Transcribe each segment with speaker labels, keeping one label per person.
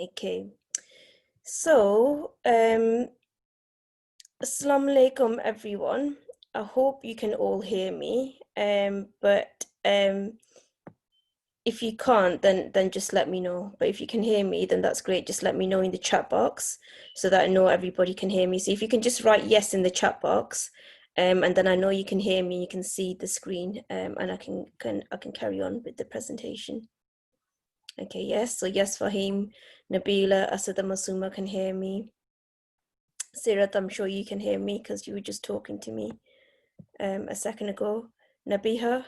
Speaker 1: Okay, so Assalamu alaikum everyone. I hope you can all hear me. But if you can't, then just let me know. But if you can hear me, then that's great. Just let me know in the chat box so that I know everybody can hear me. So if you can just write yes in the chat box, and then I know you can hear me, you can see the screen, and I can carry on with the presentation. Okay, yes. So yes, Fahim, Nabila, Asada Masuma can hear me. Sirat, I'm sure you can hear me because you were just talking to me a second ago. Nabiha,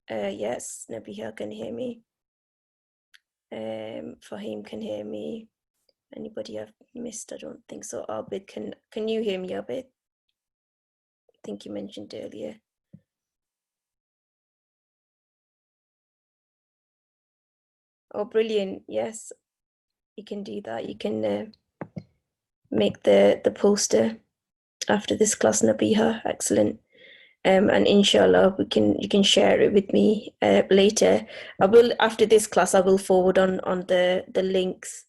Speaker 1: yes, Nabiha can hear me. Fahim can hear me. Anybody I've missed? I don't think so. Abid, can you hear me, Abid? I think you mentioned earlier. Oh, brilliant. Yes, you can do that. You can make the poster after this class, Nabiha. Excellent. And inshallah you can share it with me later. I will, after this class, I will forward on the links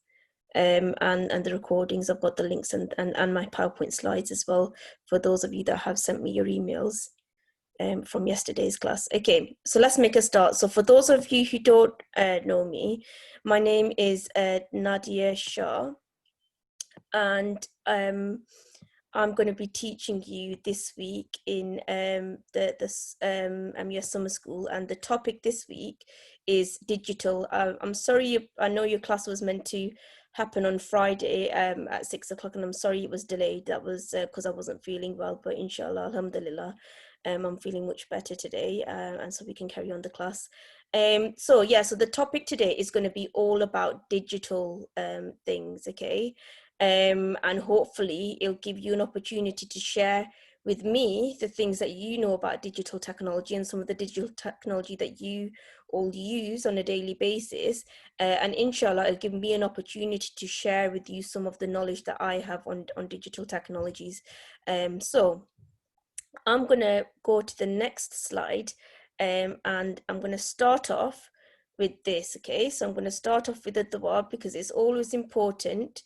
Speaker 1: and the recordings. I've got the links and my PowerPoint slides as well for those of you that have sent me your emails from yesterday's class. Okay, so let's make a start. So for those of you who don't know me, my name is Nadia Shah, and I'm going to be teaching you this week in the MUS Summer School, and the topic this week is digital. I'm sorry, I know your class was meant to happen on Friday at 6 o'clock, and I'm sorry it was delayed. That was because I wasn't feeling well, but inshallah, alhamdulillah, I'm feeling much better today, and so we can carry on the class. So the topic today is going to be all about digital things, okay? And hopefully it'll give you an opportunity to share with me the things that you know about digital technology and some of the digital technology that you all use on a daily basis. And inshallah, it'll give me an opportunity to share with you some of the knowledge that I have on digital technologies. So I'm going to go to the next slide, and I'm going to start off with this, okay? So I'm going to start off with the dua because it's always important.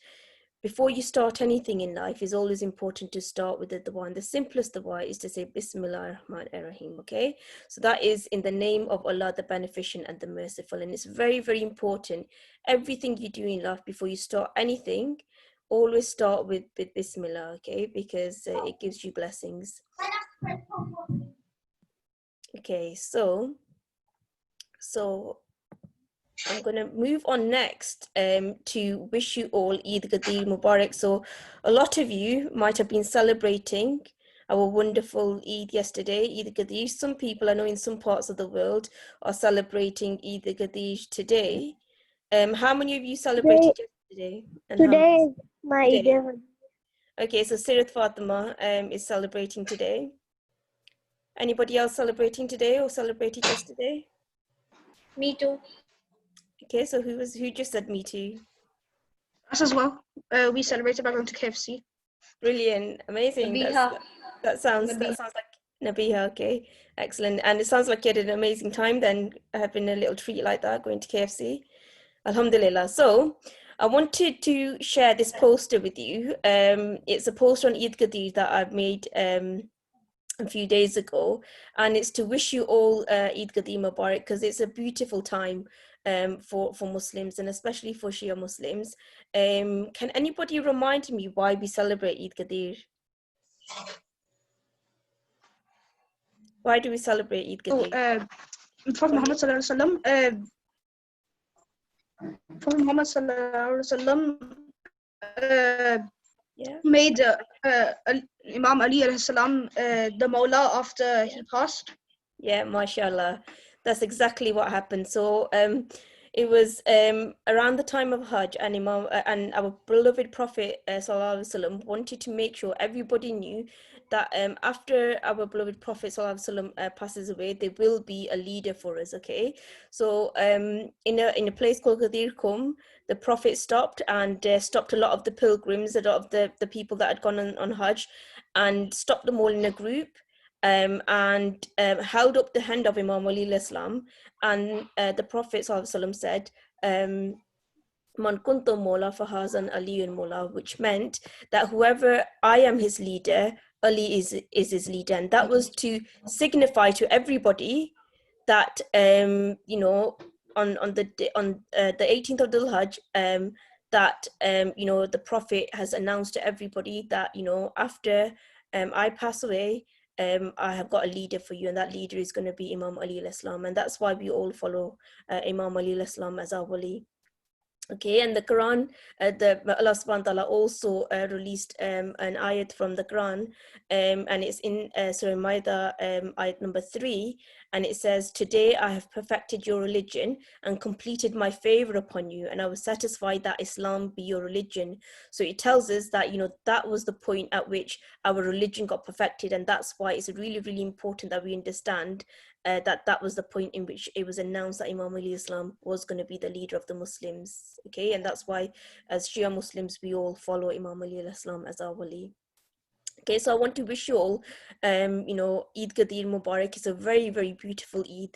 Speaker 1: Before you start anything in life, it's always important to start with the dua. And the simplest dua is to say Bismillah ar-Rahman ar-Rahim, okay? So that is in the name of Allah, the Beneficent and the Merciful. And it's very, very important. Everything you do in life, before you start anything, always start with Bismillah, okay? Because it gives you blessings. Okay, so I'm going to move on next to wish you all Eid Gadir Mubarak. So a lot of you might have been celebrating our wonderful Eid yesterday, Eid Gadir. Some people I know in some parts of the world are celebrating Eid Gadir today. How many of you celebrated yesterday? And
Speaker 2: today is my Eid.
Speaker 1: Okay, so Sirat Fatima is celebrating today. Anybody else celebrating today or celebrated yesterday?
Speaker 2: Me too.
Speaker 1: Okay, so who just said me too?
Speaker 3: Us as well. We celebrated by going to KFC.
Speaker 1: Brilliant, amazing.
Speaker 2: Nabiha.
Speaker 1: That sounds like Nabiha. Okay, excellent. And it sounds like you had an amazing time then, having a little treat like that, going to KFC. Alhamdulillah. So I wanted to share this poster with you. It's a poster on Eid Gadir that I've made a few days ago, and it's to wish you all Eid Gadir Mubarak, because it's a beautiful time for Muslims, and especially for Shia Muslims. Can anybody remind me why we celebrate Eid Gadir? Why do we celebrate Eid Gadir?
Speaker 3: Prophet Muhammad sallallahu alaihi wasallam made Imam Ali alayhi salam the Mawla after he passed.
Speaker 1: Yeah, mashallah. That's exactly what happened. So it was around the time of Hajj, and Imam and our beloved Prophet sallallahu alaihi wasallam wanted to make sure everybody knew that after our beloved Prophet sallallahu alaihi wasallam passes away, there will be a leader for us. Okay, so in a place called Ghadir Qum, the Prophet stopped and stopped a lot of the pilgrims, a lot of the people that had gone on Hajj, and stopped them all in a group. And held up the hand of Imam Ali Islam, and the Prophet ﷺ said, Man kuntu mola fahazan aliyun mola, which meant that whoever I am his leader, Ali is his leader. And that was to signify to everybody that you know, on the 18th of Dhul Hajj, that you know, the Prophet has announced to everybody that, you know, after I pass away, I have got a leader for you, and that leader is going to be Imam Ali al-Islam. And that's why we all follow Imam Ali al-Islam as our wali. Okay, and the Quran, Allah subhanahu wa ta'ala also released an ayat from the Quran, and it's in Surah Maida, ayat number 3, and it says, "Today I have perfected your religion and completed my favor upon you, and I was satisfied that Islam be your religion." So it tells us that, you know, that was the point at which our religion got perfected, and that's why it's really, really important that we understand that that was the point in which it was announced that Imam Ali Islam was going to be the leader of the Muslims. Okay, and that's why as Shia Muslims we all follow Imam Ali Islam as our wali. Okay, so I want to wish you all, you know, Eid Gadir Mubarak. Is a very, very beautiful Eid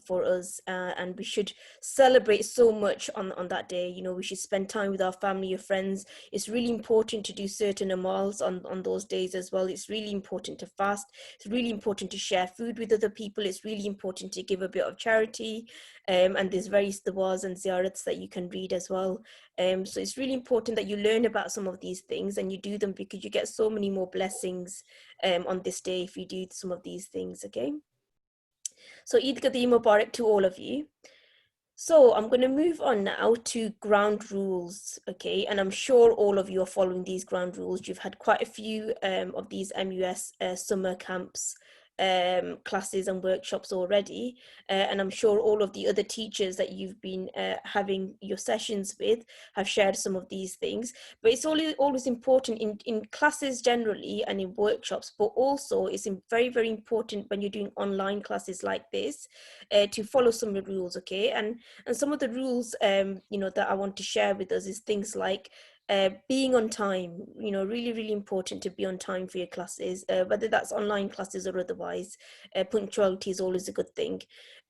Speaker 1: for us, and we should celebrate so much on that day. You know, we should spend time with our family or friends. It's really important to do certain amals on those days as well. It's really important to fast. It's really important to share food with other people. It's really important to give a bit of charity, and there's various du'as and ziyarats that you can read as well. So it's really important that you learn about some of these things and you do them, because you get so many more blessings on this day if you do some of these things. Okay, so Eid Gadir Mubarak to all of you. So I'm going to move on now to ground rules. Okay, and I'm sure all of you are following these ground rules. You've had quite a few of these MUS summer camps classes and workshops already, and I'm sure all of the other teachers that you've been having your sessions with have shared some of these things. But it's always important in classes generally and in workshops, but also it's very, very important when you're doing online classes like this to follow some of the rules. Okay, and some of the rules you know, that I want to share with us is things like being on time. You know, really, really important to be on time for your classes, whether that's online classes or otherwise. Punctuality is always a good thing.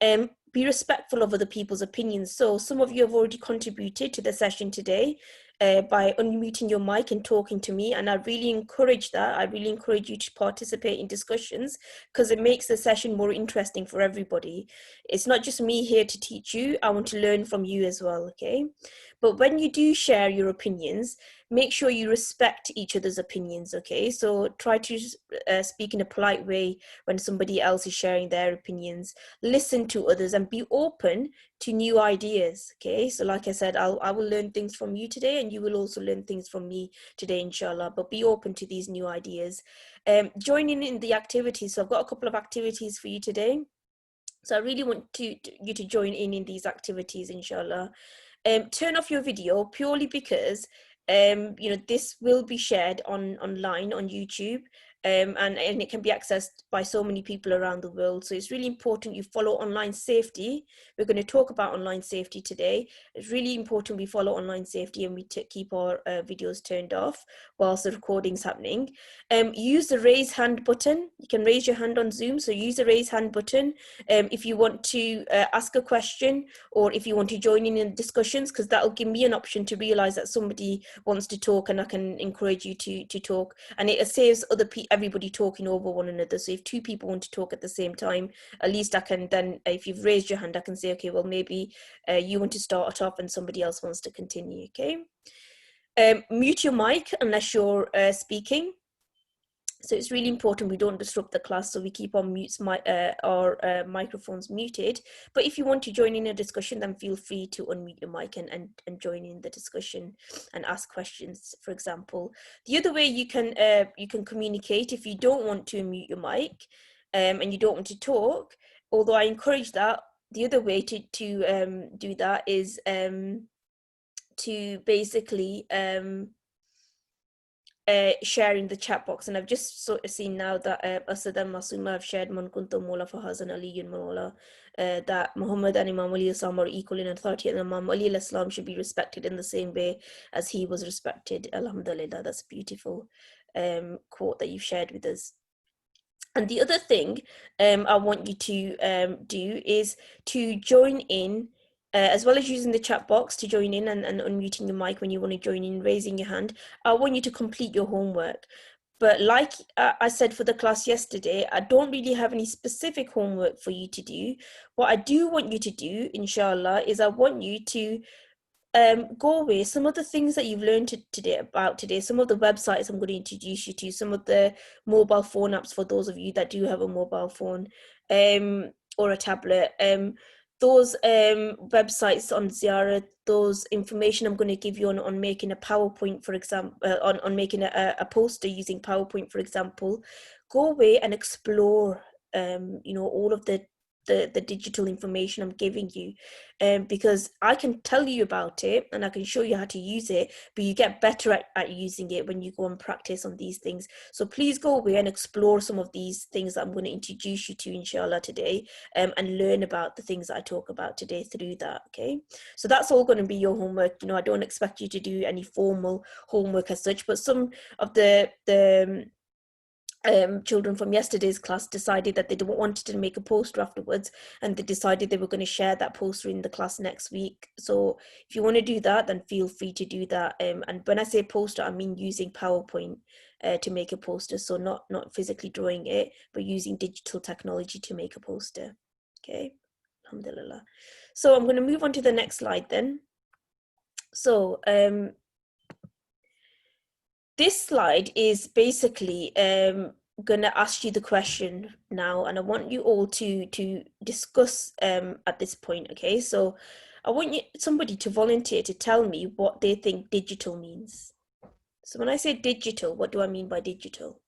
Speaker 1: Be respectful of other people's opinions. So some of you have already contributed to the session today by unmuting your mic and talking to me, and I really encourage that. I really encourage you to participate in discussions, because it makes the session more interesting for everybody. It's not just me here to teach you, I want to learn from you as well. Okay, but when you do share your opinions, make sure you respect each other's opinions. Okay, so try to speak in a polite way when somebody else is sharing their opinions. Listen to others and be open to new ideas. Okay, so like I said, I will learn things from you today, and you will also learn things from me today, inshallah. But be open to these new ideas. Joining in the activities. So I've got a couple of activities for you today, so I really want you to join in these activities, inshallah. Turn off your video purely because you know, this will be shared online on YouTube, and it can be accessed by so many people around the world. So it's really important you follow online safety. We're going to talk about online safety today. It's really important we follow online safety and we keep our videos turned off whilst the recording's happening. Use the raise hand button. You can raise your hand on Zoom, so use the raise hand button if you want to ask a question, or if you want to join in discussions, because that'll give me an option to realize that somebody wants to talk, and I can encourage you to talk, and it saves everybody talking over one another. So if two people want to talk at the same time, at least I can then, if you've raised your hand, I can say, okay, well, maybe you want to start it off and somebody else wants to continue. Okay, mute your mic unless you're speaking. So it's really important we don't disrupt the class, so we keep our microphones muted. But if you want to join in a discussion, then feel free to unmute your mic and join in the discussion and ask questions, for example. The other way you can communicate, if you don't want to unmute your mic and you don't want to talk, although I encourage that, the other way to do that is to basically share in the chat box. And I've just sort of seen now that Asad and Masuma have shared Man kuntu Mola for Hazan Ali Mola, that Muhammad and Imam Ali Islam are equal in authority, and Imam Ali Islam should be respected in the same way as he was respected. Alhamdulillah, that's a beautiful quote that you've shared with us. And the other thing I want you to do is to join in as well as using the chat box to join in and unmuting your mic when you want to join in, raising your hand, I want you to complete your homework. But like I said for the class yesterday, I don't really have any specific homework for you to do. What I do want you to do, inshallah, is I want you to go away, some of the things that you've learned today, some of the websites I'm going to introduce you to, some of the mobile phone apps for those of you that do have a mobile phone or a tablet, those websites on Ziara, those information I'm going to give you on making a PowerPoint, for example, on making a poster using PowerPoint, for example. Go away and explore all of the digital information I'm giving you, because I can tell you about it and I can show you how to use it, but you get better at using it when you go and practice on these things. So please go away and explore some of these things that I'm going to introduce you to, inshallah, today, and learn about the things that I talk about today through that. Okay, so that's all going to be your homework. I don't expect you to do any formal homework as such, but some of the children from yesterday's class decided that they wanted to make a poster afterwards, and they decided they were going to share that poster in the class next week. So if you want to do that, then feel free to do that. And when I say poster, I mean using PowerPoint to make a poster. So not physically drawing it, but using digital technology to make a poster. Okay, alhamdulillah. So I'm going to move on to the next slide then. So this slide is basically gonna ask you the question now, and I want you all to discuss at this point. Okay, so I want somebody to volunteer to tell me what they think digital means. So when I say digital, what do I mean by digital?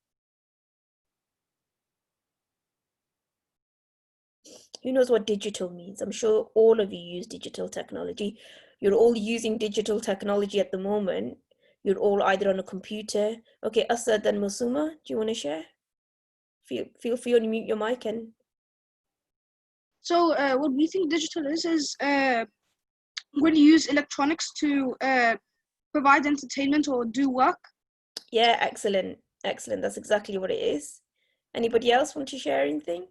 Speaker 1: Who knows what digital means? I'm sure all of you use digital technology. You're all using digital technology at the moment. You're all either on a computer. Okay, Asad and Musuma, do you want to share? Feel free to mute your mic. And
Speaker 3: So what we think digital is when you use electronics to provide entertainment or do work.
Speaker 1: yeah, excellent. That's exactly what it is. Anybody else want to share anything?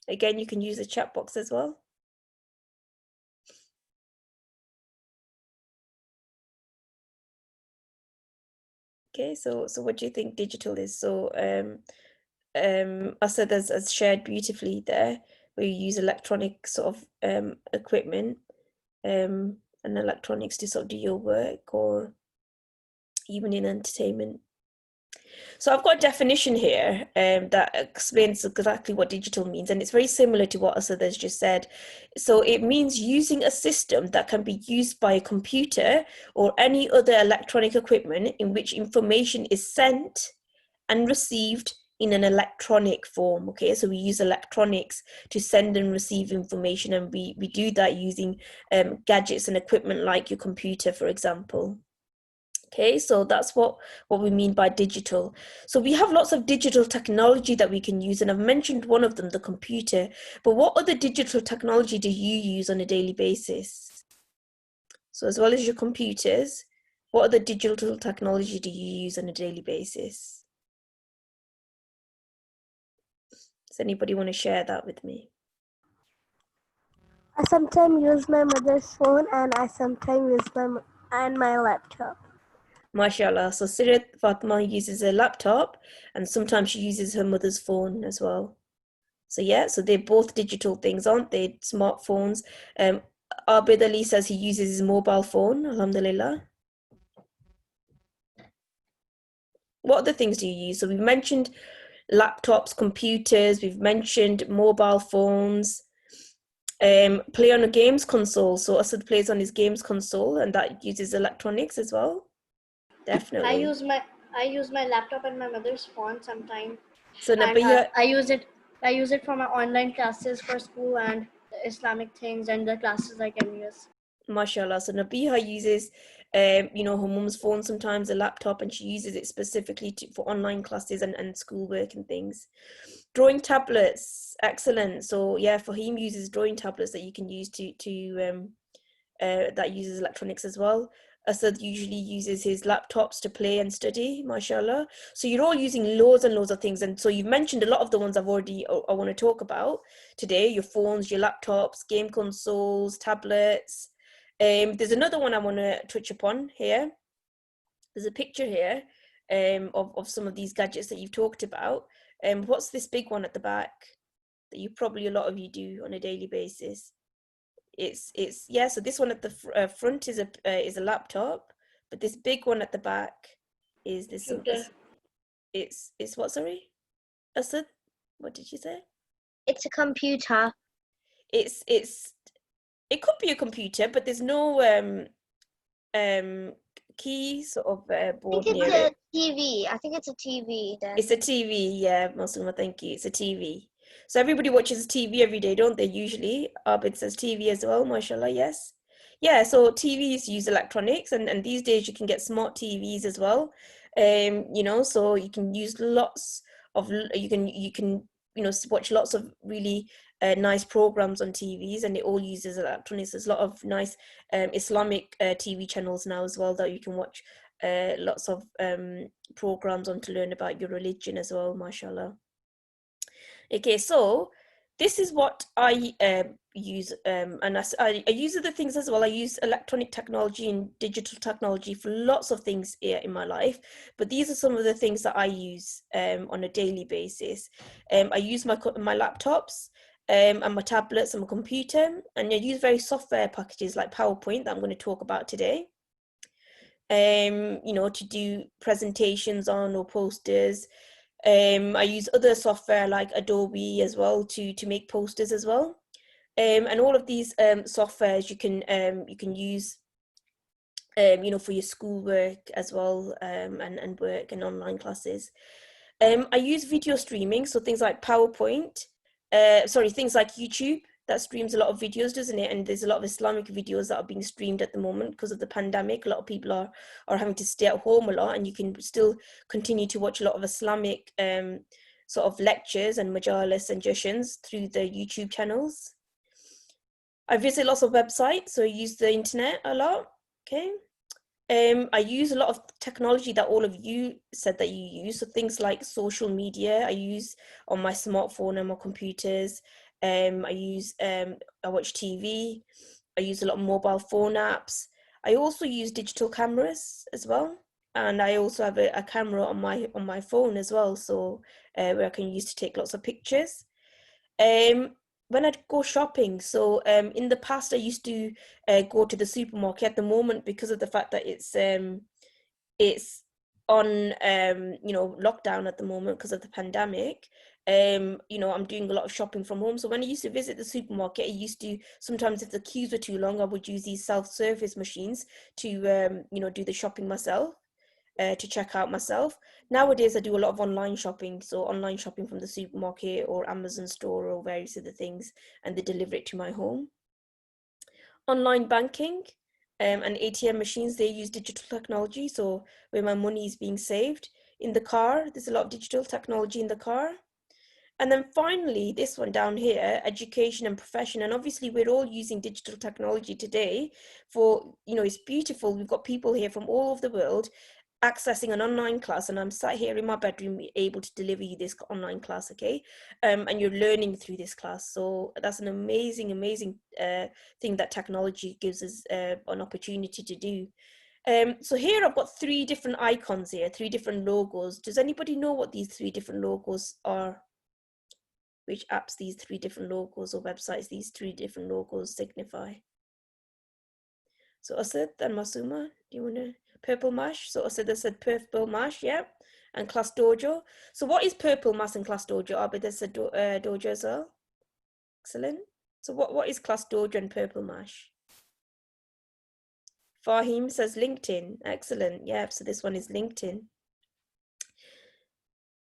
Speaker 1: Again, you can use the chat box as well. Okay, so what do you think digital is? So Asad has shared beautifully there, where you use electronic sort of equipment and electronics to sort of do your work, or even in entertainment. So I've got a definition here that explains exactly what digital means, and it's very similar to what Asad has just said. So it means using a system that can be used by a computer or any other electronic equipment in which information is sent and received in an electronic form. Okay, so we use electronics to send and receive information, and we do that using gadgets and equipment like your computer, for example. Okay, so that's what we mean by digital. So we have lots of digital technology that we can use, and I've mentioned one of them, the computer. But what other digital technology do you use on a daily basis? So as well as your computers, what other digital technology do you use on a daily basis? Does anybody want to share that with me?
Speaker 2: I sometimes use my mother's phone, and I sometimes use my laptop.
Speaker 1: MashaAllah. So Sirat Fatima uses a laptop, and sometimes she uses her mother's phone as well. So yeah, so they're both digital things, aren't they? Smartphones. Abid Ali says he uses his mobile phone, alhamdulillah. What other things do you use? So we've mentioned laptops, computers, we've mentioned mobile phones. Play on a games console. So Asad plays on his games console, and that uses electronics as well. Definitely.
Speaker 4: I use my laptop and my mother's phone sometimes.
Speaker 1: So Nabiha,
Speaker 4: I use it for my online classes for school and Islamic things and the classes I can use.
Speaker 1: mashallah. So Nabiha uses her mum's phone sometimes, a laptop, and she uses it specifically for online classes and schoolwork and things. Drawing tablets, excellent. So yeah, Fahim uses drawing tablets that you can use to that uses electronics as well. Asad usually uses his laptops to play and study, mashallah. So you're all using loads and loads of things. And so you've mentioned a lot of the ones I want to talk about today: your phones, your laptops, game consoles, tablets. There's another one I want to touch upon here. There's a picture here of some of these gadgets that you've talked about. What's this big one at the back that a lot of you do on a daily basis? It's yeah. So this one at the front is a laptop, but this big one at the back is this. It's what? Sorry, Asad, what did you say?
Speaker 2: It's a computer.
Speaker 1: It could be a computer, but there's no key sort of board near it.
Speaker 2: TV. I think it's a TV then.
Speaker 1: It's a TV, yeah, Masluma, thank you. It's a TV. So everybody watches TV every day, don't they, usually? Abid says TV as well, mashallah, yes. Yeah, so TVs use electronics, and these days you can get smart TVs as well. So you can use you can watch lots of really nice programs on TVs, and it all uses electronics. There's a lot of nice Islamic TV channels now as well that you can watch lots of programs on to learn about your religion as well, mashallah. Okay, so this is what I use, and I use other things as well. I use electronic technology and digital technology for lots of things here in my life, but these are some of the things that I use on a daily basis. I use my laptops and my tablets and my computer, and I use various software packages like PowerPoint that I'm going to talk about today. To do presentations on or posters. I use other software like Adobe as well to make posters as well. And all of these softwares you can use for your schoolwork as well, and work and online classes. I use video streaming, so things like things like YouTube that streams a lot of videos, doesn't it? And there's a lot of Islamic videos that are being streamed at the moment because of the pandemic. A lot of people are having to stay at home a lot, and you can still continue to watch a lot of Islamic sort of lectures and majalis and jushans through the YouTube channels. I visit lots of websites, so I use the internet a lot. Okay. I use a lot of technology that all of you said that you use. So things like social media, I use on my smartphone and my computers. I watch TV. I use a lot of mobile phone apps. I also use digital cameras as well. And I also have a camera on my phone as well, so where I can use to take lots of pictures. When I go shopping, so in the past I used to go to the supermarket. At the moment, because of the fact that it's on lockdown at the moment because of the pandemic, I'm doing a lot of shopping from home. So when I used to visit the supermarket, I used to sometimes, if the queues were too long, I would use these self-service machines to do the shopping myself. To check out myself. Nowadays, I do a lot of online shopping. So online shopping from the supermarket or Amazon store or various other things, and they deliver it to my home. Online banking and ATM machines, they use digital technology. So where my money is being saved. In the car, there's a lot of digital technology in the car. And then finally, this one down here, education and profession. And obviously we're all using digital technology today for, it's beautiful. We've got people here from all over the world accessing an online class, and I'm sat here in my bedroom able to deliver you this online class, okay? And you're learning through this class. So that's an amazing thing that technology gives us an opportunity to do. So here I've got 3 different icons here, 3 different logos. Does anybody know what these 3 different logos are? Which apps these 3 different logos or websites these 3 different logos signify? So Asad and Masuma, do you want to? Purple Mash. So Asad said Purple Mash, yeah. And Class Dojo. So what is Purple Mash and Class Dojo? Abid said Dojo as well. Excellent. So what is Class Dojo and Purple Mash? Fahim says LinkedIn. Excellent. Yeah, so this one is LinkedIn.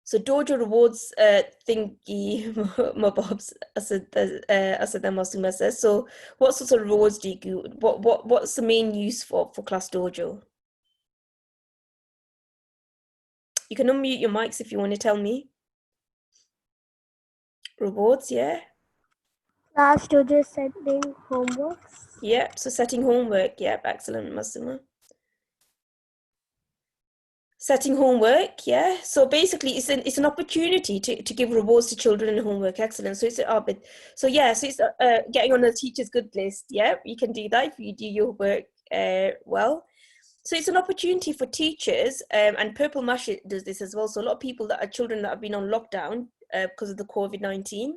Speaker 1: So Dojo rewards thingy mobobs, Asad and Masuma says. So what sorts of rewards do you do? What's the main use for Class Dojo? You can unmute your mics if you want to tell me. Rewards, yeah.
Speaker 2: Class Dojo setting homeworks.
Speaker 1: Yep, so setting homework. Yep, excellent, Masuma. Setting homework, yeah. So basically, it's an opportunity to give rewards to children in homework. Excellent. So it's so yeah. So it's getting on the teacher's good list. Yeah, you can do that if you do your work well. So it's an opportunity for teachers, and Purple Mash does this as well. So a lot of people that are children that have been on lockdown because of the COVID-19.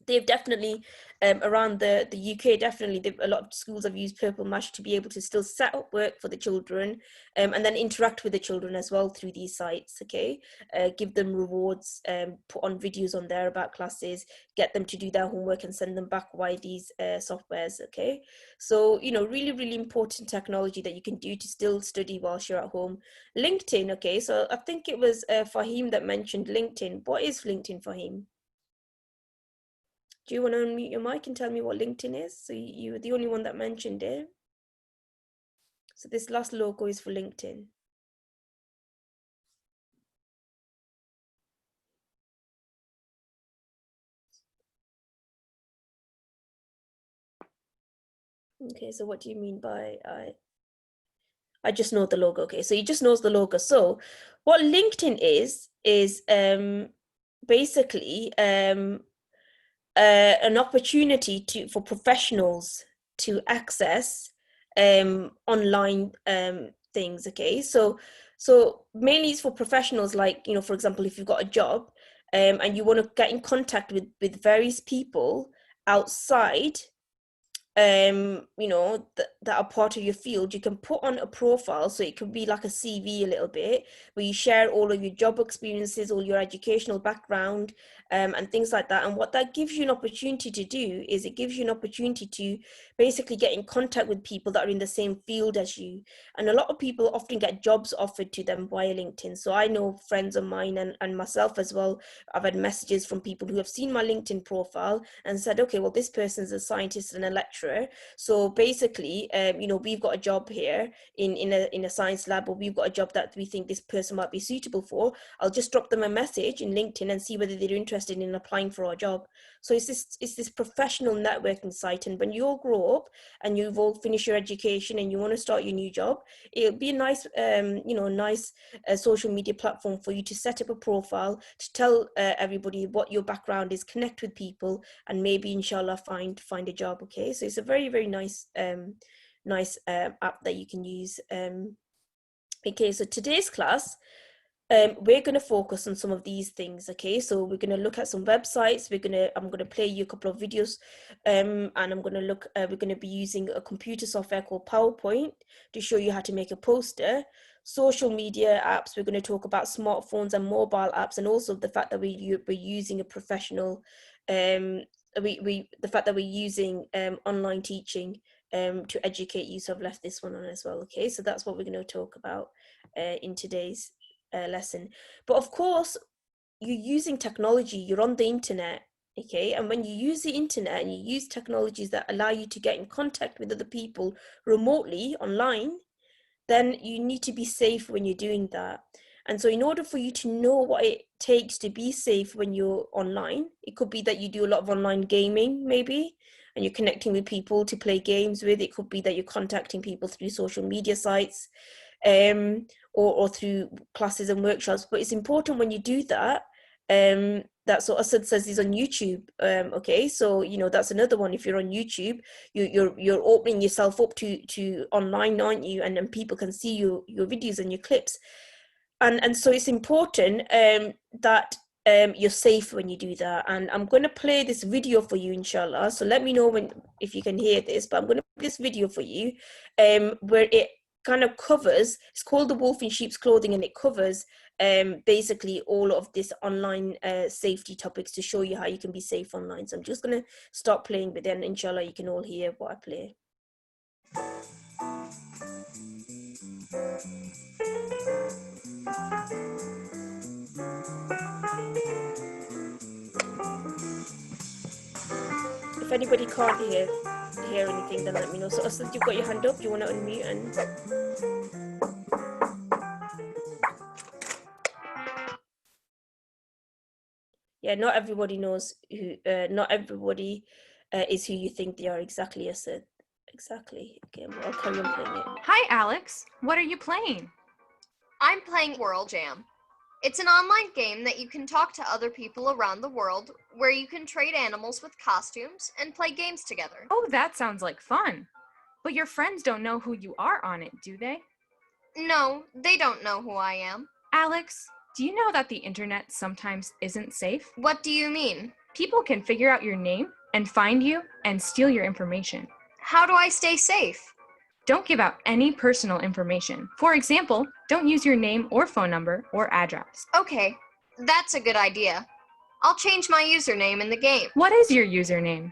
Speaker 1: They've definitely around the UK, definitely a lot of schools have used Purple Mash to be able to still set up work for the children, and then interact with the children as well through these sites. Okay, give them rewards, put on videos on there about classes, get them to do their homework and send them back via these softwares. Okay, so really important technology that you can do to still study whilst you're at home. LinkedIn. Okay, so I think it was Fahim that mentioned LinkedIn. What is LinkedIn, Fahim? Do you want to unmute your mic and tell me what LinkedIn is? So you were the only one that mentioned it. So this last logo is for LinkedIn. Okay, so what do you mean by I just know the logo? Okay, so he just knows the logo. So what LinkedIn is basically an opportunity for professionals to access online things. Okay, so mainly it's for professionals, like for example, if you've got a job and you want to get in contact with various people outside that are part of your field, you can put on a profile. So it could be like a CV a little bit, where you share all of your job experiences, all your educational background, and things like that. And what that gives you an opportunity to do is it gives you an opportunity to basically get in contact with people that are in the same field as you. And a lot of people often get jobs offered to them via LinkedIn. So I know friends of mine and myself as well, I've had messages from people who have seen my LinkedIn profile and said, okay, well, this person's a scientist and a lecturer. So basically, we've got a job here in a science lab, or we've got a job that we think this person might be suitable for. I'll just drop them a message in LinkedIn and see whether they're interested in applying for our job. So it's this professional networking site. And when you all grow up and you've all finished your education and you want to start your new job, it'll be a nice, social media platform for you to set up a profile, to tell everybody what your background is, connect with people, and maybe inshallah find a job. Okay, so it's a very nice app that you can use. Okay, so today's class, we're going to focus on some of these things. Okay, so we're going to look at some websites. I'm going to play you a couple of videos, and I'm going to look. We're going to be using a computer software called PowerPoint to show you how to make a poster. Social media apps. We're going to talk about smartphones and mobile apps, and also the fact that we're using a professional. The fact that we're using online teaching to educate you. So I've left this one on as well. Okay, so that's what we're going to talk about in today's lesson. But of course, you're using technology, you're on the internet. Okay, and when you use the internet and you use technologies that allow you to get in contact with other people remotely online, then you need to be safe when you're doing that. And so in order for you to know what it takes to be safe when you're online, it could be that you do a lot of online gaming maybe, and you're connecting with people to play games with. It could be that you're contacting people through social media sites, or through classes and workshops. But it's important when you do that, that's what Asad says is on YouTube. Okay, so that's another one. If you're on YouTube, you're opening yourself up to online, aren't you? And then people can see your videos and your clips, and so it's important that you're safe when you do that. And I'm going to play this video for you, inshallah. So let me know if you can hear this. But I'm going to play this video for you, where it kind of covers, it's called The Wolf in Sheep's Clothing, and it covers basically all of this online safety topics to show you how you can be safe online. So I'm just going to start playing with it, and inshallah you can all hear what I play. If anybody can't hear anything, then let me know. So Asad, you've got your hand up. Do you want to unmute? And yeah, not everybody knows who. Not everybody is who you think they are. Exactly, Asad. Exactly. Okay, well, I'll carry on playing it.
Speaker 5: Hi, Alex. What are you playing? I'm playing World Jam. It's an online game that you can talk to other people around the world, where you can trade animals with costumes and play games together.
Speaker 6: Oh, that sounds like fun. But your friends don't know who you are on it, do they?
Speaker 5: No, they don't know who I am.
Speaker 6: Alex, do you know that the internet sometimes isn't safe?
Speaker 5: What do you mean?
Speaker 6: People can figure out your name and find you and steal your information.
Speaker 5: How do I stay safe?
Speaker 6: Don't give out any personal information. For example, don't use your name or phone number or address.
Speaker 5: Okay, that's a good idea. I'll change my username in the game.
Speaker 6: What is your username?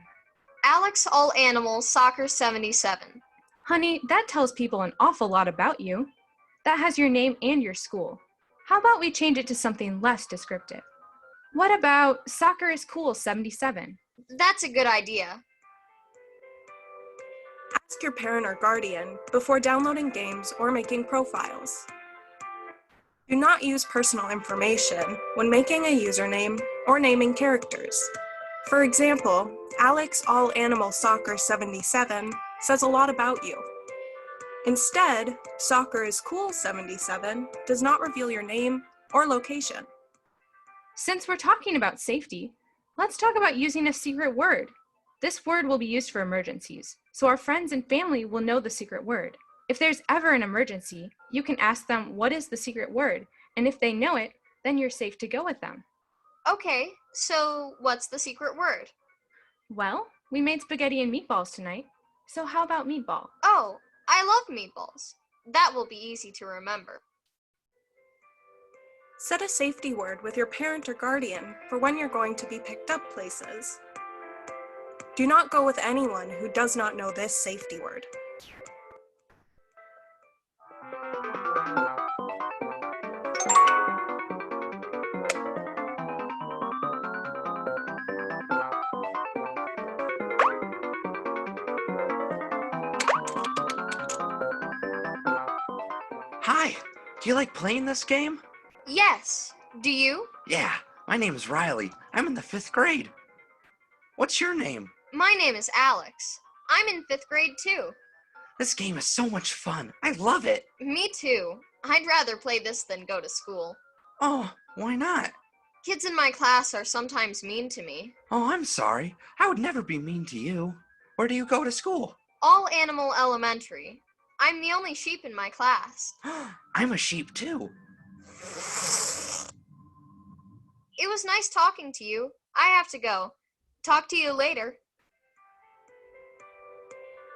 Speaker 5: Alex All Animals Soccer 77.
Speaker 6: Honey, that tells people an awful lot about you. That has your name and your school. How about we change it to something less descriptive? What about Soccer is Cool 77?
Speaker 5: That's a good idea.
Speaker 7: Ask your parent or guardian before downloading games or making profiles. Do not use personal information when making a username or naming characters. For example, Alex All Animal Soccer 77 says a lot about you. Instead, Soccer is Cool 77 does not reveal your name or location.
Speaker 6: Since we're talking about safety, let's talk about using a secret word. This word will be used for emergencies, so our friends and family will know the secret word. If there's ever an emergency, you can ask them what is the secret word, and if they know it, then you're safe to go with them.
Speaker 5: Okay, so what's the secret word?
Speaker 6: Well, we made spaghetti and meatballs tonight, so how about meatball?
Speaker 5: Oh, I love meatballs. That will be easy to remember.
Speaker 7: Set a safety word with your parent or guardian for when you're going to be picked up places. Do not go with anyone who does not know this safety word.
Speaker 8: Hi, do you like playing this game?
Speaker 5: Yes, do you?
Speaker 8: Yeah, my name is Riley. I'm in the 5th grade. What's your name?
Speaker 5: My name is Alex. I'm in 5th grade too.
Speaker 8: This game is so much fun. I love it.
Speaker 5: Me too. I'd rather play this than go to school.
Speaker 8: Oh, why not?
Speaker 5: Kids in my class are sometimes mean to me.
Speaker 8: Oh, I'm sorry. I would never be mean to you. Where do you go to school?
Speaker 5: All Animal Elementary. I'm the only sheep in my class.
Speaker 8: I'm a sheep too.
Speaker 5: It was nice talking to you. I have to go. Talk to you later.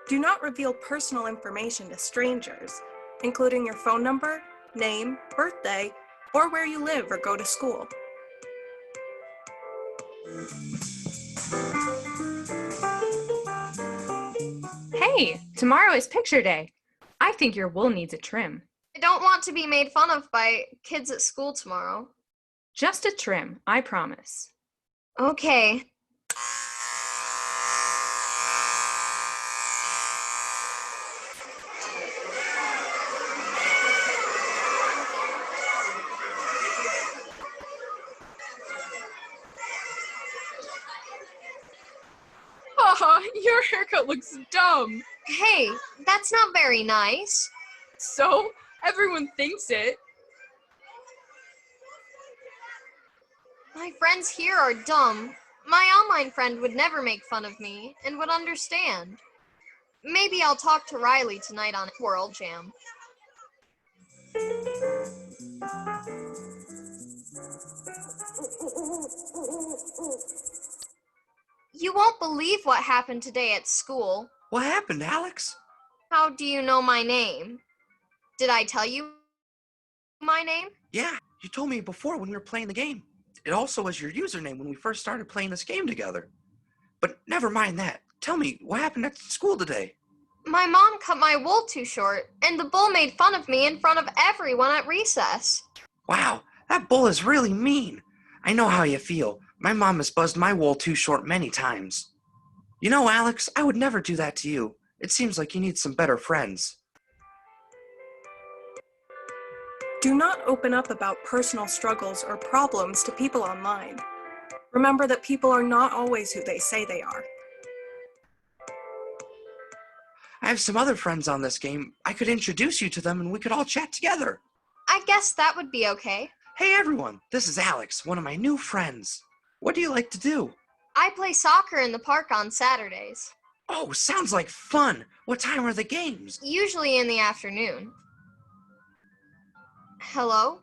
Speaker 7: Do not reveal personal information to strangers, including your phone number, name, birthday, or where you live or go to school.
Speaker 6: Hey, tomorrow is picture day. I think your wool needs a trim.
Speaker 5: I don't want to be made fun of by kids at school tomorrow.
Speaker 6: Just a trim, I promise.
Speaker 5: Okay.
Speaker 9: Haha, your haircut looks dumb.
Speaker 5: Hey, that's not very nice.
Speaker 9: So, everyone thinks it.
Speaker 5: My friends here are dumb. My online friend would never make fun of me and would understand. Maybe I'll talk to Riley tonight on World Jam. You won't believe what happened today at school.
Speaker 8: What happened, Alex?
Speaker 5: How do you know my name? Did I tell you my name?
Speaker 8: Yeah, you told me before when we were playing the game. It also was your username when we first started playing this game together. But never mind that. Tell me, what happened at school today?
Speaker 5: My mom cut my wool too short, and the bull made fun of me in front of everyone at recess.
Speaker 8: Wow, that bull is really mean. I know how you feel. My mom has buzzed my wool too short many times. You know, Alex, I would never do that to you. It seems like you need some better friends.
Speaker 7: Do not open up about personal struggles or problems to people online. Remember that people are not always who they say they are.
Speaker 8: I have some other friends on this game. I could introduce you to them and we could all chat together.
Speaker 5: I I guess that would be okay.
Speaker 8: Hey everyone, this is Alex, one of my new friends. What do you like to do?
Speaker 5: I play soccer in the park on Saturdays,
Speaker 8: Oh, sounds like fun. What time are the games?
Speaker 5: usually in the afternoon. Hello?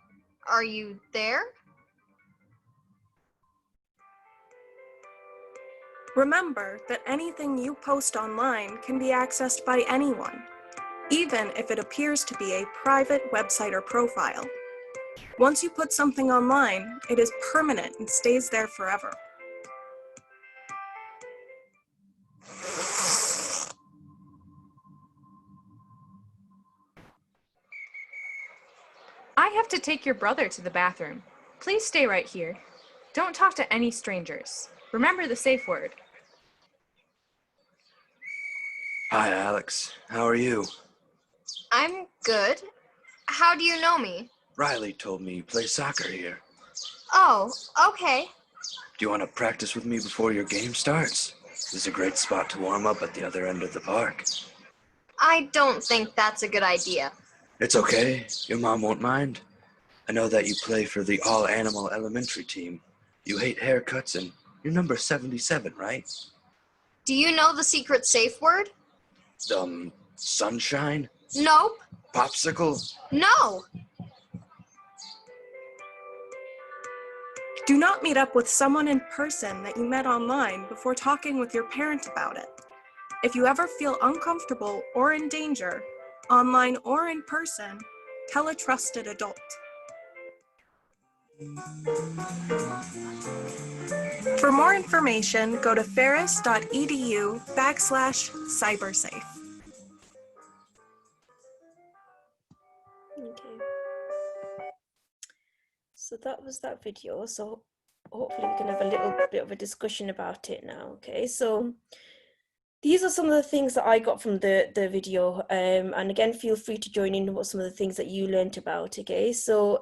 Speaker 5: Are you there?
Speaker 7: Remember that anything you post online can be accessed by anyone, even if it appears to be a private website or profile. Once you put something online, it is permanent and stays there forever.
Speaker 6: I have to take your brother to the bathroom. Please stay right here. Don't talk to any strangers. Remember the safe word.
Speaker 8: Hi, Alex. How are you?
Speaker 5: I'm good. How do you know me?
Speaker 8: Riley told me you play soccer here.
Speaker 5: Oh, okay.
Speaker 8: Do you want to practice with me before your game starts? This is a great spot to warm up at the other end of the park.
Speaker 5: I don't think that's a good idea.
Speaker 8: It's okay. Your mom won't mind. I know that you play for the all-animal elementary team. You hate haircuts and you're number 77, right?
Speaker 5: Do you know the secret safe word?
Speaker 8: Sunshine?
Speaker 5: Nope.
Speaker 8: Popsicle?
Speaker 5: No.
Speaker 7: Do not meet up with someone in person that you met online before talking with your parent about it. If you ever feel uncomfortable or in danger, online or in person, tell a trusted adult. For more information, go to ferris.edu/cybersafe.
Speaker 1: Okay. So that was that video. So hopefully we can have a little bit of a discussion about it now. Okay, so these are some of the things that I got from the video. And again, feel free to join in what some of the things that you learned about. Okay, so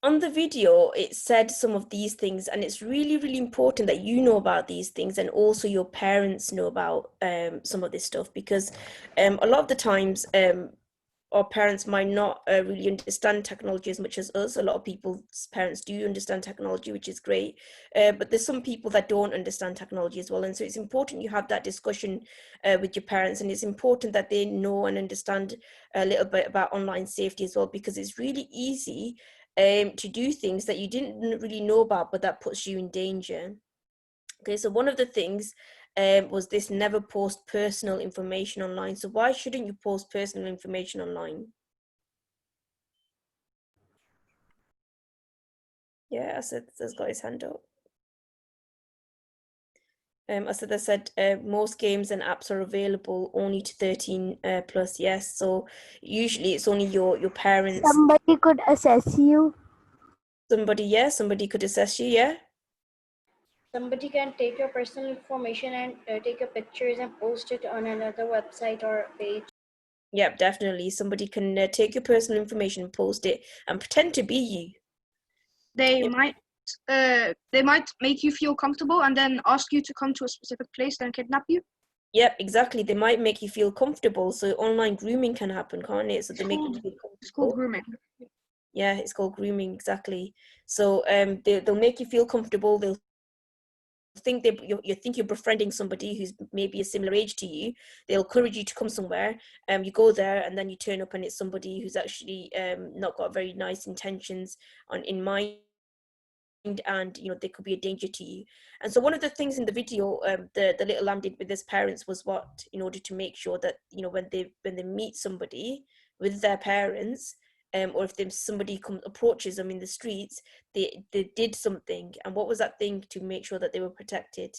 Speaker 1: on the video, it said some of these things, and it's really, really important that you know about these things and also your parents know about some of this stuff, because a lot of the times our parents might not really understand technology as much as us. A lot of people's parents do understand technology, which is great, but there's some people that don't understand technology as well. And so it's important you have that discussion with your parents, and it's important that they know and understand a little bit about online safety as well, because it's really easy to do things that you didn't really know about, but that puts you in danger. Okay, so one of the things was this: never post personal information online. So why shouldn't you post personal information online? Yeah, Asad has got his hand up. Asad has said most games and apps are available only to 13 plus. Yes, so usually it's only your parents.
Speaker 2: Somebody could assess you.
Speaker 1: Somebody could assess you. Yeah.
Speaker 4: Somebody can take your personal information and take your pictures and post it on another website or page.
Speaker 1: Yep, definitely. Somebody can take your personal information, post it, and pretend to be you.
Speaker 3: They
Speaker 1: Yep.
Speaker 3: might make you feel comfortable and then ask you to come to a specific place, then kidnap you.
Speaker 1: Yep, exactly. They might make you feel comfortable. So online grooming can happen, can't it? So they make you feel
Speaker 3: It's called
Speaker 1: comfortable.
Speaker 3: grooming.
Speaker 1: Yeah, it's called grooming, exactly. So they'll make you feel comfortable. They'll think you think you're befriending somebody who's maybe a similar age to you. They'll encourage you to come somewhere, you go there, and then you turn up and it's somebody who's actually not got very nice intentions in mind, and they could be a danger to you. And so one of the things in the video the little lamb did with his parents was what, in order to make sure that when they meet somebody with their parents, or if somebody approaches them in the streets, they did something. And what was that thing to make sure that they were protected?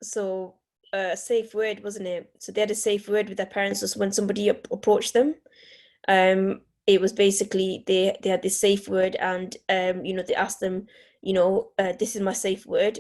Speaker 1: So a safe word, wasn't it? So they had a safe word with their parents. So when somebody approached them, it was basically they had this safe word, and they asked them, this is my safe word.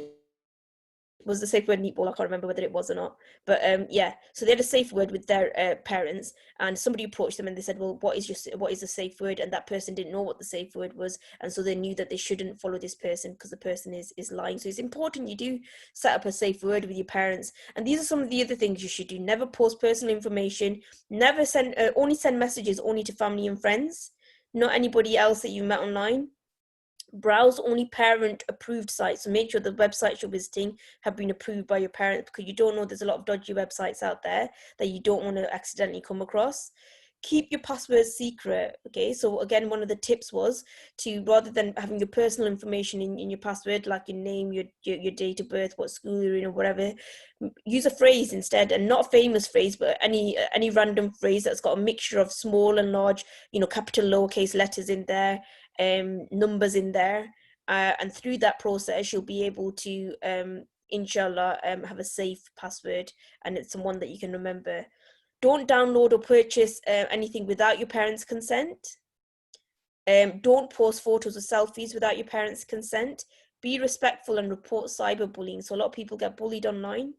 Speaker 1: was the safe word meatball? I can't remember whether it was or not. But yeah, so they had a safe word with their parents, and somebody approached them and they said, well, what is the safe word? And that person didn't know what the safe word was, and so they knew that they shouldn't follow this person because the person is lying. So it's important you do set up a safe word with your parents. And these are some of the other things you should do. Never post personal information. Never send only send messages only to family and friends, not anybody else that you met online. Browse only parent approved sites, so make sure the websites you're visiting have been approved by your parents, because you don't know, there's a lot of dodgy websites out there that you don't want to accidentally come across. Keep your passwords secret. Okay, so again, one of the tips was to, rather than having your personal information in your password, like your name, your date of birth, what school you're in, or whatever, use a phrase instead, and not a famous phrase, but any random phrase that's got a mixture of small and large, capital, lowercase letters in there, numbers in there, and through that process you'll be able to inshallah have a safe password, and it's someone that you can remember. Don't download or purchase anything without your parents' consent. Don't post photos or selfies without your parents' consent. Be respectful and report cyberbullying. So a lot of people get bullied online,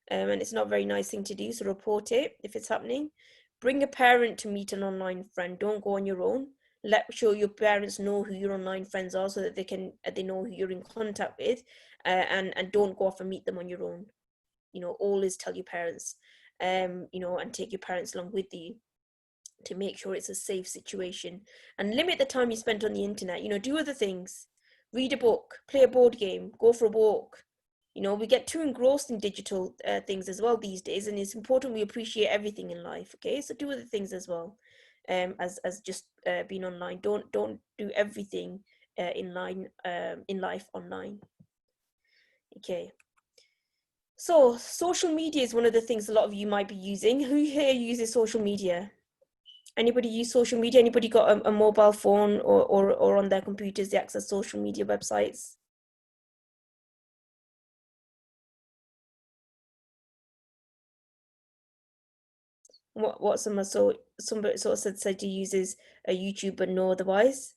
Speaker 1: and it's not a very nice thing to do, so report it if it's happening. Bring a parent to meet an online friend. Don't go on your own. Let sure your parents know who your online friends are, so that they know who you're in contact with, and don't go off and meet them on your own. Always tell your parents, and take your parents along with you to make sure it's a safe situation. And limit the time you spend on the internet. Do other things. Read a book, play a board game, go for a walk. We get too engrossed in digital things as well these days, and it's important we appreciate everything in life. Okay, so do other things as well, as just being online. Don't do everything in life online. Okay. So social media is one of the things a lot of you might be using. Who here uses social media? Anybody use social media? Anybody got a mobile phone or on their computers they access social media websites? What somebody sort of said he uses a YouTube but no otherwise.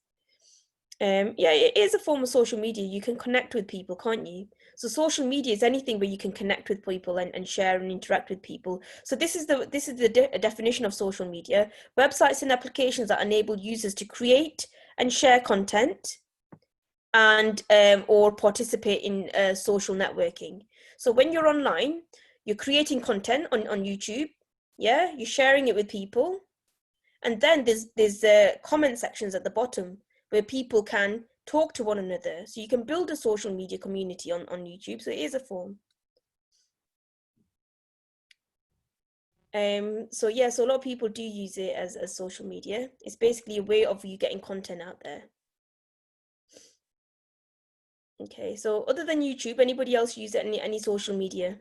Speaker 1: Yeah, it is a form of social media. You can connect with people, can't you? So social media is anything where you can connect with people and share and interact with people. So this is the definition of social media: websites and applications that enable users to create and share content and or participate in social networking. So when you're online, you're creating content on YouTube. Yeah, you're sharing it with people, and then there's comment sections at the bottom where people can talk to one another. So you can build a social media community on YouTube. So it is a form. So yeah, so a lot of people do use it as social media. It's basically a way of you getting content out there. Okay, so other than YouTube, anybody else use any social media?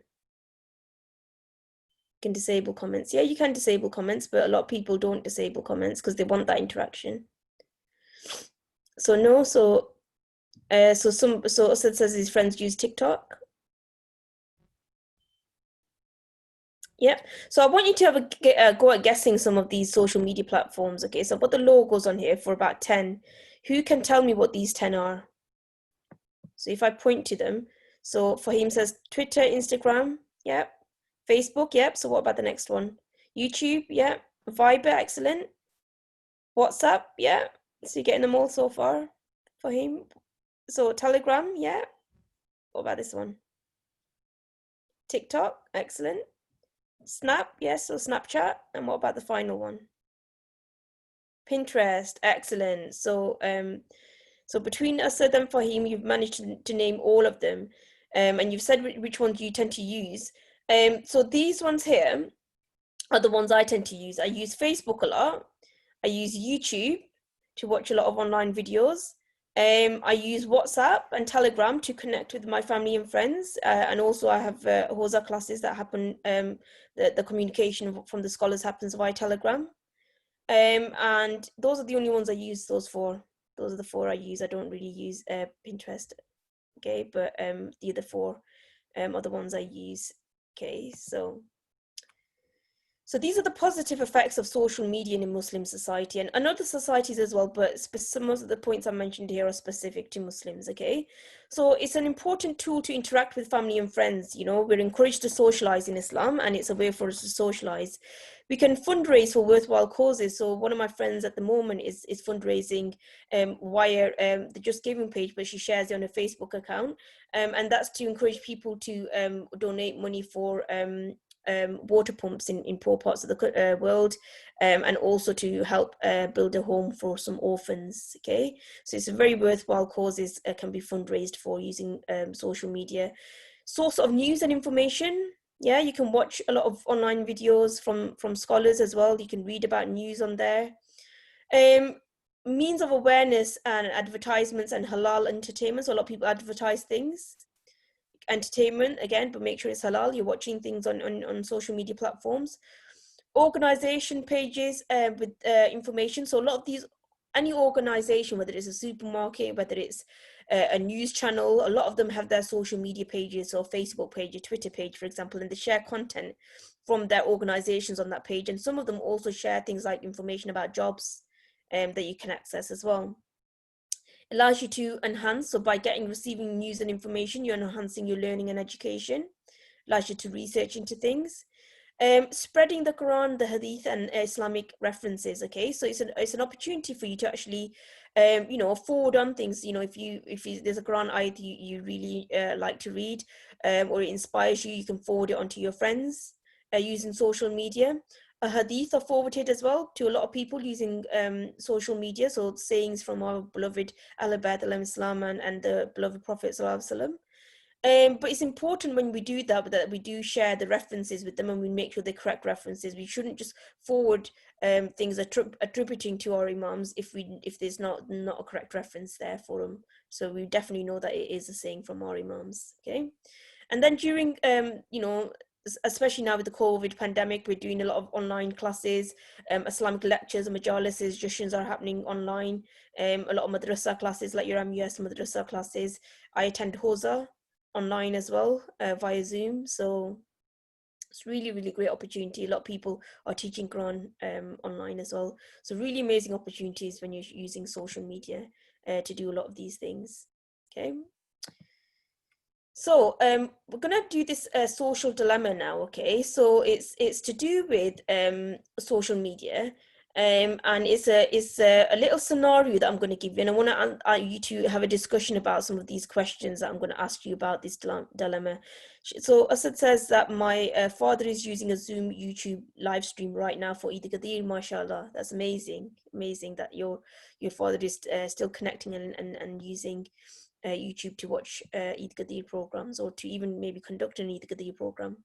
Speaker 1: Can disable comments. Yeah, you can disable comments, but a lot of people don't disable comments because they want that interaction. So no, so Asad says his friends use TikTok. Yep. So I want you to have a go at guessing some of these social media platforms. Okay, so I've got the logos on here for about 10. Who can tell me what these 10 are? So if I point to them, so Fahim says Twitter, Instagram, yep. Facebook, yep. So what about the next one? YouTube, yep. Viber, excellent. WhatsApp, yeah. So you're getting them all so far, Fahim. So Telegram, yeah. What about this one? TikTok, excellent. Snap, yes, so Snapchat. And what about the final one? Pinterest, excellent. So so between Asad and Fahim, you've managed to name all of them. And you've said which ones you tend to use. So these ones here are the ones I tend to use. I use Facebook a lot. I use YouTube to watch a lot of online videos. I use WhatsApp and Telegram to connect with my family and friends. And also I have Hosa classes that happen, the communication from the scholars happens via Telegram. And those are the only ones I use those for. Those are the 4 I use. I don't really use Pinterest. Okay, but the other 4 are the ones I use. Okay, so So these are the positive effects of social media in Muslim society and other societies as well, but some of the points I mentioned here are specific to Muslims, okay? So it's an important tool to interact with family and friends. You know, we're encouraged to socialize in Islam, and it's a way for us to socialize. We can fundraise for worthwhile causes. So one of my friends at the moment is fundraising via the Just Giving page, but she shares it on her Facebook account. And that's to encourage people to donate money for water pumps in poor parts of the world, and also to help build a home for some orphans. Okay, so it's a very worthwhile causes can be fundraised for using social media. Source of news and information. Yeah, you can watch a lot of online videos from scholars as well. You can read about news on there. Means of awareness and advertisements and halal entertainment. So a lot of people advertise things. Entertainment again, but make sure it's halal. You're watching things on social media platforms. Organization pages with information. So a lot of these, any organization, whether it's a supermarket, whether it's a news channel, a lot of them have their social media pages, or Facebook page, a Twitter page, for example, and they share content from their organizations on that page. And some of them also share things like information about jobs that you can access as well. Allows you to enhance, so by receiving news and information, you're enhancing your learning and education. Allows you to research into things. Spreading the Quran, the Hadith, and Islamic references. Okay, so it's an opportunity for you to actually, forward on things. You know, if there's a Quran ayat you really like to read, or it inspires you, you can forward it onto your friends using social media. A hadith are forwarded as well to a lot of people using social media. So sayings from our beloved Al-Abad al-Islam and the beloved Prophet Sallallahu but it's important when we do that we do share the references with them, and we make sure they're correct references. We shouldn't just forward things attributing to our imams if there's not a correct reference there for them. So we definitely know that it is a saying from our imams. Okay, and then during especially now with the COVID pandemic, we're doing a lot of online classes, Islamic lectures and majalises, justions are happening online, a lot of madrasa classes like your MUS madrasa classes. I attend Hosa online as well via Zoom. So it's really, really great opportunity. A lot of people are teaching Quran online as well. So really amazing opportunities when you're using social media to do a lot of these things. Okay. So we're gonna do this social dilemma now, okay? So it's to do with social media, and it's a little scenario that I'm going to give you, and I want you to have a discussion about some of these questions that I'm going to ask you about this dilemma. So Asad says that my father is using a Zoom YouTube live stream right now for Eid al-Qadir. Mashallah, that's amazing that your father is still connecting and using YouTube to watch Eid Qadir programs, or to even maybe conduct an Eid Qadir program.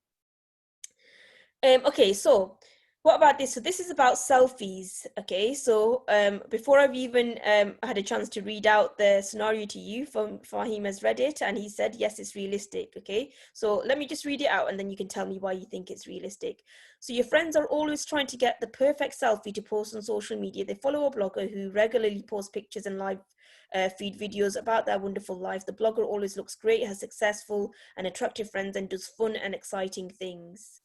Speaker 1: Okay, so what about this? So this is about selfies. Okay, so before I've even had a chance to read out the scenario to you, Fahim has read it and he said, yes, it's realistic. Okay, so let me just read it out and then you can tell me why you think it's realistic. So your friends are always trying to get the perfect selfie to post on social media. They follow a blogger who regularly posts pictures and live feed videos about their wonderful life. The blogger always looks great, has successful and attractive friends, and does fun and exciting things.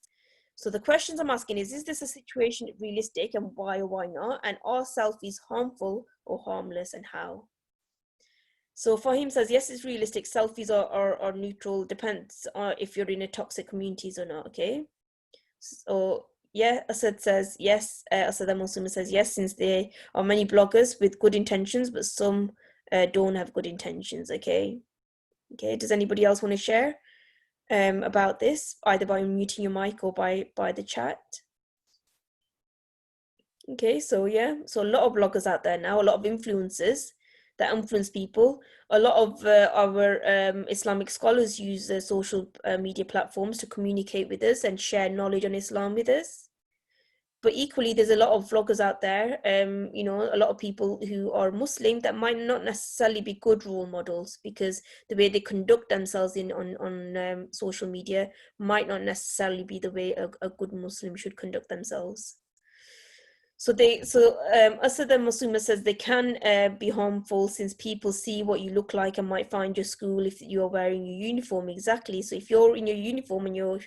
Speaker 1: So the questions I'm asking is this a situation realistic, and why or why not? And are selfies harmful or harmless, and how? So Fahim says, yes, it's realistic. Selfies are neutral, depends on if you're in a toxic communities or not, okay? So yeah, Asad says yes. Asad al-Muslim says yes, since there are many bloggers with good intentions, but some don't have good intentions. Okay. Does anybody else want to share about this, either by muting your mic or by the chat? Okay, so yeah, so a lot of bloggers out there now, a lot of influencers that influence people. A lot of our Islamic scholars use social media platforms to communicate with us and share knowledge on Islam with us. But equally, there's a lot of vloggers out there, a lot of people who are Muslim that might not necessarily be good role models, because the way they conduct themselves on social media might not necessarily be the way a good Muslim should conduct themselves. So Asad al-Muslim says they can be harmful, since people see what you look like and might find your school if you're wearing your uniform. Exactly. So if you're in your uniform and you're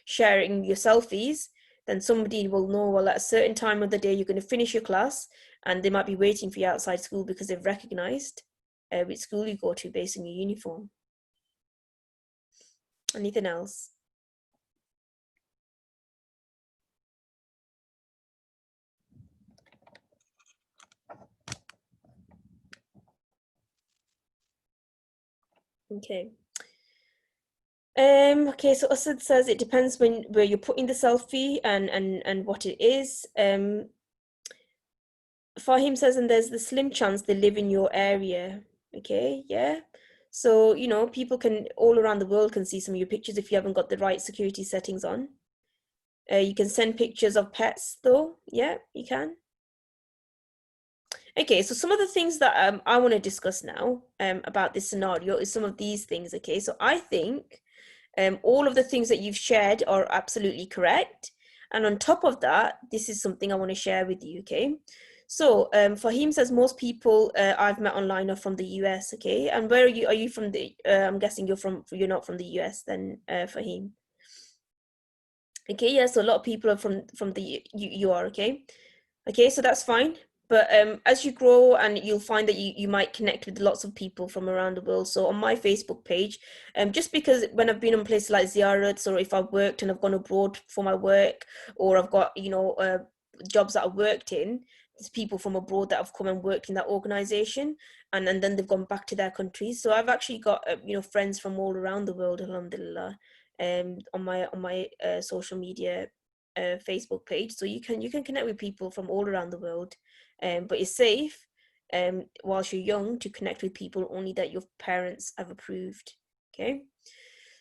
Speaker 1: sharing your selfies, then somebody will know, well, at a certain time of the day, you're going to finish your class, and they might be waiting for you outside school because they've recognized which school you go to based on your uniform. Anything else? Okay. Okay, so Asad says it depends where you're putting the selfie and what it is. Fahim says, and there's the slim chance they live in your area. Okay, yeah. So, you know, people can all around the world can see some of your pictures if you haven't got the right security settings on. You can send pictures of pets though. Yeah, you can. Okay, so some of the things that I want to discuss now about this scenario is some of these things. Okay, so I think all of the things that you've shared are absolutely correct. And on top of that, this is something I want to share with you, okay? So Fahim says most people I've met online are from the US, okay? And where are you? Are you from the, I'm guessing you're not from the US then, Fahim. Okay, yeah, so a lot of people are from the, you are, okay? Okay, so that's fine. But as you grow, and you'll find that you might connect with lots of people from around the world. So on my Facebook page, just because when I've been in places like ziyarats, or if I've worked and I've gone abroad for my work, or I've got, you know, jobs that I've worked in, there's people from abroad that have come and worked in that organization, and then they've gone back to their countries. So I've actually got, you know, friends from all around the world, alhamdulillah, on my social media Facebook page. So you can connect with people from all around the world. But it's safe whilst you're young to connect with people only that your parents have approved. Okay,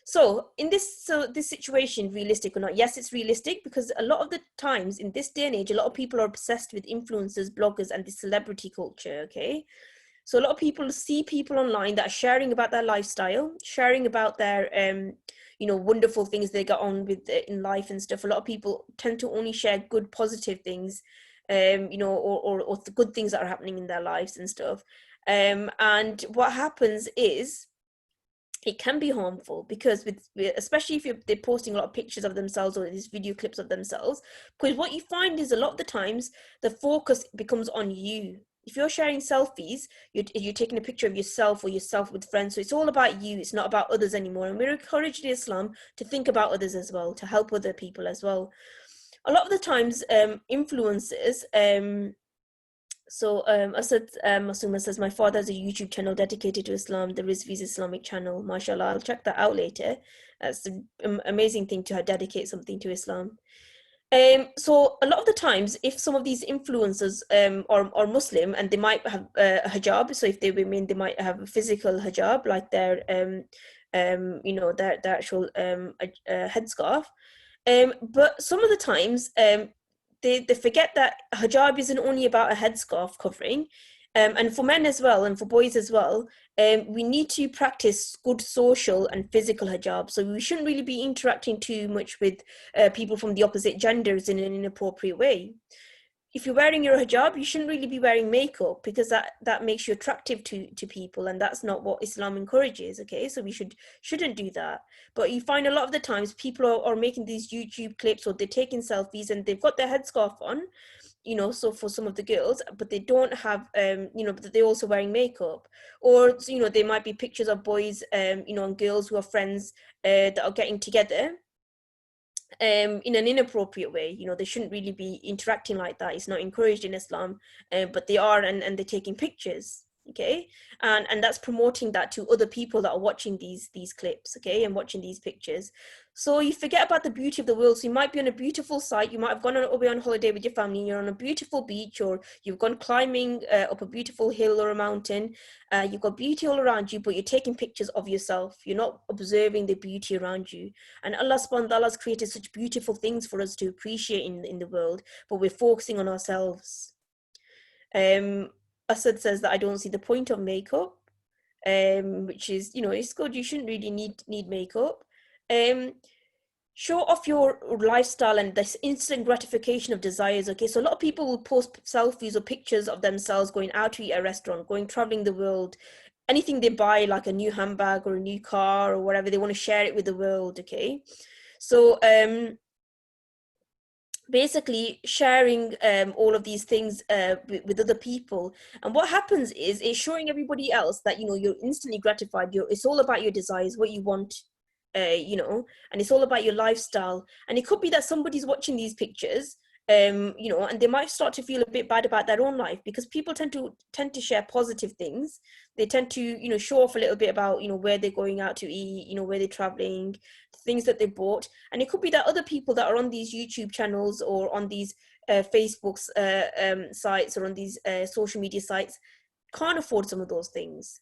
Speaker 1: so in this situation, realistic or not, yes, it's realistic, because a lot of the times in this day and age, a lot of people are obsessed with influencers, bloggers, and the celebrity culture. Okay, so a lot of people see people online that are sharing about their lifestyle, sharing about their you know, wonderful things they got on with in life and stuff. A lot of people tend to only share good, positive things, you know, or the good things that are happening in their lives and stuff. And what happens is it can be harmful, because especially if they're posting a lot of pictures of themselves or these video clips of themselves, because what you find is a lot of the times the focus becomes on you. If you're sharing selfies, you're taking a picture of yourself or yourself with friends, so it's all about you, it's not about others anymore. And we're encouraged in Islam to think about others as well, to help other people as well. A lot of the times influencers, so Asad Masuma says, my father has a YouTube channel dedicated to Islam, the Rizvi's Islamic channel. MashaAllah, I'll check that out later. That's an amazing thing to dedicate something to Islam. So a lot of the times, if some of these influencers are Muslim, and they might have a hijab, so if they're women, they might have a physical hijab, like their you know, their actual headscarf. But some of the times they forget that hijab isn't only about a headscarf covering. And for men as well, and for boys as well, we need to practice good social and physical hijab. So we shouldn't really be interacting too much with people from the opposite genders in an inappropriate way. If you're wearing your hijab, you shouldn't really be wearing makeup, because that makes you attractive to people, and that's not what Islam encourages. Okay, so we shouldn't do that. But you find a lot of the times people are making these YouTube clips, or they're taking selfies, and they've got their headscarf on, you know, so for some of the girls, but they don't have you know, but they're also wearing makeup. Or, you know, there might be pictures of boys you know, and girls who are friends that are getting together in an inappropriate way. You know, they shouldn't really be interacting like that. It's not encouraged in Islam, but they are, and they're taking pictures. Okay, and that's promoting that to other people that are watching these clips, okay, and watching these pictures. So you forget about the beauty of the world. So you might be on a beautiful site, you might have gone away on holiday with your family, and you're on a beautiful beach, or you've gone climbing up a beautiful hill or a mountain. You've got beauty all around you, but you're taking pictures of yourself. You're not observing the beauty around you. And Allah subhanahu wa ta'ala has created such beautiful things for us to appreciate in the world, but we're focusing on ourselves. Asad says that I don't see the point of makeup, which is, you know, it's good. You shouldn't really need makeup. Show off your lifestyle and this instant gratification of desires. Okay, so a lot of people will post selfies or pictures of themselves going out to eat at a restaurant, going traveling the world. Anything they buy, like a new handbag or a new car or whatever, they want to share it with the world. Okay, so basically sharing all of these things with other people. And what happens is it's showing everybody else that, you know, you're instantly gratified. It's all about your desires, what you want, you know, and it's all about your lifestyle. And it could be that somebody's watching these pictures, you know, and they might start to feel a bit bad about their own life, because people tend to share positive things. They tend to, you know, show off a little bit about, you know, where they're going out to eat, you know, where they're traveling, things that they bought. And it could be that other people that are on these YouTube channels or on these Facebook's sites or on these social media sites can't afford some of those things,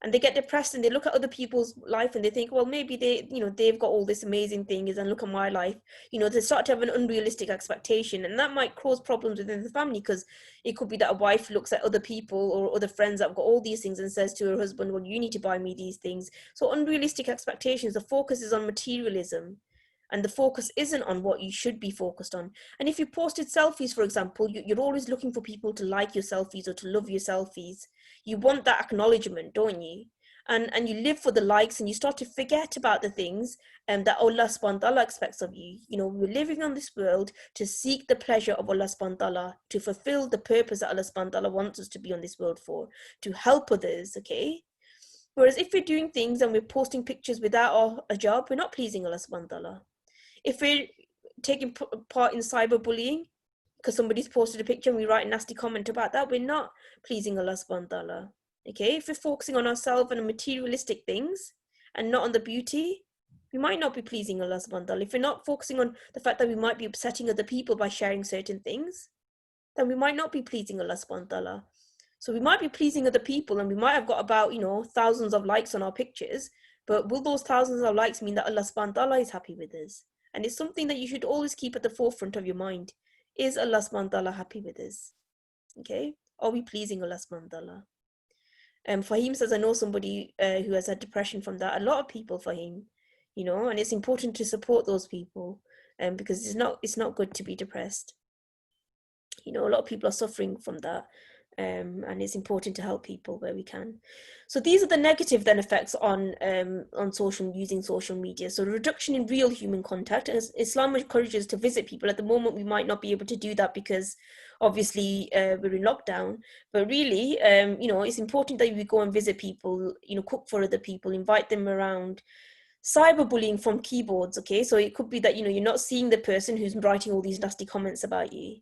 Speaker 1: and they get depressed and they look at other people's life and they think, well, maybe they, you know, they've got all this amazing things, and look at my life. You know, they start to have an unrealistic expectation, and that might cause problems within the family, because it could be that a wife looks at other people or other friends that have got all these things and says to her husband, well, you need to buy me these things. So unrealistic expectations, the focus is on materialism, and the focus isn't on what you should be focused on. And if you posted selfies, for example, you're always looking for people to like your selfies or to love your selfies. You want that acknowledgement, don't you? And you live for the likes, and you start to forget about the things that Allah subhanahu wa ta'ala expects of you. You know, we're living on this world to seek the pleasure of Allah subhanahu wa ta'ala, to fulfill the purpose that Allah subhanahu wa ta'ala wants us to be on this world for, to help others, okay? Whereas if we're doing things and we're posting pictures without a job, we're not pleasing Allah subhanahu wa ta'ala. If we're taking part in cyberbullying because somebody's posted a picture and we write a nasty comment about that, we're not pleasing Allah subhanahu wa ta'ala. Okay, if we're focusing on ourselves and materialistic things and not on the beauty, we might not be pleasing Allah subhanahu wa ta'ala. If we're not focusing on the fact that we might be upsetting other people by sharing certain things, then we might not be pleasing Allah subhanahu wa ta'ala. So we might be pleasing other people, and we might have got about, you know, thousands of likes on our pictures, but will those thousands of likes mean that Allah subhanahu wa ta'ala is happy with us? And it's something that you should always keep at the forefront of your mind. Is Allah subhanahu wa ta'ala happy with us? Okay? Are we pleasing Allah subhanahu wa ta'ala? Fahim says, I know somebody who has had depression from that. A lot of people, Fahim, you know, and it's important to support those people because it's not good to be depressed. You know, a lot of people are suffering from that. And it's important to help people where we can. So these are the negative then effects on using social media. So reduction in real human contact, and Islam encourages to visit people. At the moment, we might not be able to do that because obviously we're in lockdown. But really, you know, it's important that we go and visit people. You know, cook for other people, invite them around. Cyberbullying from keyboards. Okay, so it could be that, you know, you're not seeing the person who's writing all these nasty comments about you.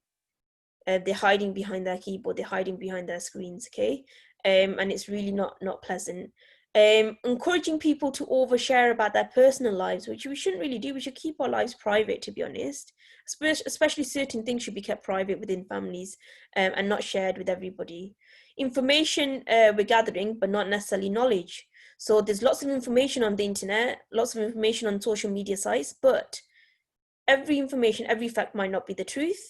Speaker 1: They're hiding behind their keyboard, they're hiding behind their screens, okay? And it's really not pleasant. Encouraging people to overshare about their personal lives, which we shouldn't really do. We should keep our lives private, to be honest. Especially certain things should be kept private within families and not shared with everybody. Information we're gathering, but not necessarily knowledge. So there's lots of information on the internet, lots of information on social media sites, but every information, every fact might not be the truth.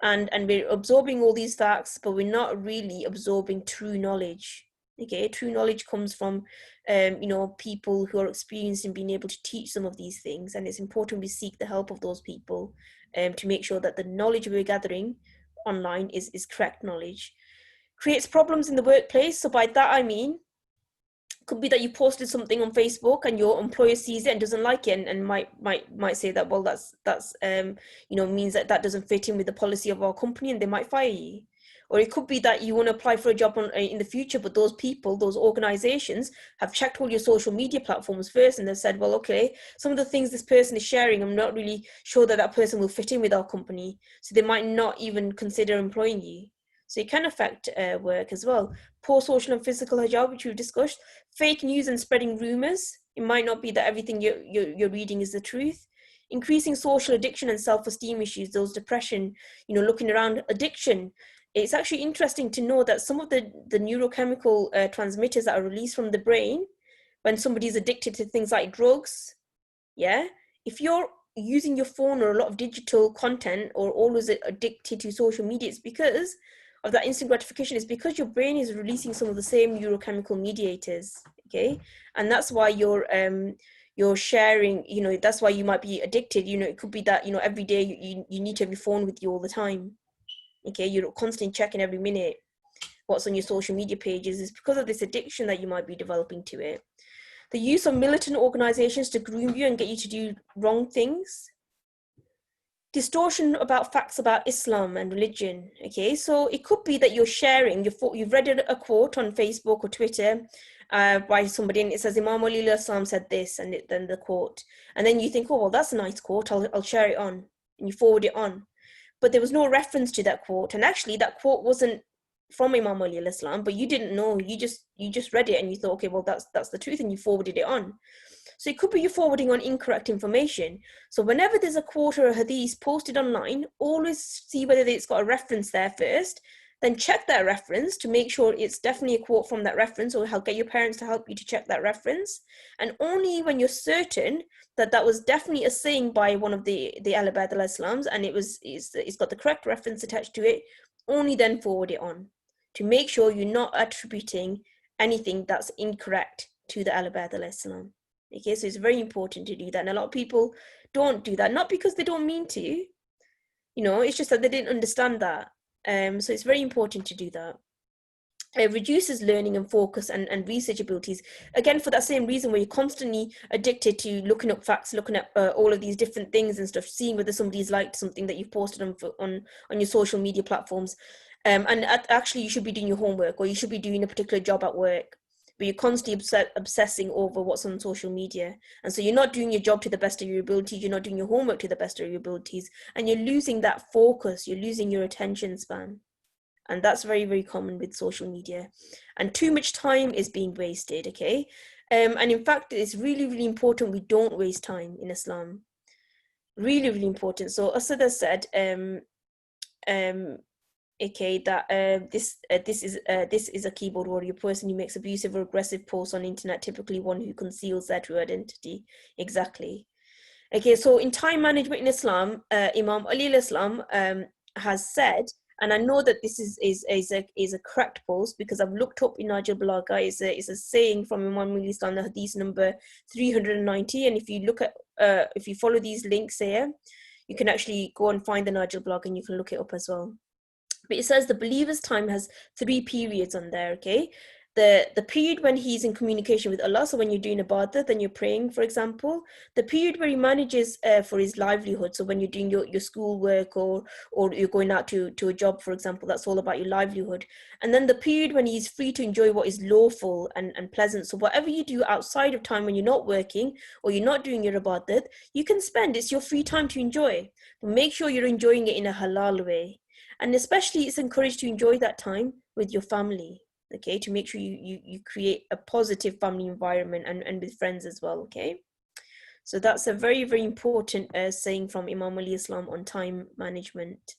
Speaker 1: And we're absorbing all these facts, but we're not really absorbing true knowledge. Okay, true knowledge comes from, you know, people who are experienced in being able to teach some of these things, and it's important we seek the help of those people to make sure that the knowledge we're gathering online is correct knowledge. Creates problems in the workplace. So by that I mean, could be that you posted something on Facebook and your employer sees it and doesn't like it and might say that, well, that's you know, means that doesn't fit in with the policy of our company, and they might fire you. Or it could be that you want to apply for a job in the future, but those people, those organizations have checked all your social media platforms first, and they've said, well, okay, some of the things this person is sharing, I'm not really sure that person will fit in with our company, so they might not even consider employing you. So it can affect work as well. Poor social and physical hijab, which we've discussed. Fake news and spreading rumors. It might not be that everything you're reading is the truth. Increasing social addiction and self-esteem issues, those depression, you know, looking around addiction. It's actually interesting to know that some of the neurochemical transmitters that are released from the brain when somebody is addicted to things like drugs, yeah, if you're using your phone or a lot of digital content or always addicted to social media, it's because of that instant gratification. Is because your brain is releasing some of the same neurochemical mediators, okay? And that's why you're sharing, you know, that's why you might be addicted. You know, it could be that, you know, every day you need to have your phone with you all the time, okay? You're constantly checking every minute what's on your social media pages. Is because of this addiction that you might be developing to it. The use of militant organizations to groom you and get you to do wrong things. distortion about facts about Islam and religion. Okay, so it could be that you're sharing, you've read a quote on Facebook or Twitter by somebody, and it says Imam Ali Islam said this, and then the quote, and then you think, oh well, that's a nice quote, I'll share it on, and you forward it on, but there was no reference to that quote, and actually that quote wasn't from Imam Ali Islam, but you didn't know, you just read it and you thought, okay, well that's the truth, and you forwarded it on. So it could be you're forwarding on incorrect information. So whenever there's a quote or a hadith posted online, always see whether it's got a reference there first, then check that reference to make sure it's definitely a quote from that reference, or get your parents to help you to check that reference. And only when you're certain that that was definitely a saying by one of the Al-Abad al-Islams, and it's got the correct reference attached to it, only then forward it on, to make sure you're not attributing anything that's incorrect to the Al-Abad al-Islam. Okay, so it's very important to do that. And a lot of people don't do that, not because they don't mean to, you know, it's just that they didn't understand that. So it's very important to do that. It reduces learning and focus and research abilities. Again, for that same reason, where you're constantly addicted to looking up facts, looking at all of these different things and stuff, seeing whether somebody's liked something that you've posted on your social media platforms. And actually, you should be doing your homework, or you should be doing a particular job at work, but you're constantly obsessing over what's on social media. And so you're not doing your job to the best of your ability, you're not doing your homework to the best of your abilities, and you're losing that focus, you're losing your attention span. And that's very, very common with social media. And too much time is being wasted, okay? And in fact, it's really, really important we don't waste time in Islam. Really, really important. So Asad has said, okay, that this is a keyboard warrior, person who makes abusive or aggressive posts on internet, typically one who conceals their true identity. Exactly. Okay, so in time management in Islam, Imam Ali al-Islam has said, and I know that this is a correct post because I've looked up in Najal Balagha. It's a saying from Imam Ali al-Islam, the hadith number 390, and if you look at if you follow these links here, you can actually go and find the Najal Balagha and you can look it up as well. But it says the believer's time has 3 periods on there, okay? The period when he's in communication with Allah, so when you're doing ibadah, then you're praying, for example. The period where he manages for his livelihood, so when you're doing your schoolwork or you're going out to a job, for example, that's all about your livelihood. And then the period when he's free to enjoy what is lawful and pleasant. So whatever you do outside of time when you're not working or you're not doing your ibadah, you can spend, it's your free time to enjoy. But make sure you're enjoying it in a halal way. And especially it's encouraged to enjoy that time with your family, okay, to make sure you create a positive family environment and with friends as well, okay? So that's a very, very important saying from Imam Ali Islam on time management.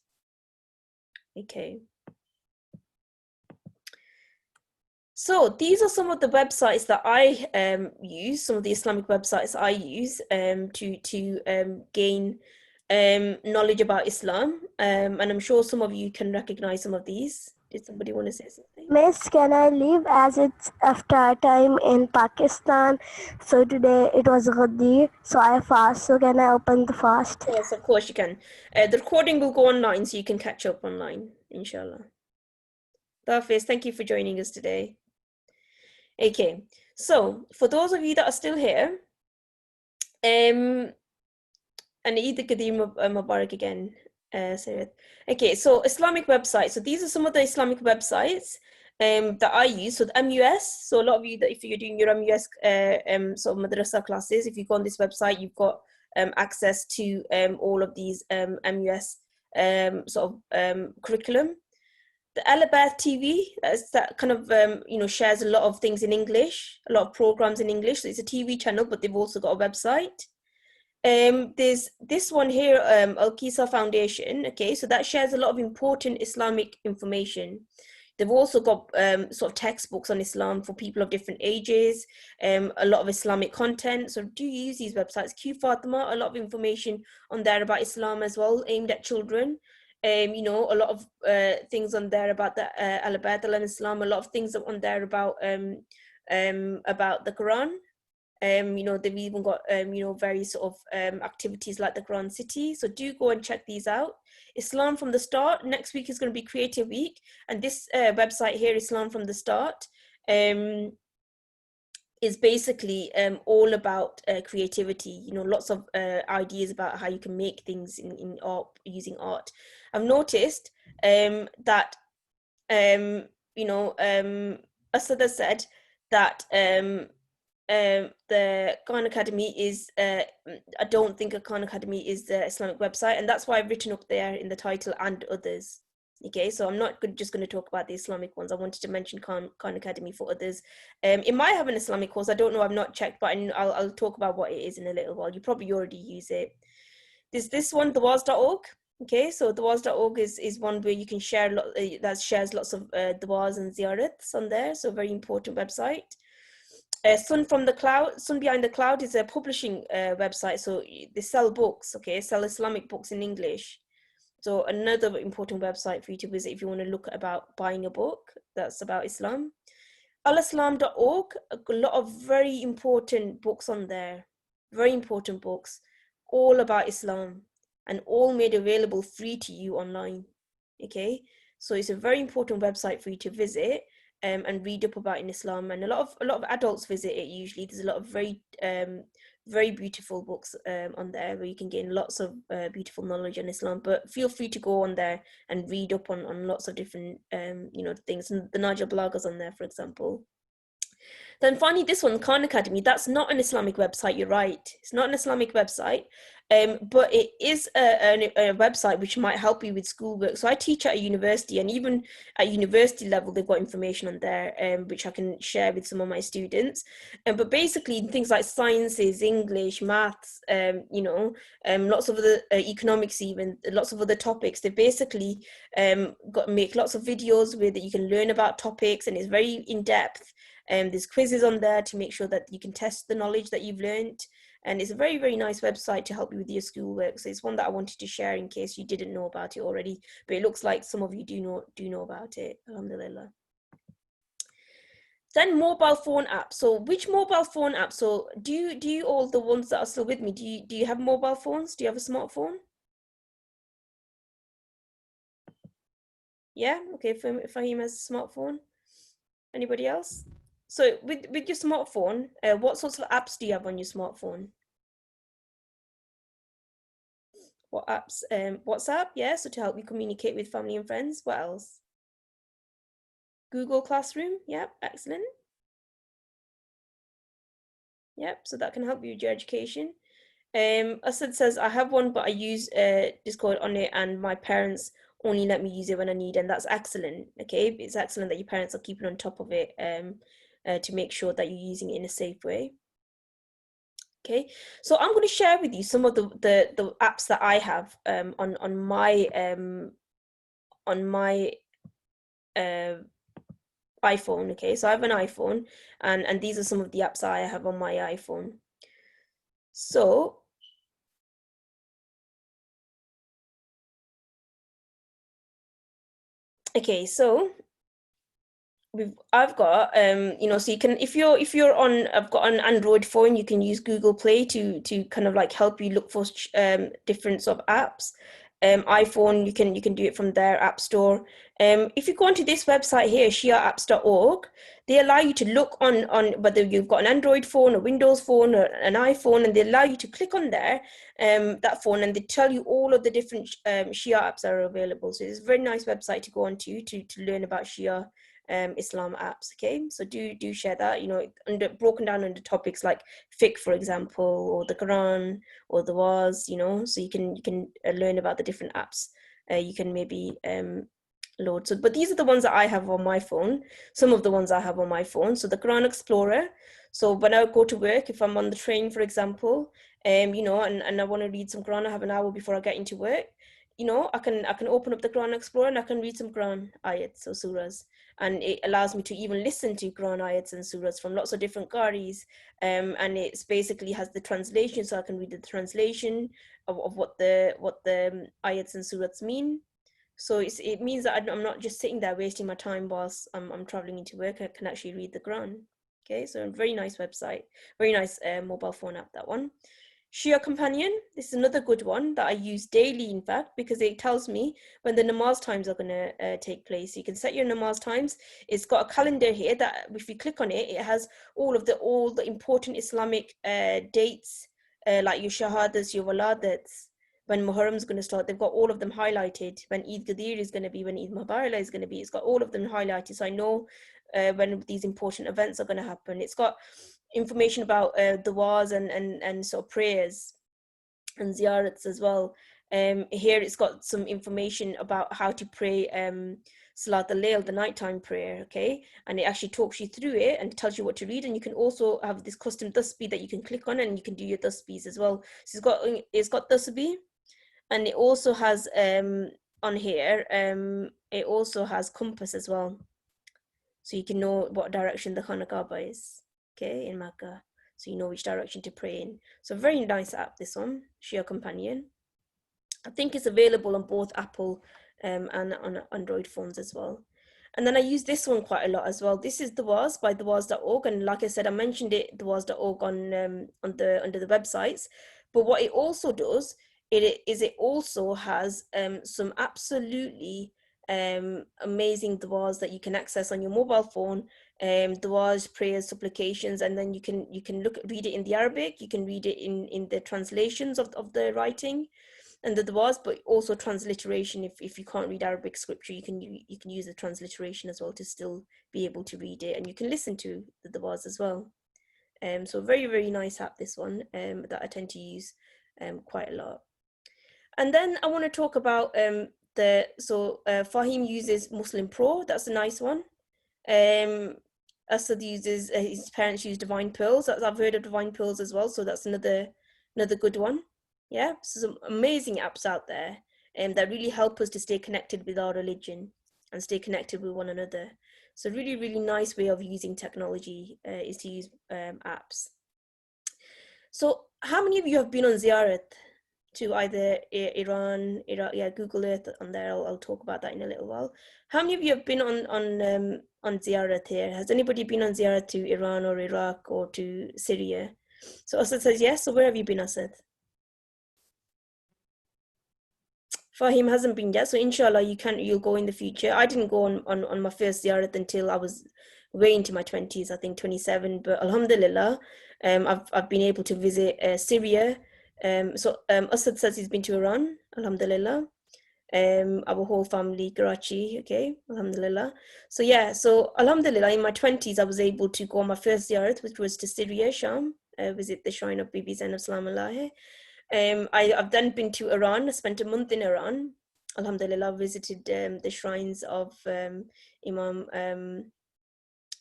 Speaker 1: Okay. So these are some of the websites that I use, some of the Islamic websites I use to gain knowledge about Islam, and I'm sure some of you can recognize some of these. Did somebody want to say something?
Speaker 2: Miss, can I leave as it's after time in Pakistan? So today it was Ghadi, so I fast. So can I open the fast?
Speaker 1: Of course you can. The recording will go online, so you can catch up online, inshallah. Hafiz, thank you for joining us today. Okay, so for those of you that are still here, and Eid al-Qadim Mubarak again, Sayed. Okay, so Islamic websites. So these are some of the Islamic websites that I use. So the MUS. So a lot of you, that if you're doing your MUS sort of madrasa classes, if you go on this website, you've got access to all of these MUS sort of curriculum. The Al-Abad TV, that kind of shares a lot of things in English, a lot of programs in English. So it's a TV channel, but they've also got a website. There's this one here, Al-Qisa Foundation, okay, so that shares a lot of important Islamic information. They've also got sort of textbooks on Islam for people of different ages, a lot of Islamic content, so do use these websites. Q Fatima, a lot of information on there about Islam as well, aimed at children. A lot of things on there about the Al-Abad al-Islam, a lot of things on there about the Quran. They've even got various sort of activities like the Quran City, so do go and check these out. Islam from the Start, next week is going to be Creative Week, and this website here, Islam from the Start, is basically all about creativity. You know, lots of ideas about how you can make things in art, using art. I've noticed that you know, Asada said that the Khan Academy is I don't think a Khan Academy is the Islamic website, and that's why I've written up there in the title and others. Okay, so I'm not just going to talk about the Islamic ones. I wanted to mention Khan Academy for others. It might have an Islamic course. I don't know. I've not checked, but I'll talk about what it is in a little while. You probably already use it. There's this one, thewaz.org. Okay, so thewaz.org is one where you can share that shares lots of du'as and ziyarats on there. So very important website. Sun Behind the Cloud is a publishing website. So they sell books. Okay, sell Islamic books in English. So another important website for you to visit if you want to look about buying a book that's about Islam. Alislam.org, a lot of very important books on there. Very important books, all about Islam, and all made available free to you online. Okay, so it's a very important website for you to visit and read up about in Islam. And a lot of adults visit it usually. There's a lot of very beautiful books on there where you can gain lots of beautiful knowledge on Islam. But feel free to go on there and read up on lots of different you know, things. And the Najah bloggers on there, for example. Then finally, this one, Khan Academy, that's not an Islamic website, you're right. It's not an Islamic website, but it is a website which might help you with schoolwork. So I teach at a university, and even at university level, they've got information on there, which I can share with some of my students. But basically, things like sciences, English, maths, you know, lots of other economics, even lots of other topics. They basically make lots of videos where that you can learn about topics, and it's very in-depth. There's quizzes on there to make sure that you can test the knowledge that you've learned. And it's a very, very nice website to help you with your schoolwork. So it's one that I wanted to share in case you didn't know about it already. But it looks like some of you do know about it. Alhamdulillah. Then mobile phone apps. So which mobile phone app? So do you all, the ones that are still with me, do you have mobile phones? Do you have a smartphone? Yeah, okay, Fahim has a smartphone. Anybody else? So with your smartphone, what sorts of apps do you have on your smartphone? What apps? WhatsApp, yeah, so to help you communicate with family and friends. What else? Google Classroom, yep, excellent. Yep, so that can help you with your education. Asad says, I have one, but I use Discord on it, and my parents only let me use it when I need, and that's excellent. Okay, it's excellent that your parents are keeping on top of it to make sure that you're using it in a safe way. Okay, so I'm going to share with you some of the apps that I have on my iPhone. Okay, so I have an iPhone, and these are some of the apps that I have on my iPhone. So okay, so I've got you know, so you can, if you're on, I've got an Android phone, you can use Google Play to kind of like help you look for different sort of apps. iPhone, you can do it from their app store. If you go onto this website here, shiaapps.org, they allow you to look on whether you've got an Android phone, a Windows phone, or an iPhone, and they allow you to click on there, that phone, and they tell you all of the different Shia apps that are available. So it's a very nice website to go onto to learn about Shia Islam apps. Okay, so do share that, you know, broken down into topics like fiqh, for example, or the Quran or the Waz, you know, so you can learn about the different apps you can maybe load. So, but these are the ones that I have on my phone, some of the ones I have on my phone. So the Quran Explorer, so when I go to work, if I'm on the train, for example, you know, and I want to read some Quran, I have an hour before I get into work, you know, I can open up the Quran Explorer and I can read some Quran ayats or surahs, and it allows me to even listen to Quran ayats and surahs from lots of different qaris, and it's basically has the translation, so I can read the translation of what the ayats and surahs mean. So it means that I'm not just sitting there wasting my time whilst I'm traveling into work. I can actually read the Quran. Okay, so a very nice website, very nice mobile phone app, that one. Shia Companion, this is another good one that I use daily, in fact, because it tells me when the namaz times are going to take place. So you can set your namaz times. It's got a calendar here that if you click on it, it has all the important Islamic dates, like your shahadas, your waladats, when Muharram's going to start. They've got all of them highlighted. When Eid Gadir is going to be, when Eid Mubarak is going to be. It's got all of them highlighted, so I know when these important events are going to happen. It's got information about du'as and sort of prayers and ziyarats as well. Here it's got some information about how to pray Salat al-Layl, the nighttime prayer, okay? And it actually talks you through it and tells you what to read. And you can also have this custom tasbih that you can click on, and you can do your tasbihs as well. So it's got tasbih, and it also has on here, it also has compass as well. So you can know what direction the Khana Kaaba is, okay, in Makkah. So you know which direction to pray in. So very nice app, this one, Shia Companion. I think it's available on both Apple and on Android phones as well. And then I use this one quite a lot as well. This is Du'as by Du'as.org, and like I said, I mentioned it, Du'as.org under the websites. But what it also does, it also has some absolutely amazing du'as that you can access on your mobile phone, du'as, prayers, supplications, and then you can read it in the Arabic, you can read it in the translations of the writing and the du'as, but also transliteration. If you can't read Arabic scripture, you can use the transliteration as well to still be able to read it, and you can listen to the du'as as well. So very, very nice app, this one, that I tend to use quite a lot. And then I want to talk about Fahim uses Muslim Pro. That's a nice one. Asad uses, his parents use Divine Pearls. I've heard of Divine Pearls as well, so that's another good one. Yeah, so some amazing apps out there that really help us to stay connected with our religion and stay connected with one another. So really, really nice way of using technology is to use apps. So how many of you have been on ziyarat to either Iran, Iraq? Yeah, Google Earth on there. I'll talk about that in a little while. How many of you have been on ziyarat here? Has anybody been on ziyarat to Iran or Iraq or to Syria? So Asad says yes. So where have you been, Asad? Fahim hasn't been yet, so inshallah you'll go in the future. I didn't go on my first ziyarat until I was way into my 20s, I think 27, but alhamdulillah, I've been able to visit Syria. Asad says he's been to Iran, alhamdulillah. Our whole family, Karachi, okay, alhamdulillah. So yeah, so alhamdulillah, in my 20s I was able to go on my first ziyarat, which was to Syria, Sham, visit the shrine of Bibi Zainab Salam Allah. I've then been to Iran. I spent a month in Iran. Alhamdulillah, visited the shrines of Imam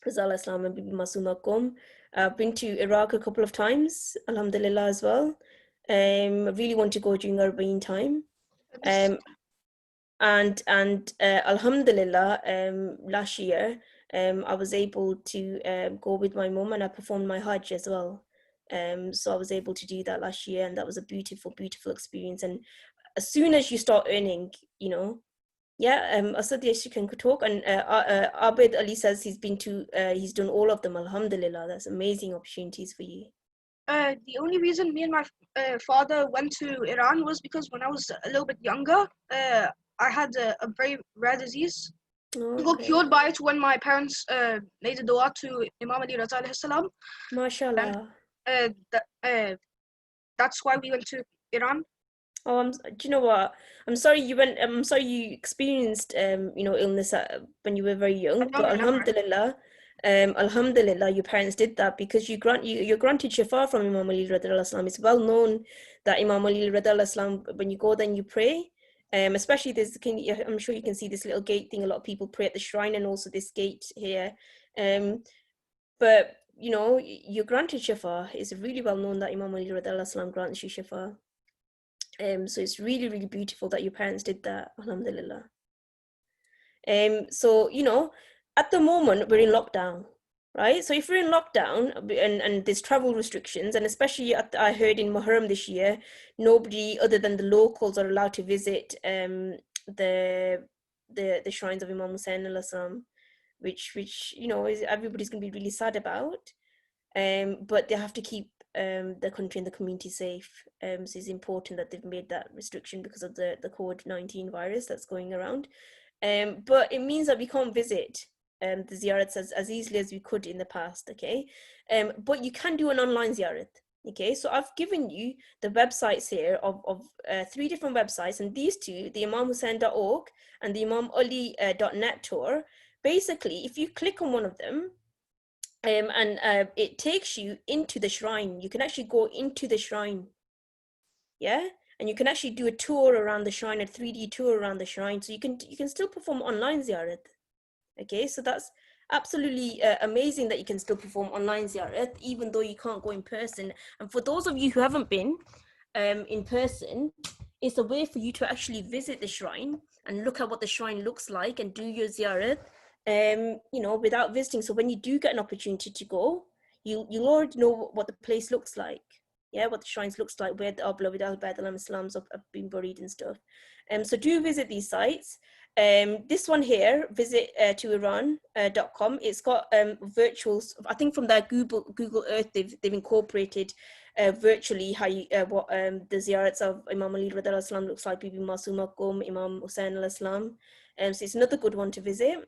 Speaker 1: Rizal Islam and Bibi Masuma Qom. I've been to Iraq a couple of times, alhamdulillah, as well. I really want to go during Arba'een time. And alhamdulillah, last year I was able to go with my mum, and I performed my Hajj as well. So I was able to do that last year, and that was a beautiful, beautiful experience. And as soon as you start earning, you know, yeah, Asad, yes, you can talk. And Abid Ali says he's done all of them, alhamdulillah. That's amazing opportunities for you.
Speaker 3: The only reason me and my father went to Iran was because when I was a little bit younger, I had a very rare disease.
Speaker 1: Okay.
Speaker 3: I got cured by it when my parents made a dua to Imam Ali Raza alayhi salam.
Speaker 1: MashaAllah.
Speaker 3: That's why we went to Iran.
Speaker 1: Oh, do you know what? I'm sorry you went. I'm sorry you experienced, illness when you were very young. But alhamdulillah, alhamdulillah, your parents did that because you're granted shifa from Imam Ali radhiyallahu anhu. It's well known that Imam Ali radhiyallahu anhu, when you go there and you pray, especially I'm sure you can see this little gate thing. A lot of people pray at the shrine, and also this gate here. But you know, you're granted shifa. It's really well known that Imam Ali radhiyallahu anhu grants you shifa. So it's really, really beautiful that your parents did that, alhamdulillah. So, you know, at the moment we're in lockdown, right? So if we're in lockdown and there's travel restrictions, and especially I heard in Muharram this year, nobody other than the locals are allowed to visit the shrines of Imam Hussain al-Aslam, which you know, everybody's gonna be really sad about. but they have to keep the country and the community safe. So it's important that they've made that restriction because of the COVID-19 virus that's going around. But it means that we can't visit the ziyarats as easily as we could in the past, okay? But you can do an online ziyarat, okay? So I've given you the websites here of 3 different websites, and these two, the imamhussain.org and the imamali.net tour. Basically, if you click on one of them, it takes you into the shrine. You can actually go into the shrine, yeah, and you can actually do a tour around the shrine, a 3D tour around the shrine. So you can still perform online ziyarat. Okay, so that's absolutely amazing that you can still perform online ziyarat even though you can't go in person. And for those of you who haven't been in person, it's a way for you to actually visit the shrine and look at what the shrine looks like and do your ziyarat, you know, without visiting. So when you do get an opportunity to go, you'll already know what the place looks like. Yeah, what the shrines looks like, where our beloved Al-Bayt al-Islams have been buried and stuff. So do visit these sites. This one here, visit to Iran.com. It's got virtuals. I think from their Google Earth, they've incorporated virtually how you, what the ziyarats of Imam Ali radiallahu anhu looks like, Bibi Masuma Qum, Imam Hussain al-Islam. So it's another good one to visit.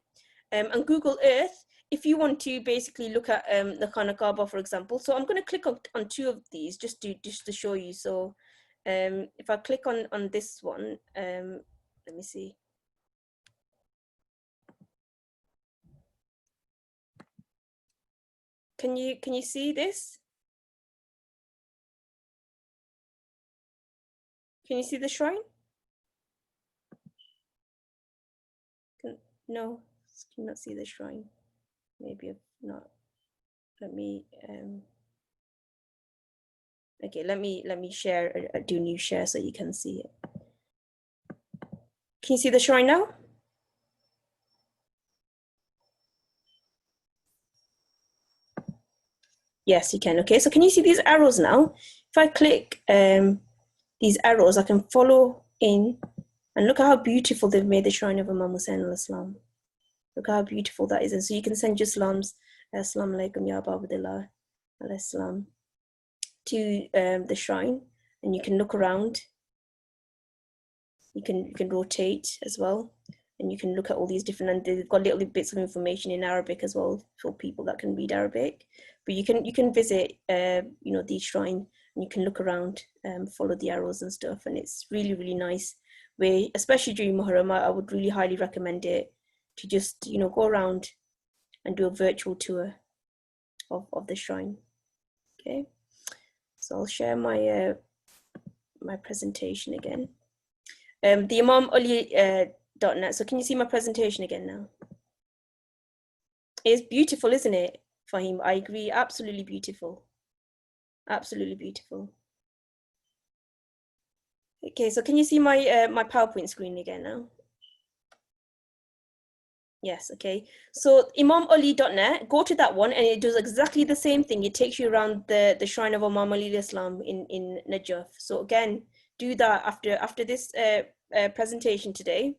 Speaker 1: And Google Earth, if you want to basically look at the Khana Kaaba, for example. So I'm going to click on 2 of these just to show you. So if I click on this one, let me see. Can you see this? Can you see the shrine? No, cannot see the shrine. Maybe if not. Let me okay, let me share, do new share so you can see it. Can you see the shrine now? Yes, you can. Okay, so can you see these arrows now? If I click these arrows, I can follow in, and look at how beautiful they've made the shrine of Imam Hussain al-Islam. Look how beautiful that is. And so you can send your salams, Assalamu alaikum ya Ababudillah al-Islam, to the shrine, and you can look around. You can rotate as well, and you can look at all these different, and they've got little bits of information in Arabic as well for people that can read Arabic. But you can visit you know, these shrine, and you can look around, follow the arrows and stuff, and it's really nice. Where especially during Muharram, I would really highly recommend it to just, you know, go around and do a virtual tour of the shrine. Okay, so I'll share my my presentation again. The imamali.net. So can you see my presentation again now? It's beautiful, isn't it, Fahim? I agree, absolutely beautiful. Absolutely beautiful. Okay, so can you see my my PowerPoint screen again now? Yes, okay. So imamali.net, go to that one, and it does exactly the same thing. It takes you around the shrine of Imam Ali al-Islam in Najaf. So again, do that after this presentation today.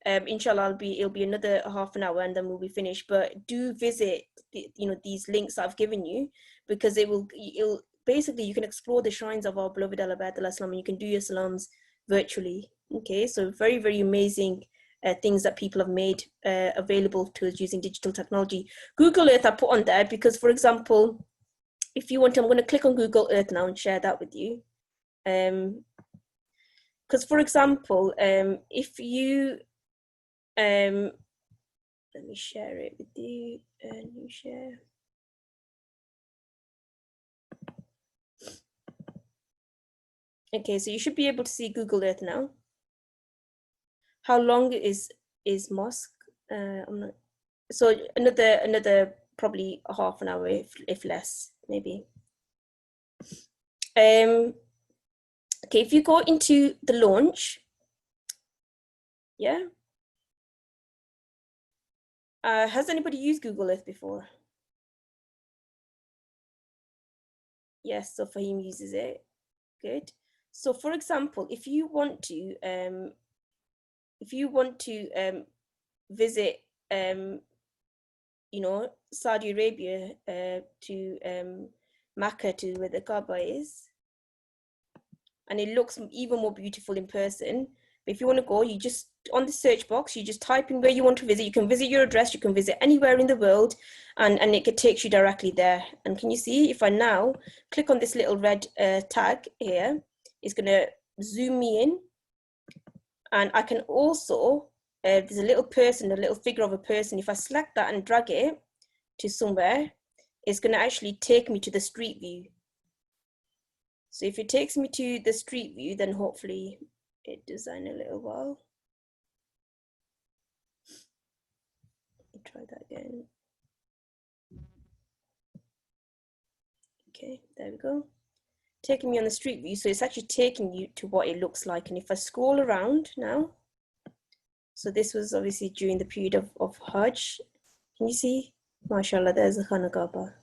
Speaker 1: Inshallah, it'll be another half an hour, and then we'll be finished. But do visit you know, these links I've given you, because it'll basically, you can explore the shrines of our beloved Al-Bayt al-Islam, and you can do your salams virtually. Okay, so very amazing things that people have made available to us using digital technology. Google Earth I put on there because, for example, if you want to, I'm going to click on Google Earth now and share that with you. Because, for example, if you, let me share it with you, new share. Okay, so you should be able to see Google Earth now. How long is mosque? I'm not. So another probably a half an hour, if less, maybe. Okay, if you go into the launch, yeah. Has anybody used Google Earth before? Yes, so Fahim uses it. Good. So for example, if you want to visit you know, Saudi Arabia to Mecca to where the Kaaba is. And it looks even more beautiful in person. But if you want to go, you just, on the search box, you just type in where you want to visit. You can visit your address, you can visit anywhere in the world, and it takes you directly there. And can you see, if I now click on this little red tag here, it's going to zoom me in. And I can also, there's a little person, a little figure of a person. If I select that and drag it to somewhere, it's going to actually take me to the street view. So if it takes me to the street view, then hopefully it does that in a little while. Let me try that again. Okay, there we go. Taking me on the street view. So it's actually taking you to what it looks like. And if I scroll around now, so this was obviously during the period of Hajj. Can you see? MashaAllah, there's the Khana Kaaba.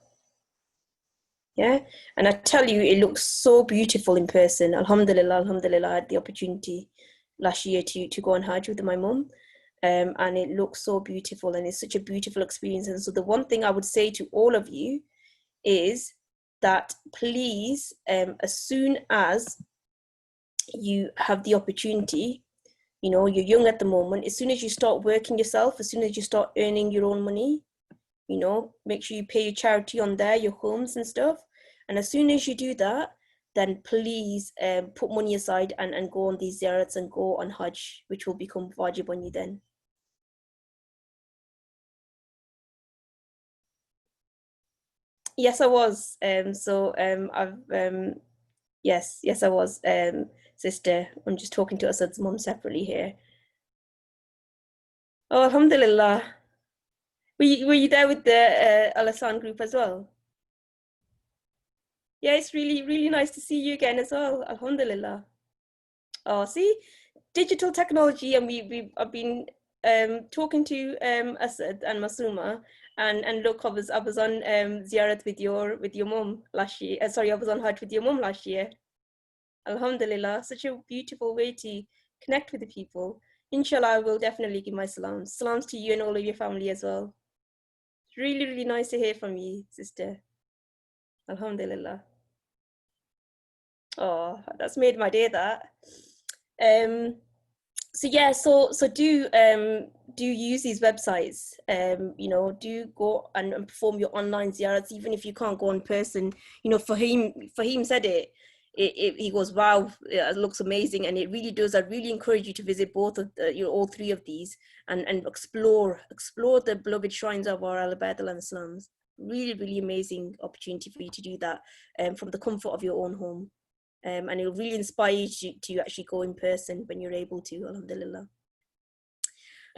Speaker 1: Yeah, and I tell you, it looks so beautiful in person. Alhamdulillah, alhamdulillah, I had the opportunity last year to go on Hajj with my mum, and it looks so beautiful, and it's such a beautiful experience. And so the one thing I would say to all of you is that please, as soon as you have the opportunity, you know, you're young at the moment, as soon as you start working yourself, as soon as you start earning your own money, you know, make sure you pay your charity on there, your homes and stuff. And as soon as you do that, then please put money aside and go on these ziyarats and go on Hajj, which will become wajib on you then. Yes, I was. Yes, I was, sister. I'm just talking to Asad's mom separately here. Oh, alhamdulillah. Were you there with the Al-Asan group as well? Yeah, it's really, really nice to see you again as well. Alhamdulillah. Oh, see, digital technology, and I've been talking to Asad and Masuma, and look, I was on ziyarat with your mum last year. Sorry, I was on Hajj with your mum last year. Alhamdulillah, such a beautiful way to connect with the people. Inshallah, I will definitely give my salams. Salams to you and all of your family as well. It's really, really nice to hear from you, sister. Alhamdulillah. Oh, that's made my day, that. So yeah, so do use these websites. You know, do go and perform your online ziyarats, even if you can't go in person. You know, Fahim said it. He goes, wow, it looks amazing, and it really does. I really encourage you to visit both of all three of these and explore the beloved shrines of our Al-Badal and Islams. Really, really amazing opportunity for you to do that from the comfort of your own home. And it'll really inspire you to actually go in person when you're able to, alhamdulillah.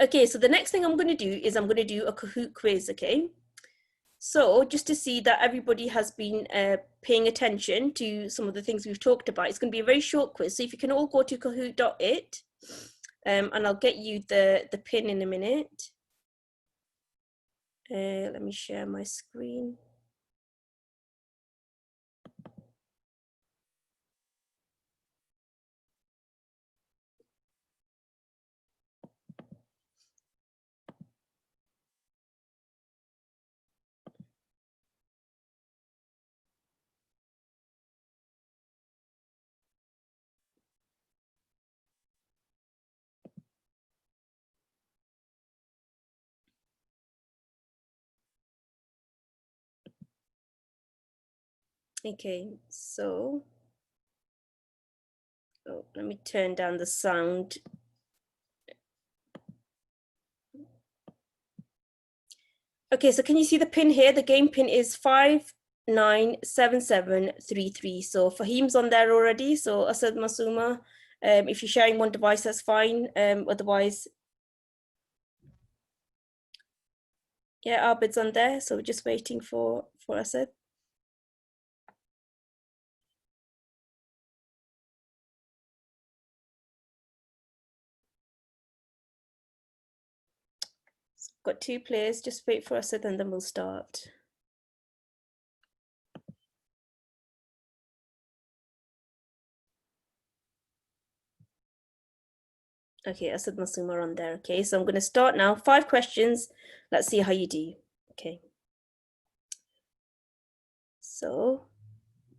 Speaker 1: Okay, so the next thing I'm going to do is I'm going to do a Kahoot quiz, okay? So just to see that everybody has been paying attention to some of the things we've talked about, it's going to be a very short quiz. So if you can all go to kahoot.it, and I'll get you the pin in a minute. Let me share my screen. Okay, so let me turn down the sound. Okay, so can you see the pin here? The game pin is 597733. So Fahim's on there already. So Asad, Masuma, if you're sharing one device, that's fine. Otherwise, yeah, Abid's on there. So we're just waiting for Asad. So got 2 players, just wait for Asad and then we'll start. Okay, Asad, Masuma are on there. Okay, so I'm going to start now. 5 questions. Let's see how you do. Okay. So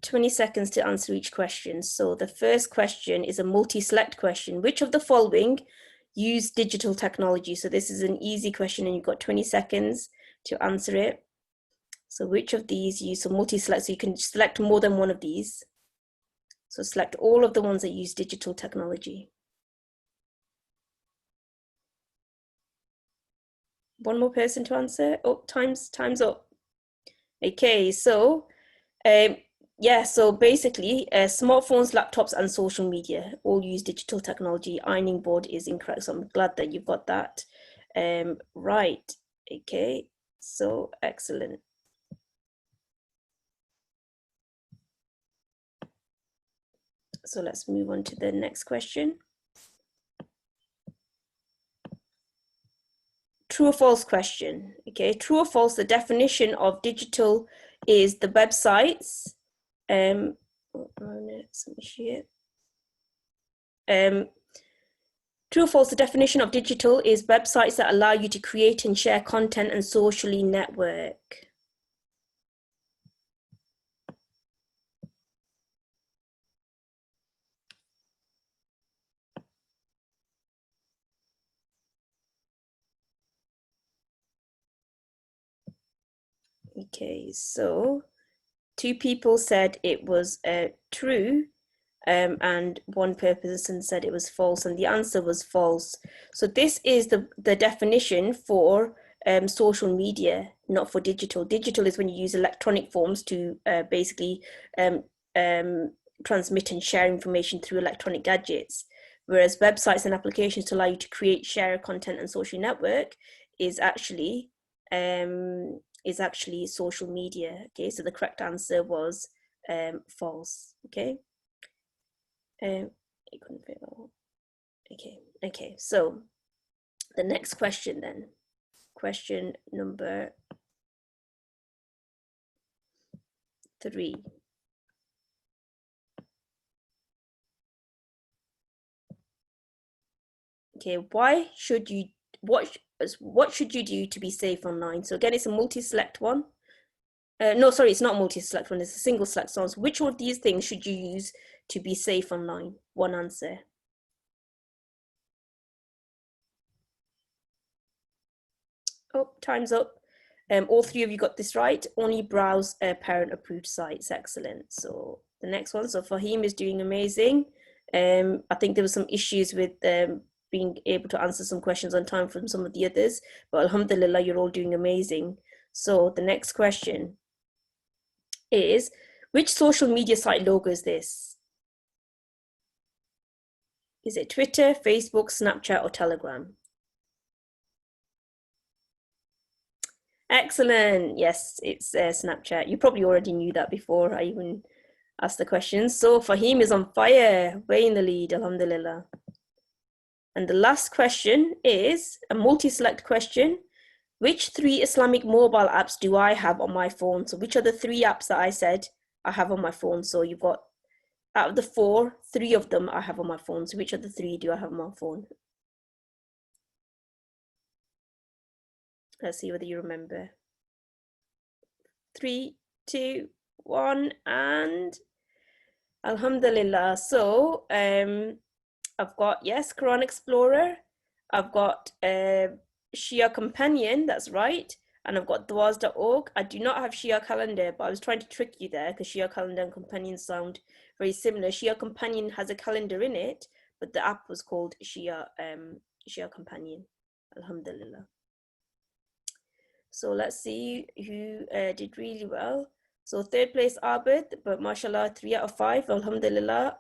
Speaker 1: 20 seconds to answer each question. So the first question is a multi-select question. Which of the following use digital technology? So this is an easy question and you've got 20 seconds to answer it. So which of these use a multi-select? So you can select more than one of these. So select all of the ones that use digital technology. One more person to answer. Oh, time's up. Okay, so yeah, so basically smartphones, laptops, and social media all use digital technology. Ironing board is incorrect, so I'm glad that you've got that. Right, okay, so excellent. So let's move on to the next question. True or false question. Okay, true or false, the definition of digital is the websites. True or false, the definition of digital is websites that allow you to create and share content and socially network. Okay, so 2 people said it was true, and 1 person said it was false, and the answer was false. So this is the definition for social media, not for digital. Digital is when you use electronic forms to basically transmit and share information through electronic gadgets, whereas websites and applications to allow you to create, share content and social network is actually social media. Okay, so the correct answer was false. Okay. It couldn't fit all. Okay, so the next question then. Question number 3. Okay, what should you do to be safe online? So again, it's a multi-select one. No, sorry, it's not multi-select one, it's a single select. So which of these things should you use to be safe online? One answer. Oh, time's up. All 3 of you got this right. Only browse parent-approved sites. Excellent. So the next one. So Fahim is doing amazing. I think there were some issues with being able to answer some questions on time from some of the others, but alhamdulillah, you're all doing amazing. So the next question is, which social media site logo is this? Is it Twitter, Facebook, Snapchat, or Telegram? Excellent. Yes, it's Snapchat. You probably already knew that before I even asked the question. So Fahim is on fire, way in the lead, alhamdulillah. And the last question is a multi-select question. Which 3 Islamic mobile apps do I have on my phone? So which are the 3 apps that I said I have on my phone? So you've got, out of the 4, 3 of them I have on my phone. So which of the 3 do I have on my phone? Let's see whether you remember. 3, 2, 1, and alhamdulillah. So I've got, yes, Quran Explorer. I've got Shia Companion, that's right. And I've got Dwas.org. I do not have Shia Calendar, but I was trying to trick you there because Shia Calendar and Companion sound very similar. Shia Companion has a calendar in it, but the app was called Shia Companion. Alhamdulillah. So let's see who did really well. So 3rd place Abid, but mashallah 3 out of 5, alhamdulillah.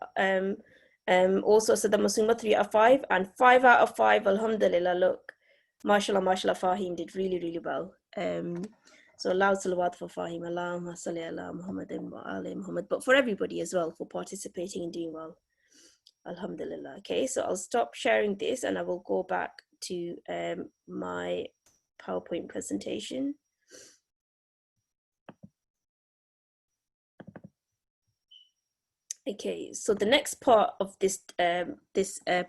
Speaker 1: Also Saddam Masuma 3 out of 5, and 5 out of 5, alhamdulillah. Look, mashallah, Fahim did really well. So loud salawat for Fahim, Allahumma salli ala Muhammadin wa ali Muhammad, but for everybody as well for participating and doing well. Alhamdulillah. Okay, so I'll stop sharing this and I will go back to my PowerPoint presentation. Okay, so the next part of this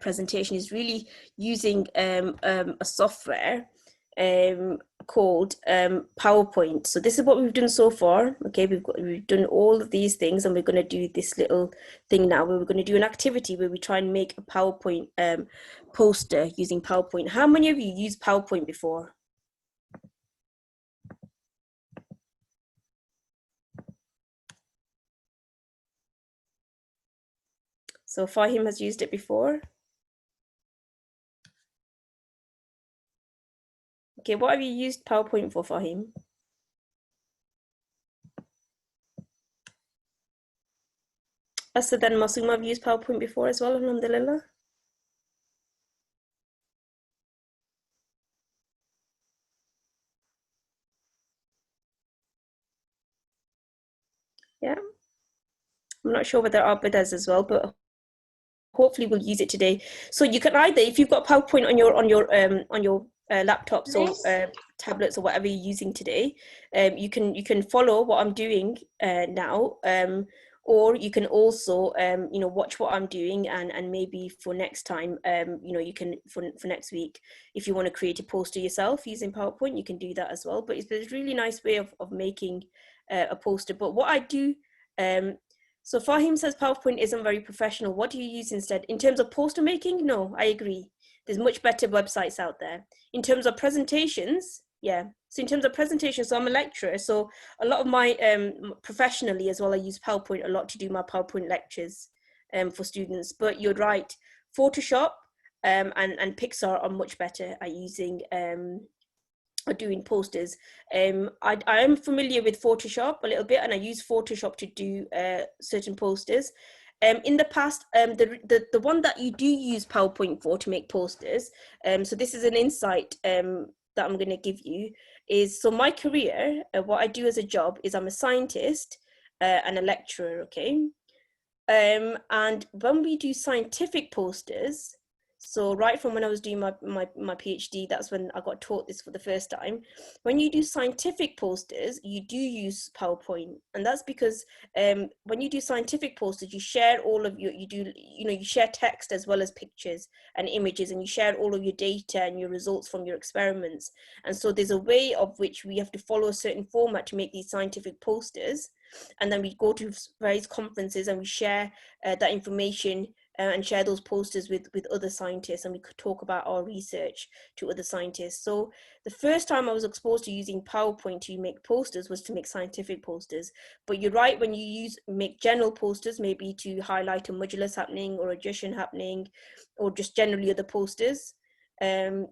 Speaker 1: presentation is really using a software called PowerPoint. So this is what we've done so far. Okay, we've done all of these things, and we're going to do this little thing now where we're going to do an activity where we try and make a PowerPoint poster using PowerPoint. How many of you used PowerPoint before? So Fahim has used it before. Okay, what have you used PowerPoint for, Fahim? Asad and Masuma have used PowerPoint before as well, alhamdulillah. Yeah. I'm not sure whether Abid does as well, but hopefully we'll use it today. So you can either, if you've got PowerPoint on your laptops or tablets or whatever you're using today, you can follow what I'm doing now, or you can also watch what I'm doing, and maybe for next time, you can for next week, if you want to create a poster yourself using PowerPoint, you can do that as well. But it's a really nice way of making a poster. But what I do, so Fahim says PowerPoint isn't very professional. What do you use instead? In terms of poster making? No, I agree. There's much better websites out there. In terms of presentations, yeah. So in terms of presentations, so I'm a lecturer. So a lot of my, professionally as well, I use PowerPoint a lot to do my PowerPoint lectures for students. But you're right, Photoshop and Pixar are much better at using or doing posters. I am familiar with Photoshop a little bit, and I use Photoshop to do certain posters. In the past, the one that you do use PowerPoint for to make posters, so this is an insight that I'm going to give you, is so my career, what I do as a job is I'm a scientist and a lecturer, okay? And when we do scientific posters, so right from when I was doing my PhD, that's when I got taught this for the first time. When you do scientific posters, you do use PowerPoint. And that's because when you do scientific posters, you share all of you share text as well as pictures and images, and you share all of your data and your results from your experiments. And so there's a way of which we have to follow a certain format to make these scientific posters. And then we go to various conferences and we share that information and share those posters with other scientists, and we could talk about our research to other scientists. So the first time I was exposed to using PowerPoint to make posters was to make scientific posters. But you're right, when you make general posters, maybe to highlight a majlis happening or a jashan happening, or just generally other posters, things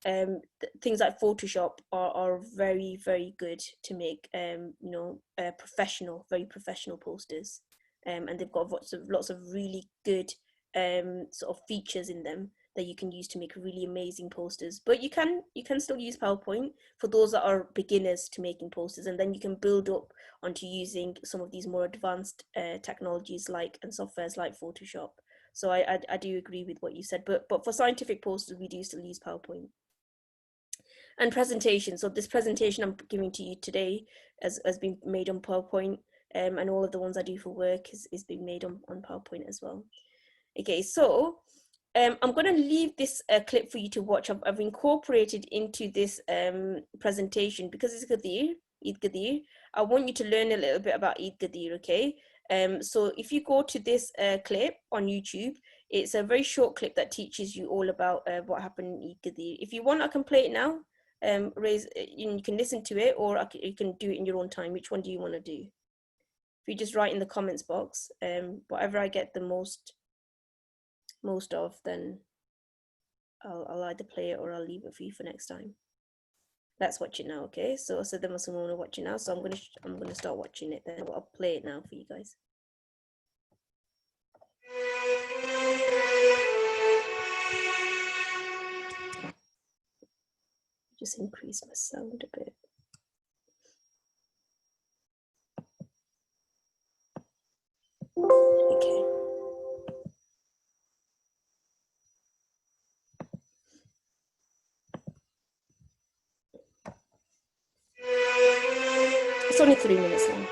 Speaker 1: like Photoshop are very, very good to make very professional posters. And they've got lots of really good sort of features in them that you can use to make really amazing posters. But you can still use PowerPoint for those that are beginners to making posters, and then you can build up onto using some of these more advanced technologies and softwares like Photoshop. So I do agree with what you said, but for scientific posters we do still use PowerPoint. And presentation. So this presentation I'm giving to you today has been made on PowerPoint. And all of the ones I do for work is being made on PowerPoint as well. Okay, so I'm going to leave this clip for you to watch. I've incorporated into this presentation because it's Eid Gadir. I want you to learn a little bit about Eid Gadir, okay? So if you go to this clip on YouTube, it's a very short clip that teaches you all about what happened in Eid Gadir. If you want, I can play it now. You can listen to it, or you can do it in your own time. Which one do you want to do? If you just write in the comments box, whatever I get the most of, then I'll either play it or I'll leave it for you for next time. Let's watch it now, okay? So the Muslim want to watch it now, so I'm gonna start watching it. Then I'll play it now for you guys. Just increase my sound a bit. Okay. It's only 3 minutes long.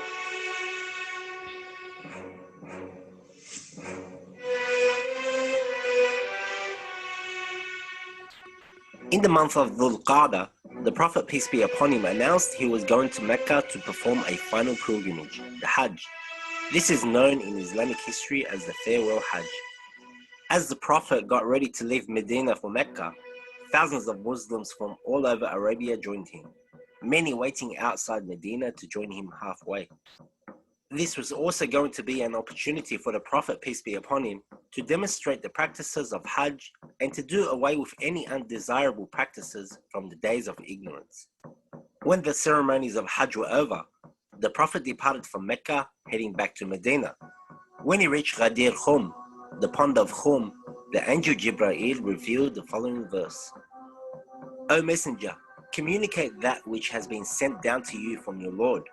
Speaker 10: In In the month of Dhul Qa'dah, the Prophet, peace be upon him, announced he was going to Mecca to perform a final pilgrimage, the Hajj. This is known in Islamic history as the farewell Hajj. As the Prophet got ready to leave Medina for Mecca, thousands of Muslims from all over Arabia joined him, many waiting outside Medina to join him halfway. This was also going to be an opportunity for the Prophet, peace be upon him, to demonstrate the practices of Hajj and to do away with any undesirable practices from the days of ignorance. When the ceremonies of Hajj were over, the Prophet departed from Mecca, heading back to Medina. When he reached Ghadir Khum, the pond of Khum, the angel Jibreel revealed the following verse. O Messenger, communicate that which has been sent down to you from your Lord,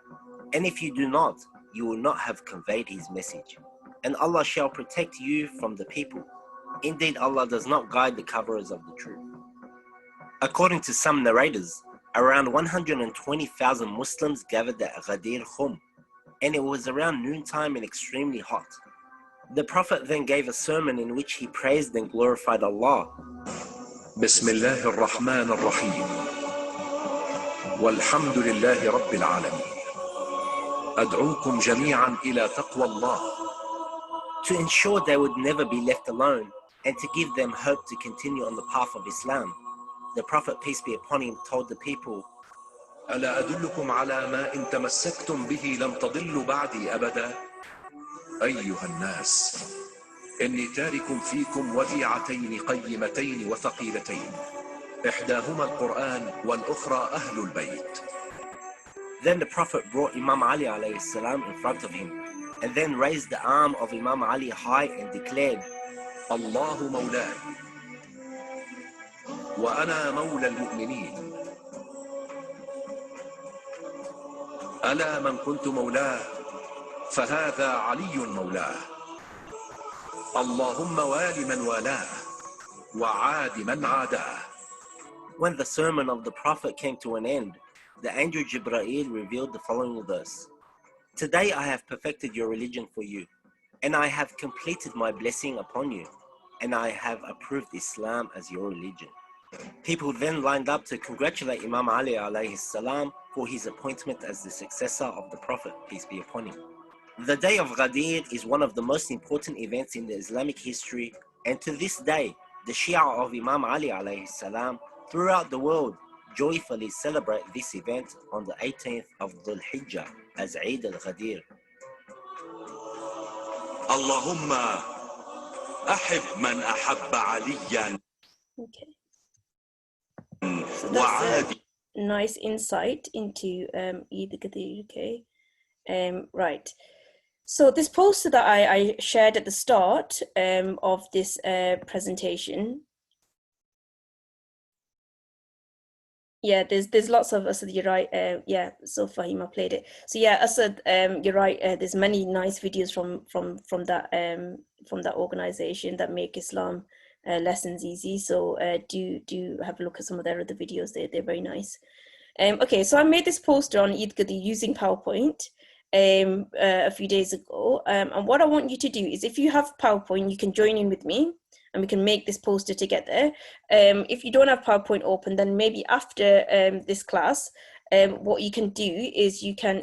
Speaker 10: and if you do not, you will not have conveyed his message, and Allah shall protect you from the people. Indeed, Allah does not guide the coverers of the truth. According to some narrators, around 120,000 Muslims gathered at Ghadir Khum, and it was around noontime and extremely hot. The Prophet then gave a sermon in which he praised and glorified Allah.
Speaker 11: بسم الله الرحمن الرحيم والحمد لله رب العالمين أدعوكم جميعا إلى تقوى الله.
Speaker 10: To ensure they would never be left alone and to give them hope to continue on the path of Islam, the Prophet, peace be upon him, told the people,
Speaker 11: ألا أدلكم على ما إن تمسكتم به لم تضلوا بعدي أبدا أيها الناس إني تارك فيكم وديعتين قيمتين وثقيلتين إحداهما القرآن والأخرى أهل البيت.
Speaker 10: Then the Prophet brought Imam Ali alayhi salam in front of him and then raised the arm of Imam Ali high and declared,
Speaker 11: الله مولاي وأنا مولى المؤمنين ألا من كنت مولاه فهذا علي مولاه اللهم وال من والاه وعاد من عاداه.
Speaker 10: When the sermon of the Prophet came to an end, the angel Jibreel revealed the following verse. Today I have perfected your religion for you, and I have completed my blessing upon you, and I have approved Islam as your religion. People then lined up to congratulate Imam Ali alayhi salam for his appointment as the successor of the Prophet, peace be upon him. The day of Ghadir is one of the most important events in the Islamic history, and to this day, the Shia of Imam Ali alayhi salam throughout the world joyfully celebrate this event on the 18th of Dhul Hijjah as Eid al-Ghadir.
Speaker 11: اللهم أحب من أحب عليا.
Speaker 1: Okay. So that's
Speaker 11: وعادي.
Speaker 1: a nice insight into Eid al-Ghadir, okay? Right. So this poster that I shared at the start of this presentation, yeah, there's lots of Asad, you're right. Yeah, so Fahima played it. So yeah, Asad, you're right. There's many nice videos from that organization that make Islam lessons easy. So do have a look at some of their other videos. They're very nice. Okay, so I made this poster on Eid Gadi using PowerPoint a few days ago. And what I want you to do is, if you have PowerPoint, you can join in with me and we can make this poster together. If you don't have PowerPoint open, then maybe after this class, what you can do is you can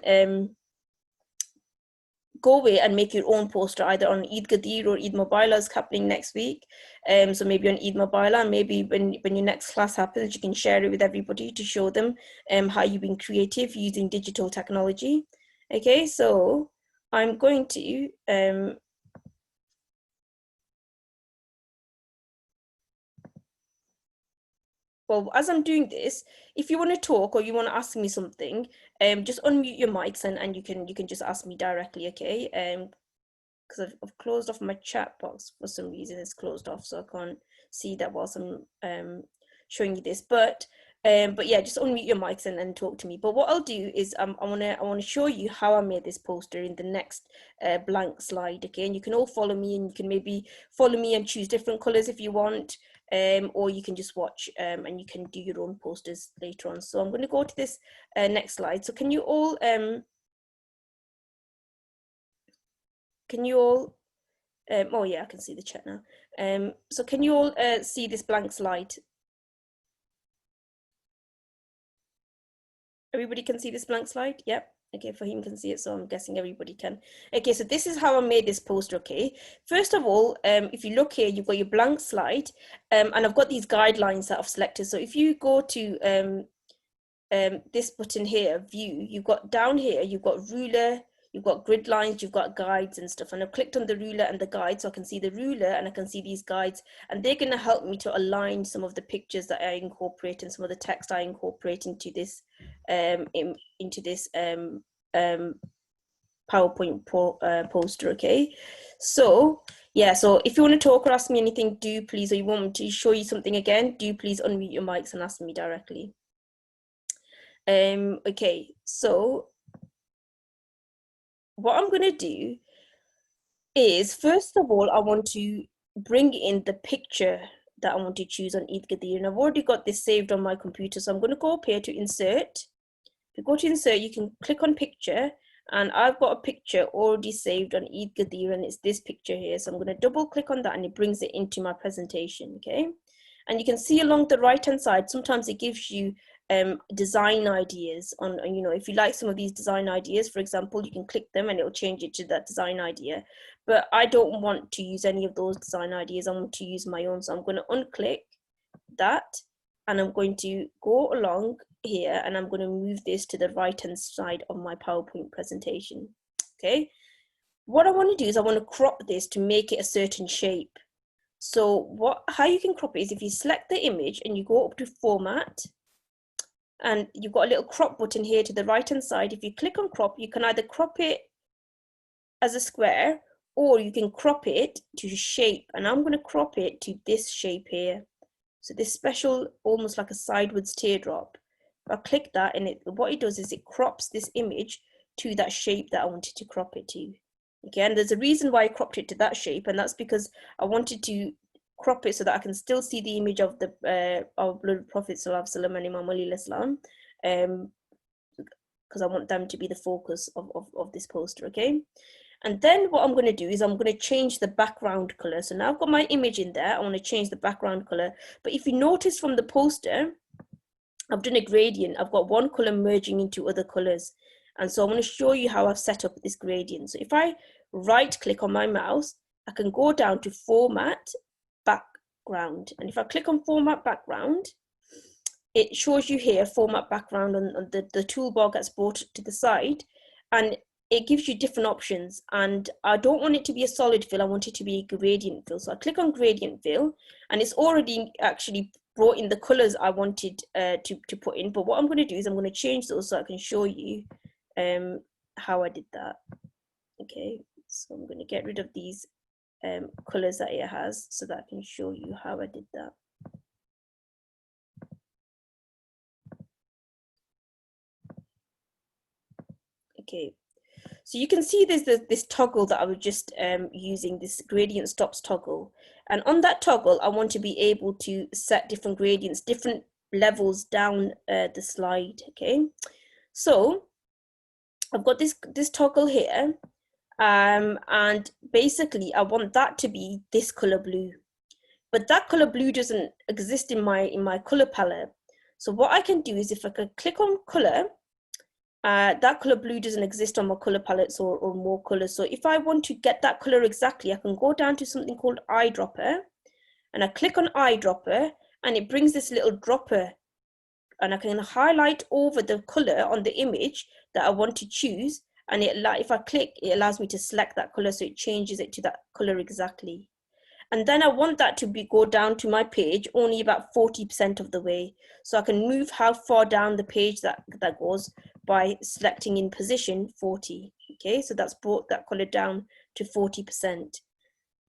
Speaker 1: go away and make your own poster, either on Eid Ghadir or Eid Mubaila is happening next week. So maybe on Eid Mubaila, maybe when your next class happens, you can share it with everybody to show them how you've been creative using digital technology. Okay, so I'm going to well, as I'm doing this, if you want to talk or you want to ask me something, just unmute your mics and you can just ask me directly, okay? Because I've closed off my chat box for some reason. It's closed off, so I can't see that whilst I'm showing you this. But yeah, just unmute your mics and talk to me. But what I'll do is I want to show you how I made this poster in the next blank slide, okay? And you can all follow me, and you can maybe follow me and choose different colors if you want. Or you can just watch and you can do your own posters later on. So I'm going to go to this next slide. So can you all oh yeah, I can see the chat now. So can you all see this blank slide? Everybody can see this blank slide? Yep. Okay, Fahim can see it, so I'm guessing everybody can. Okay, so this is how I made this poster, okay? First of all, if you look here, you've got your blank slide, and I've got these guidelines that I've selected. So if you go to this button here, view, you've got down here, you've got ruler, you've got grid lines, you've got guides and stuff. And I've clicked on the ruler and the guide, so I can see the ruler and I can see these guides, and they're gonna help me to align some of the pictures that I incorporate and some of the text I incorporate into this PowerPoint poster, okay? So yeah, so if you want to talk or ask me anything, do please, or you want me to show you something again, do please unmute your mics and ask me directly. Okay, so what I'm gonna do is, first of all, I want to bring in the picture that I want to choose on Eid Gadir, and I've already got this saved on my computer, so I'm going to go up here to insert. If you go to insert, you can click on picture, and I've got a picture already saved on Eid Gadir, and it's this picture here. So I'm going to double click on that and it brings it into my presentation, okay? And you can see along the right hand side, sometimes it gives you design ideas on, you know, if you like some of these design ideas, for example, you can click them and it'll change it to that design idea. But I don't want to use any of those design ideas. I want to use my own. So I'm going to unclick that and I'm going to go along here and I'm going to move this to the right hand side of my PowerPoint presentation. Okay. What I want to do is I want to crop this to make it a certain shape. So how you can crop it is if you select the image and you go up to format, and you've got a little crop button here to the right hand side. If you click on crop, you can either crop it as a square or you can crop it to shape, and I'm going to crop it to this shape here. So this special, almost like a sideways teardrop. I'll click that and what it does is it crops this image to that shape that I wanted to crop it to. Okay, and there's a reason why I cropped it to that shape, and that's because I wanted to crop it so that I can still see the image of the of Prophet Sallallahu Alaihi Wasallam and Imam Ali Islam, because I want them to be the focus of this poster, okay? And then what I'm going to do is I'm going to change the background color. So now I've got my image in there. I want to change the background color. But if you notice from the poster, I've done a gradient. I've got one color merging into other colors. And so I want to show you how I've set up this gradient. So if I right click on my mouse, I can go down to format background. And if I click on format background, it shows you here format background, and the toolbar gets brought to the side and it gives you different options. And I don't want it to be a solid fill, I want it to be a gradient fill. So I click on gradient fill and it's already actually brought in the colors I wanted to put in. But what I'm going to do is I'm going to change those so I can show you how I did that. Okay, so I'm going to get rid of these colors that it has so that I can show you how I did that. Okay, so you can see there's this toggle that I was just using, this gradient stops toggle. And on that toggle, I want to be able to set different gradients, different levels down the slide, okay? So I've got this toggle here, and basically I want that to be this color blue. But that color blue doesn't exist in my color palette. So what I can do is if I can click on color, that color blue doesn't exist on my color palettes or more colors. So if I want to get that color exactly, I can go down to something called eyedropper, and I click on eyedropper and it brings this little dropper, and I can highlight over the color on the image that I want to choose, and if I click, it allows me to select that color, so it changes it to that color exactly. And then I want that to go down to my page only about 40% of the way. So I can move how far down the page that goes by selecting in position 40. Okay, so that's brought that color down to 40%.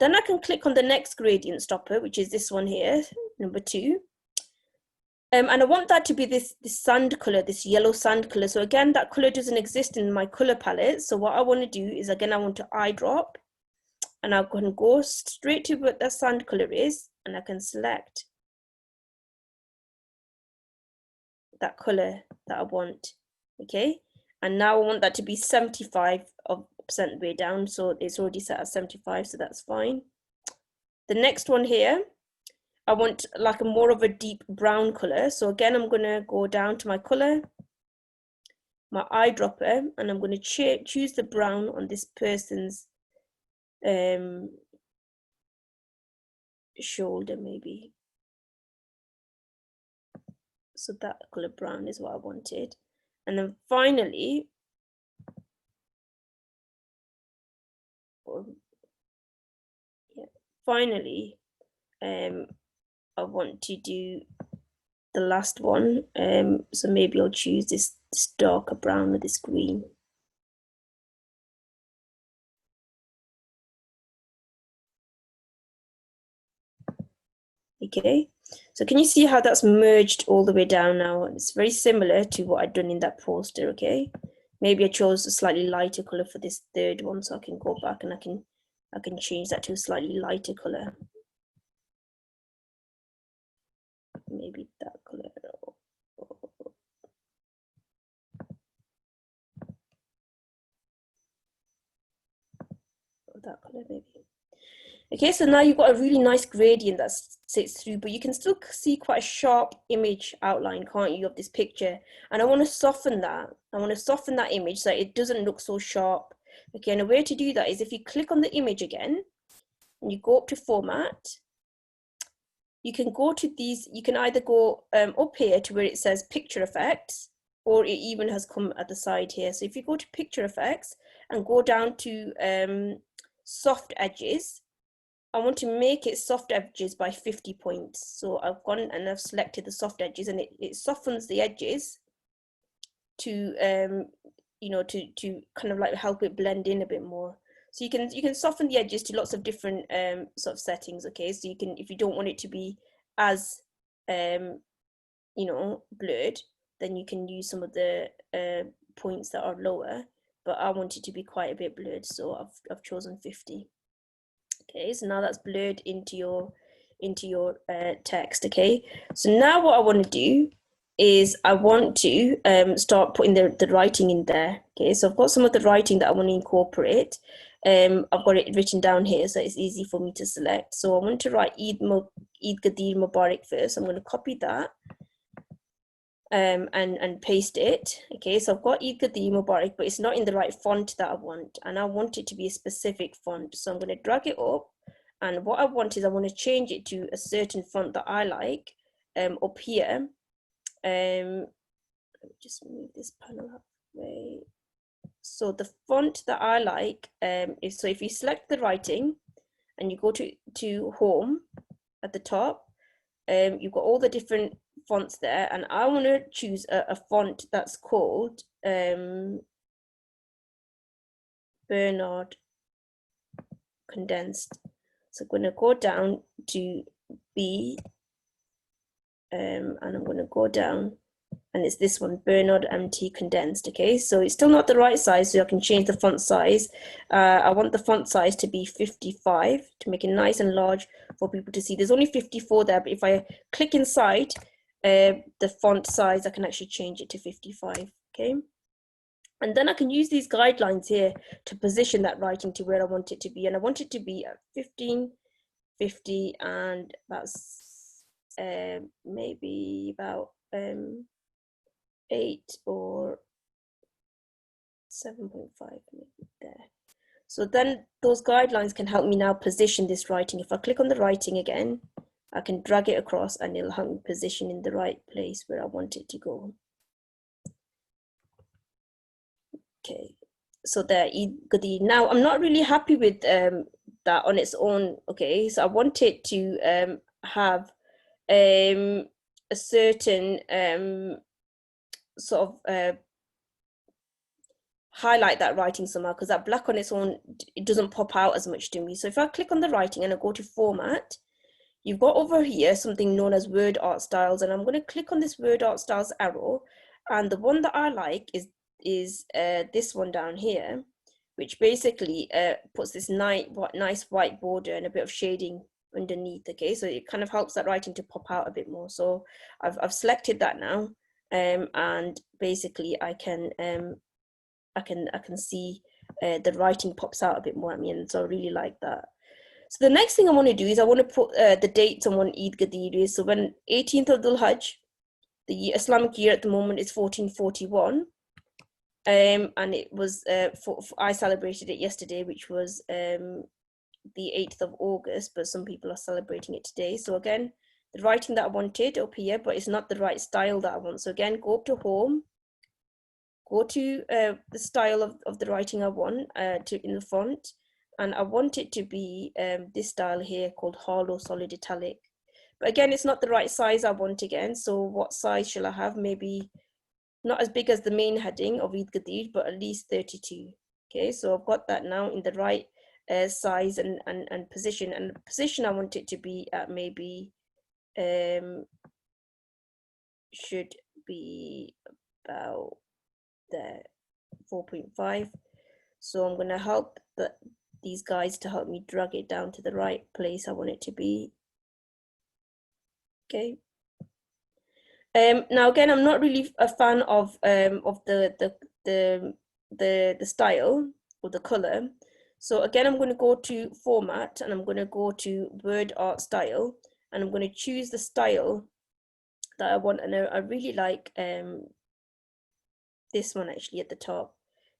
Speaker 1: Then I can click on the next gradient stopper, which is this one here, number 2. And I want that to be this sand color, this yellow sand color. So again, that color doesn't exist in my color palette. So what I want to do is, again, I want to eyedrop. And I'm going to go straight to what the sand color is, and I can select that color that I want. Okay, and now I want that to be 75% way down, so it's already set at 75, so that's fine. The next one here, I want like more of a deep brown color. So again, I'm going to go down to my color, my eyedropper, and I'm going to choose the brown on this person's shoulder, maybe. So that color brown is what I wanted. And then finally, I want to do the last one. So maybe I'll choose this darker brown with this green. Okay, so can you see how that's merged all the way down now? It's very similar to what I'd done in that poster, okay? Maybe I chose a slightly lighter color for this third one, so I can go back and I can change that to a slightly lighter color. Maybe that color. Or that color maybe. Okay, so now you've got a really nice gradient that sits through, but you can still see quite a sharp image outline, can't you, of this picture? And I want to soften that. I want to soften that image so it doesn't look so sharp. Okay, and a way to do that is if you click on the image again, and you go up to format, you can go to these, you can either go up here to where it says picture effects, or it even has come at the side here. So if you go to picture effects and go down to soft edges, I want to make it soft edges by 50 points. So I've gone and I've selected the soft edges, and it softens the edges to you know, to kind of like help it blend in a bit more. So you can soften the edges to lots of different sort of settings. Okay, so you can, if you don't want it to be as you know, blurred, then you can use some of the points that are lower. But I want it to be quite a bit blurred, so I've chosen 50. Okay, so now that's blurred into your text. Okay, so now what I want to do is I want to start putting the writing in there. Okay, so I've got some of the writing that I want to incorporate. I've got it written down here, so it's easy for me to select. So I want to write Eid Ghadir Mubarak first. I'm going to copy that and paste it. Okay, so I've got Eid Ghadir Mubarak, but it's not in the right font that I want, and I want it to be a specific font. So I'm going to drag it up, and what I want is I want to change it to a certain font that I like up here. Let me just move this panel up. Right. So the font that I like is, so if you select the writing and you go to home at the top, you've got all the different fonts there, and I want to choose a font that's called Bernard Condensed. So I'm going to go down to B, and I'm going to go down, and it's this one, Bernard MT Condensed. Okay, so it's still not the right size, so I can change the font size. I want the font size to be 55 to make it nice and large for people to see. There's only 54 there, but if I click inside the font size, I can actually change it to 55. Okay, and then I can use these guidelines here to position that writing to where I want it to be, and I want it to be at 15, 50, and that's maybe about 8 or 7.5 maybe there. So then those guidelines can help me now position this writing. If I click on the writing again, I can drag it across and it'll help me position in the right place where I want it to go. Okay, so there, now I'm not really happy with that on its own. Okay, so I want it to have a certain sort of highlight that writing somehow, because that black on its own, it doesn't pop out as much to me. So if I click on the writing and I go to format, you've got over here something known as word art styles, and I'm going to click on this word art styles arrow, and the one that I like is this one down here, which basically puts this nice white border and a bit of shading underneath. Okay, so it kind of helps that writing to pop out a bit more. So I've selected that now, and basically I can see the writing pops out a bit more at me, and so I really like that. So the next thing I want to do is I want to put the dates on when Eid Ghadir is. So when 18th of Dhul Hajj, the Islamic year at the moment is 1441. And it was I celebrated it yesterday, which was the 8th of August, but some people are celebrating it today. So again, the writing that I wanted up here, but it's not the right style that I want. So again, go up to home, go to the style of the writing I want in the font, and I want it to be this style here called Harlow Solid Italic. But again, it's not the right size I want again. So what size shall I have? Maybe not as big as the main heading of Eid Gadir, but at least 32. Okay, so I've got that now in the right size and position. And the position I want it to be at maybe should be about there, 4.5. So I'm going to help these guys to help me drag it down to the right place I want it to be. Okay. Now again, I'm not really a fan of the style or the color. So again, I'm going to go to format and I'm going to go to word art style, and I'm going to choose the style that I want. And I really like this one actually at the top,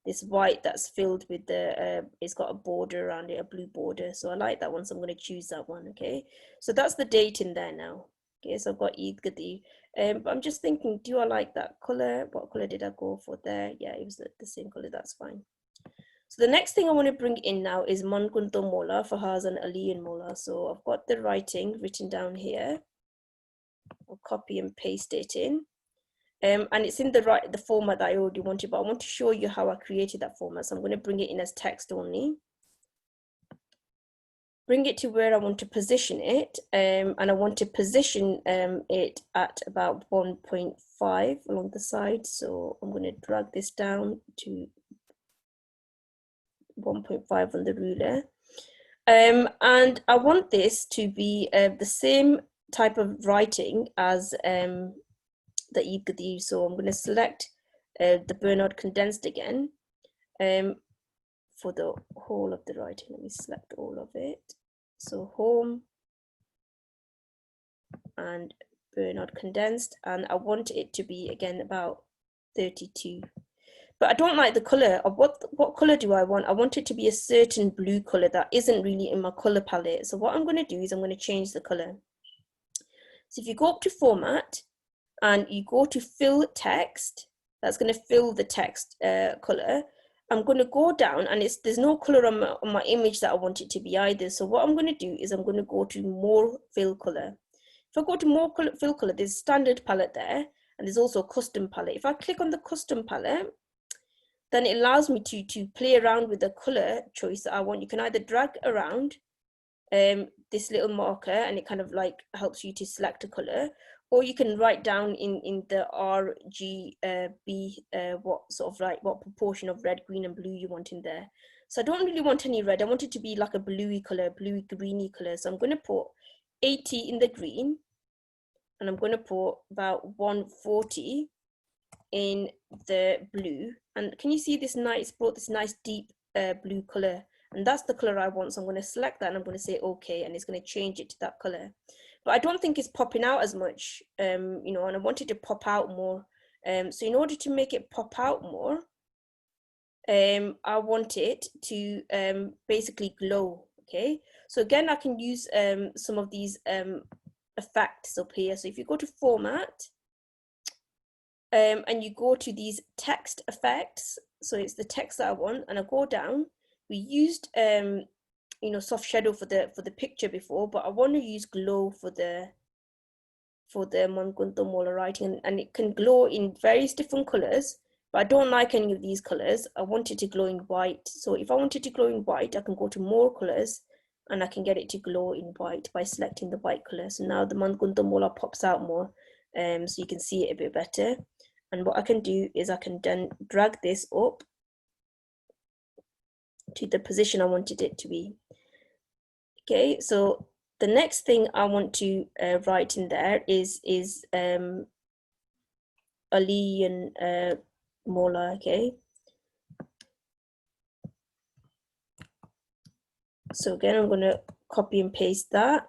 Speaker 1: this white that's filled with the it's got a border around it, a blue border. So I like that one, so I'm going to choose that one. Okay, so that's the date in there now. Okay, so I've got Eid Gadir. But I'm just thinking, do I like that color? What color did I go for there? Yeah, it was the same color, that's fine. So the next thing I want to bring in now is Man Kuntu Mola for Hazan Ali and Mola. So I've got the writing written down here. I'll copy and paste it in. And it's in the format that I already wanted, but I want to show you how I created that format. So I'm going to bring it in as text only. Bring it to where I want to position it, and I want to position it at about 1.5 along the side. So I'm going to drag this down to 1.5 on the ruler. And I want this to be the same type of writing as the Eid Gadir. So I'm going to select the Bernard condensed again. For the whole of the writing, let me select all of it. So home and Bernard condensed, and I want it to be again about 32. But I don't like the color of what color do I want? I want it to be a certain blue color that isn't really in my color palette. So what I'm going to do is I'm going to change the color. So if you go up to format and you go to fill text, that's going to fill the text color. I'm going to go down, and there's no color on my image that I want it to be either. So what I'm going to do is I'm going to go to more fill color. If I go to more fill color, there's standard palette there, and there's also a custom palette. If I click on the custom palette, then it allows me to play around with the color choice that I want. You can either drag around this little marker, and it kind of like helps you to select a color, or you can write down in the RGB what sort of like what proportion of red, green, and blue you want in there. So I don't really want any red. I want it to be like a bluey color, bluey greeny color. So I'm going to put 80 in the green, and I'm going to put about 140 in the blue. And can you see this nice, brought this nice deep blue color? And that's the color I want. So I'm going to select that and I'm going to say okay, and it's going to change it to that color. But I don't think it's popping out as much, you know, and I want it to pop out more. So in order to make it pop out more, I want it to basically glow. Okay, so again, I can use some of these effects up here. So if you go to format, and you go to these text effects, so it's the text that I want, and I go down. We used you know, soft shadow for the picture before, but I want to use glow for the Man Kuntu Mola writing, and it can glow in various different colors, but I don't like any of these colors. I want it to glow in white. So if I want it to glow in white, I can go to more colors and I can get it to glow in white by selecting the white color. So now the Man Kuntu Mola pops out more, so you can see it a bit better. And what I can do is I can then drag this up to the position I wanted it to be. Okay, so the next thing I want to write in there is Ali and Mola. Okay, so again, I'm going to copy and paste that,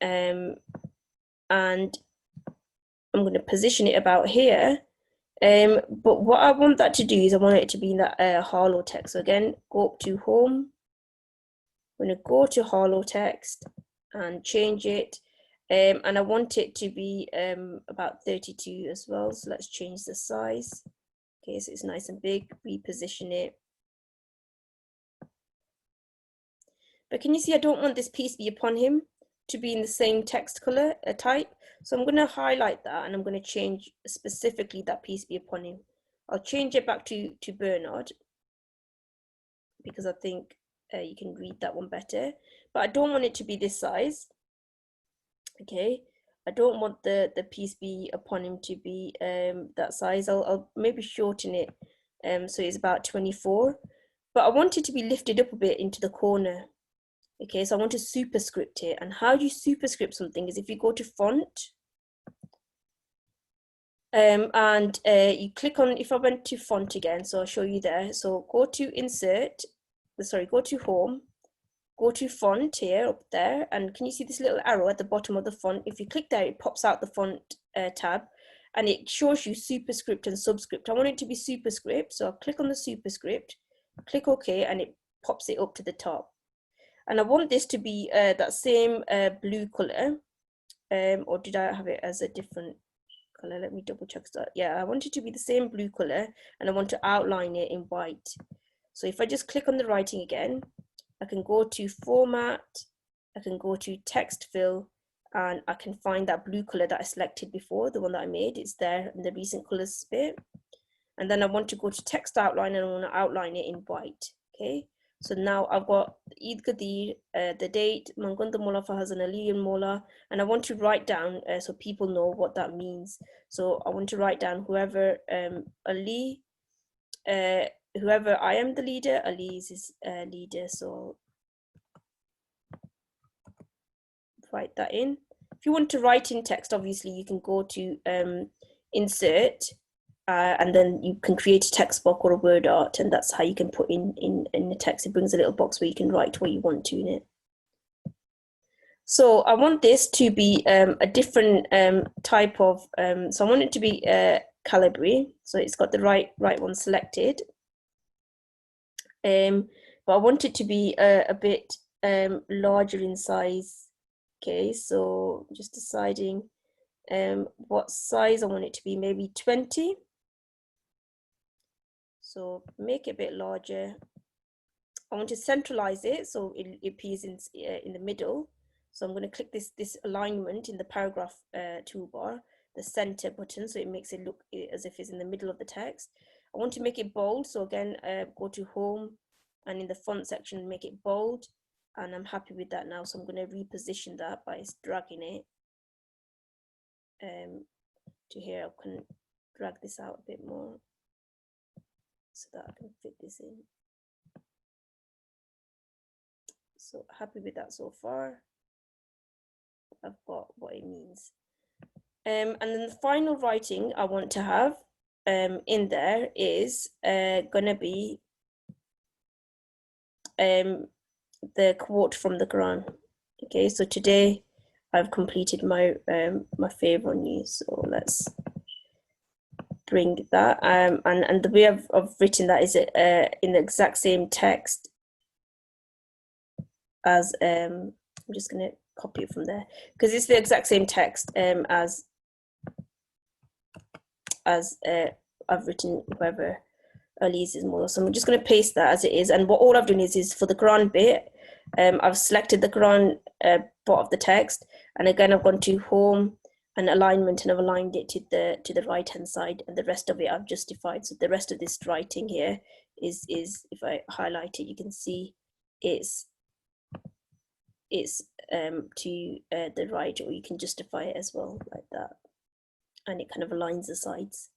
Speaker 1: and I'm going to position it about here, But what I want that to do is I want it to be in that hollow text. So again, go up to home. I'm going to go to hollow text and change it. And I want it to be about 32 as well. So let's change the size. Okay, so it's nice and big, reposition it. But can you see I don't want this piece be upon him to be in the same text color type. So I'm going to highlight that and I'm going to change specifically that piece be upon him. I'll change it back to Bernard because I think you can read that one better. But I don't want it to be this size. Okay, I don't want the piece be upon him to be that size. I'll maybe shorten it so it's about 24. But I want it to be lifted up a bit into the corner. Okay, so I want to superscript it. And how do you superscript something is if you go to font and you click on, if I went to font again, so I'll show you there. So go to go to home, go to font here up there. And can you see this little arrow at the bottom of the font? If you click there, it pops out the font tab and it shows you superscript and subscript. I want it to be superscript. So I'll click on the superscript, click OK, and it pops it up to the top. And I want this to be that same blue color, or did I have it as a different color? Let me double check that. Yeah, I want it to be the same blue color and I want to outline it in white. So if I just click on the writing again, I can go to format, I can go to text fill, and I can find that blue color that I selected before, the one that I made. It's there in the recent colors bit. And then I want to go to text outline and I want to outline it in white. Okay. So now I've got Eid Gadir, the date, Mangunda Mola Fahazan Ali and Mola, and I want to write down so people know what that means. So I want to write down whoever Ali, whoever I am the leader, Ali is his leader. So write that in. If you want to write in text, obviously you can go to insert. And then you can create a text box or a word art, and that's how you can put in the text. It brings a little box where you can write what you want to in it. So I want this to be a different type of, so I want it to be Calibri, so it's got the right one selected. But I want it to be a bit larger in size. Okay, so just deciding what size I want it to be, maybe 20. So make it a bit larger. I want to centralize it so it appears in the middle. So I'm going to click this alignment in the paragraph toolbar, the center button, so it makes it look as if it's in the middle of the text. I want to make it bold. So again, go to home and in the font section, make it bold. And I'm happy with that now. So I'm going to reposition that by dragging it to here. I can drag this out a bit more so that I can fit this in. So happy with that so far. I've got what it means. And then the final writing I want to have in there is gonna be the quote from the Quran. Okay, so today I've completed my my favor on you. So let's bring that and the way I've written that is in the exact same text as I'm just gonna copy it from there because it's the exact same text as I've written whoever Ali's is more. So I'm just going to paste that as it is, and what all I've done is for the Quran bit, I've selected the Quran part of the text, and again I've gone to home and alignment, and I've aligned it to the right hand side, and the rest of it I've justified. So the rest of this writing here is if I highlight it, you can see it's to the right, or you can justify it as well like that, and it kind of aligns the sides.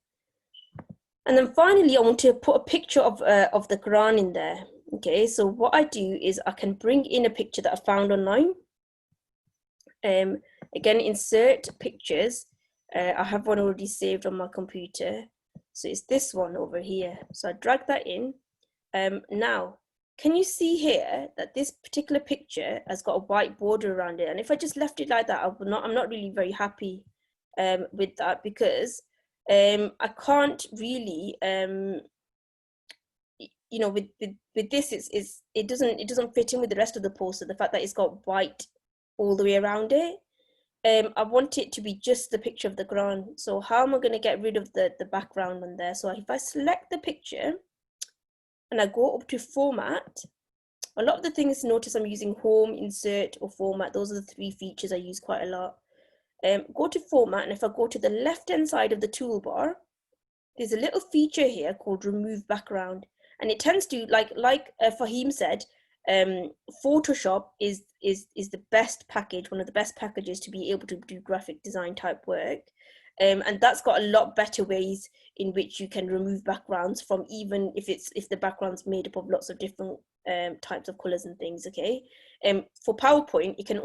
Speaker 1: And then finally I want to put a picture of the Quran in there. Okay, so what I do is I can bring in a picture that I found online. Again, insert pictures. I have one already saved on my computer, so it's this one over here. So I drag that in. Now can you see here that this particular picture has got a white border around it? And if I just left it like that, I'm not really very happy with that, because I can't really, you know, with this, it doesn't fit in with the rest of the poster. The fact that it's got white all the way around it. I want it to be just the picture of the Quran. So how am I going to get rid of the background on there? So if I select the picture and I go up to format, a lot of the things, notice I'm using home, insert, or format. Those are the three features I use quite a lot. Go to format, and if I go to the left hand side of the toolbar, there's a little feature here called remove background, and it tends to, like Fahim said, Photoshop is the best package, one of the best packages to be able to do graphic design type work, and that's got a lot better ways in which you can remove backgrounds from, even if the background's made up of lots of different types of colors and things. Okay, for PowerPoint, it can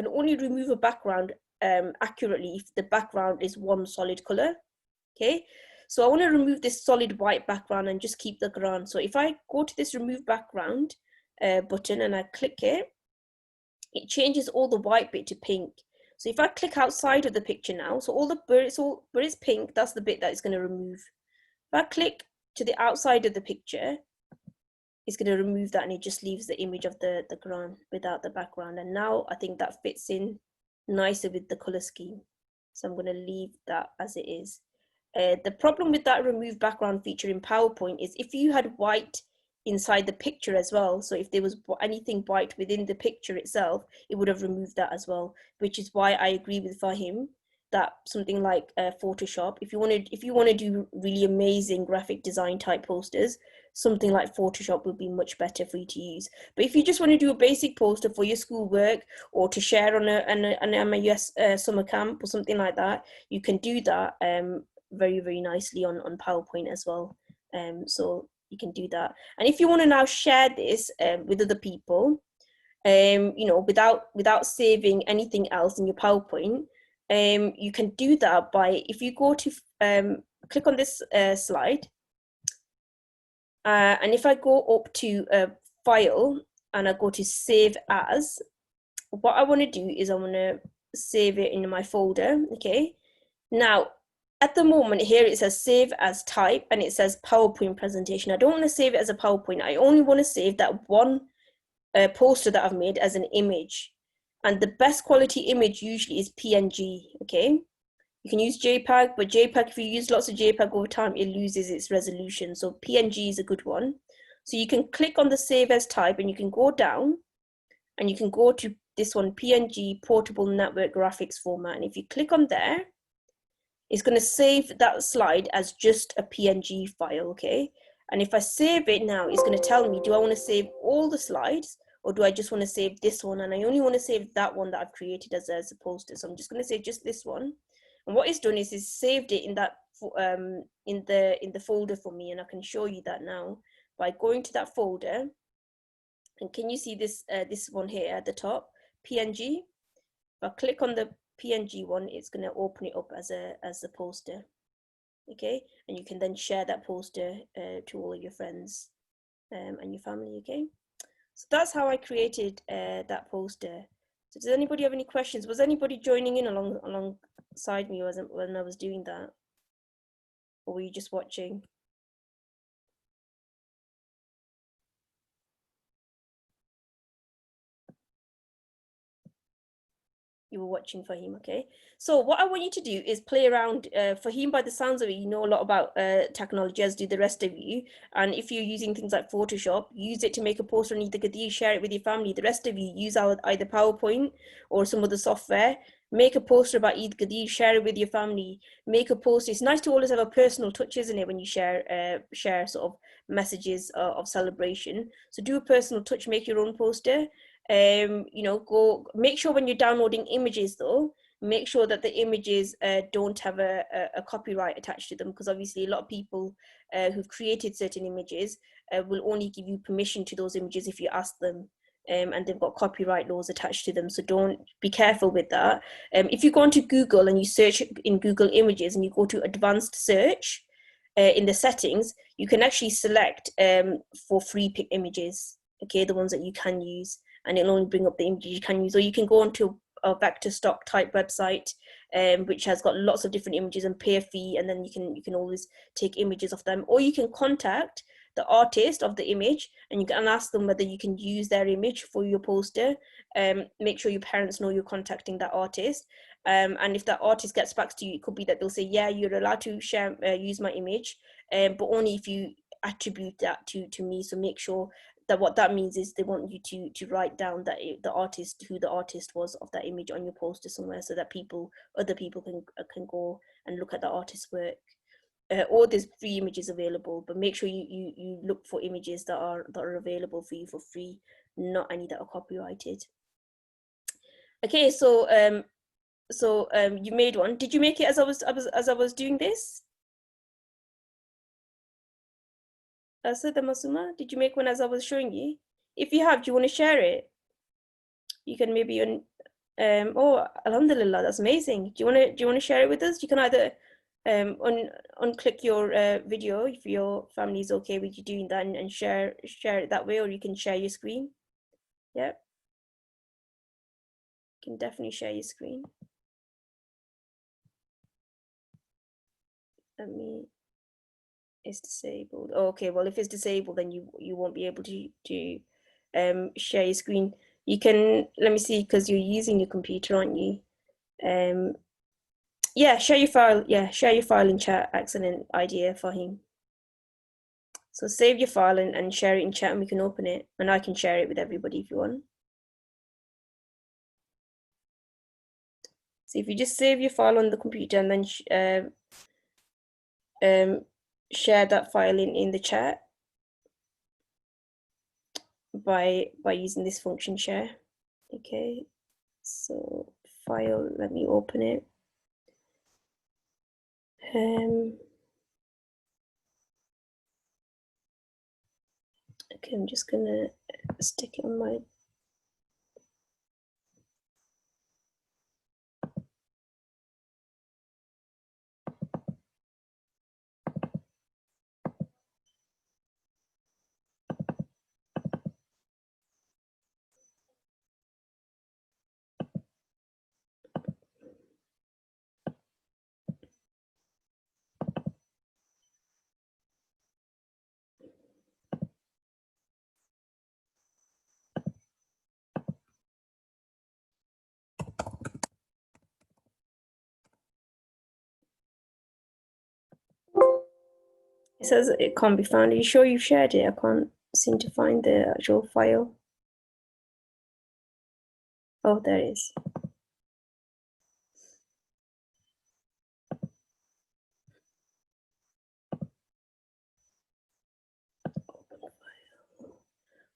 Speaker 1: only remove a background accurately if the background is one solid color. Okay, so I want to remove this solid white background and just keep the Quran. So if I go to this remove background button and I click it, it changes all the white bit to pink. So if I click outside of the picture now, so where it's pink, that's the bit that it's going to remove. If I click to the outside of the picture, it's going to remove that, and it just leaves the image of the Quran without the background. And now I think that fits in nicer with the color scheme. So I'm going to leave that as it is. The problem with that remove background feature in PowerPoint is if you had white inside the picture as well, so if there was anything white within the picture itself, it would have removed that as well, which is why I agree with Fahim that something like Photoshop, if you want to do really amazing graphic design type posters, something like Photoshop would be much better for you to use. But if you just want to do a basic poster for your schoolwork or to share on an MUS Summer Camp or something like that, you can do that very, very nicely on PowerPoint as well. So you can do that. And if you want to now share this with other people, you know, without saving anything else in your PowerPoint, you can do that by, if you go to click on this slide, and if I go up to file and I go to save as, what I want to do is I want to save it in my folder. Okay, now at the moment here it says save as type and it says PowerPoint presentation. I don't want to save it as a PowerPoint. I only want to save that one poster that I've made as an image, and the best quality image usually is PNG. Okay, you can use JPEG, but JPEG, if you use lots of JPEG over time, it loses its resolution. So PNG is a good one. So you can click on the save as type and you can go down and you can go to this one, PNG portable network graphics format. And if you click on there, it's going to save that slide as just a PNG file. Okay, and if I save it now, it's going to tell me, do I want to save all the slides or do I just want to save this one? And I only want to save that one that I've created as a poster. So I'm just going to save just this one. And what it's done is it's saved it in that in the folder for me, and I can show you that now by going to that folder. And can you see this this one here at the top, PNG? If I click on the PNG one, it's going to open it up as a poster. Okay, and you can then share that poster to all of your friends and your family. Okay, so that's how I created that poster. So does anybody have any questions? Was anybody joining in alongside me when I was doing that? Or were you just watching? You were watching Fahim, okay? So what I want you to do is play around. Fahim, by the sounds of it, you know a lot about technology, as do the rest of you. And if you're using things like Photoshop, use it to make a poster on Eid Gadir, share it with your family. The rest of you use either PowerPoint or some other software. Make a poster about Eid Gadir, share it with your family. Make a poster. It's nice to always have a personal touch, isn't it, when you share sort of messages of celebration. So do a personal touch, make your own poster. You know, go make sure when you're downloading images though, make sure that the images don't have a copyright attached to them, because obviously a lot of people who've created certain images will only give you permission to those images if you ask them, and they've got copyright laws attached to them. So don't, be careful with that. If you go onto Google and you search in Google Images and you go to advanced search in the settings, you can actually select for free pick images, okay, the ones that you can use, and it'll only bring up the images you can use. Or you can go onto a vector stock type website which has got lots of different images, and pay a fee, and then you can always take images of them, or you can contact the artist of the image and you can ask them whether you can use their image for your poster. Make sure your parents know you're contacting that artist, and if that artist gets back to you, it could be that they'll say, yeah, you're allowed to share use my image, but only if you attribute that to me. So make sure that what that means is they want you to write down that who the artist was of that image on your poster somewhere, so that other people can go and look at the artist's work. Or there's free images available, but make sure you look for images that are available for you for free, not any that are copyrighted. Okay, so you made one. Did you make it as I was doing this? Asada Masuma, did you make one as I was showing you? If you have, do you want to share it? You can maybe oh, alhamdulillah, that's amazing. Do you want to share it with us? You can either unclick your video if your family is okay with you doing that, and share it that way, or you can share your screen. Yeah, you can definitely share your screen. It's disabled. Oh, okay, well, if it's disabled, then you won't be able to share your screen. You can, let me see, because you're using your computer, aren't you? Yeah, share your file. Yeah, share your file in chat. Excellent idea, Fahim. So save your file and share it in chat, and we can open it, and I can share it with everybody if you want. So if you just save your file on the computer and then share that file in the chat by using this function share. Okay, so file, let me open it. Okay, I'm just gonna stick it on my It says it can't be found. Are you sure you've shared it? I can't seem to find the actual file. Oh, there it is.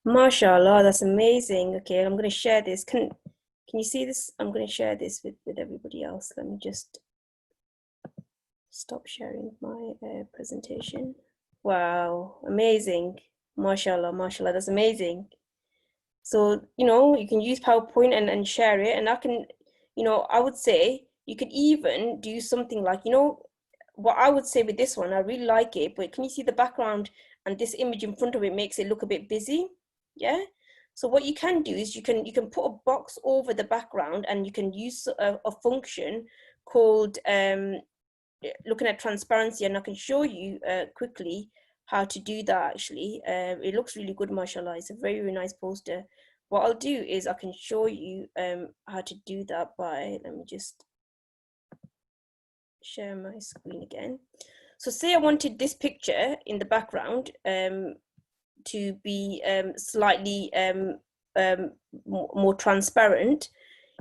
Speaker 1: MashaAllah, that's amazing. Okay, I'm going to share this. Can you see this? I'm going to share this with everybody else. Let me just stop sharing my presentation. Wow, amazing. MashaAllah, MashaAllah, that's amazing. So, you can use PowerPoint and share it. And I can, I would say you could even do something like, what I would say with this one, I really like it, but can you see the background and this image in front of it makes it look a bit busy? Yeah. So what you can do is you can put a box over the background, and you can use a function called looking at transparency, and I can show you quickly how to do that. Actually, it looks really good, mashallah. It's a very, very nice poster. What I'll do is I can show you how to do that by, let me just share my screen again. So say I wanted this picture in the background to be slightly more transparent.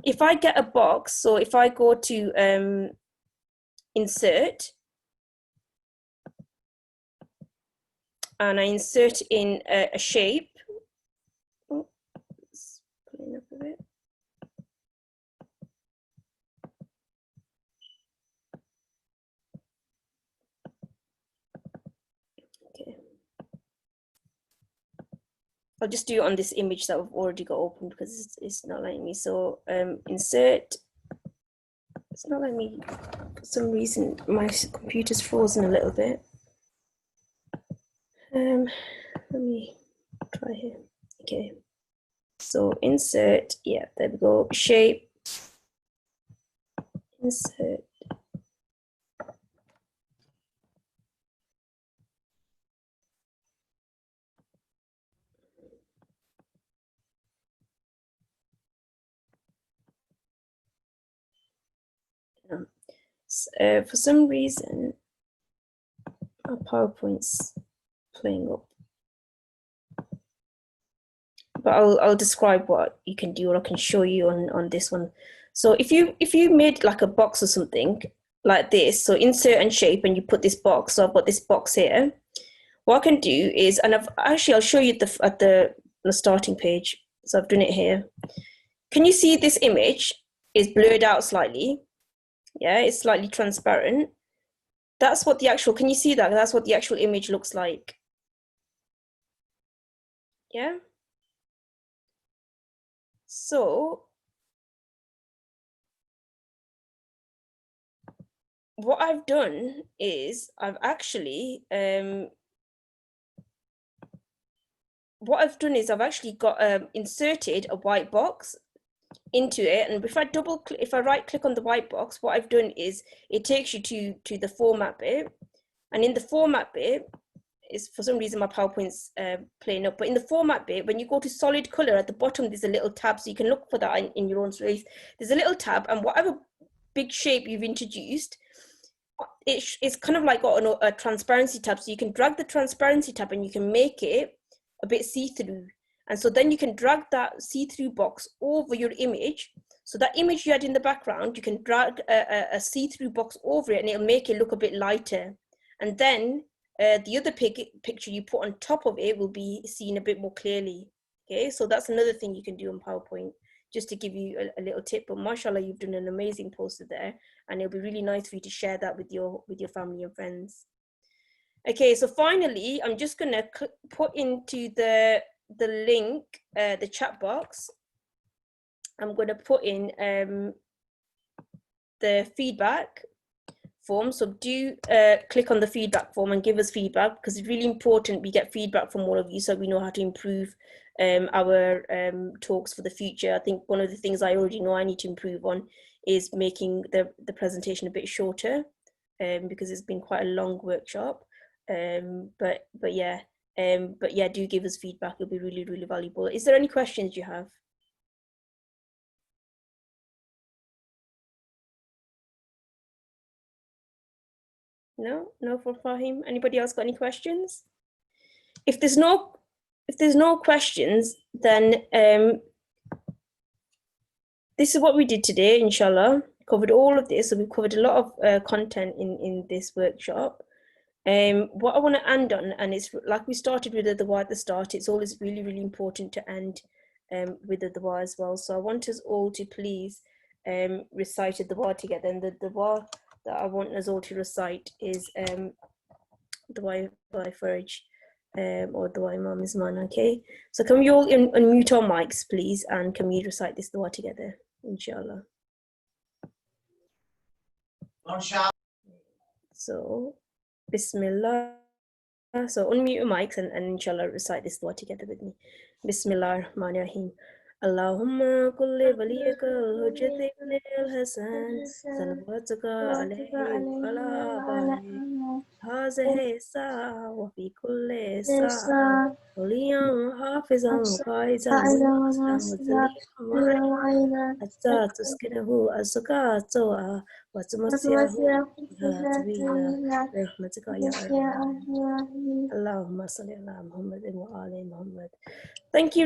Speaker 1: If I get a box, so if I go to insert, and I insert in a shape. Oh, it's pulling up a bit. Okay. I'll just do it on this image that I've already got open because it's not letting me. So insert. It's not letting me, for some reason, my computer's frozen a little bit. Let me try here. Okay. So insert, yeah, there we go. Shape, Insert. For some reason, our PowerPoint's playing up. But I'll describe what you can do, or I can show you on this one. So if you made like a box or something like this, so insert and shape, and you put this box. So I've got this box here. What I can do is, and I'll show you at the starting page. So I've done it here. Can you see this image is blurred out slightly? Yeah, it's slightly transparent. That's what the actual, can you see that? That's what the actual image looks like. Yeah. So what I've done is I've actually, got inserted a white box into it, and if I right click on the white box, what I've done is it takes you to the format bit, and in the format bit is, for some reason my PowerPoint's playing up, but in the format bit, when you go to solid color at the bottom, there's a little tab, so you can look for that in your own space. There's a little tab, and whatever big shape you've introduced, it's kind of like got a transparency tab, so you can drag the transparency tab and you can make it a bit see-through. And so then you can drag that see-through box over your image. So that image you had in the background, you can drag a see-through box over it, and it'll make it look a bit lighter. And then the other picture you put on top of it will be seen a bit more clearly. Okay, so that's another thing you can do on PowerPoint, just to give you a little tip. But mashallah, you've done an amazing poster there, and it'll be really nice for you to share that with your family and friends. Okay, so finally, I'm just gonna put into the link, the chat box. I'm gonna put in the feedback form. So do click on the feedback form and give us feedback, because it's really important we get feedback from all of you so we know how to improve our talks for the future. I think one of the things I already know I need to improve on is making the presentation a bit shorter, because it's been quite a long workshop. But yeah, do give us feedback. It'll be really, really valuable. Is there any questions you have? No for Fahim. Anybody else got any questions? If there's no questions, then this is what we did today, inshallah. Covered all of this, so we've covered a lot of content in this workshop. What I want to end on, and it's like we started with the dua at the start, it's always really, really important to end with the dua as well. So I want us all to please recite the dua together, and the dua that I want us all to recite is dua by Faraj, or dua Imam Isman. Okay, so can we all unmute our mics, please, and can we recite this dua together, inshallah? So Bismillah. So unmute your mics and inshallah recite this dua together with me. Bismillah ar-Rahman ar-Rahim. Allahumma kulli waliyaka al-hujjati al-Hasan salawatuka alayhi wa ala abaihi hazihi sa'a wa fi kulli sa'a waliyan hafizan wa qaizan wa zaliyan wa hatta tuskinahu az-zakata wa tumassiyahu biha rahmatika ya arhamar. Allahumma salli ala Muhammadin wa ali Muhammad. Thank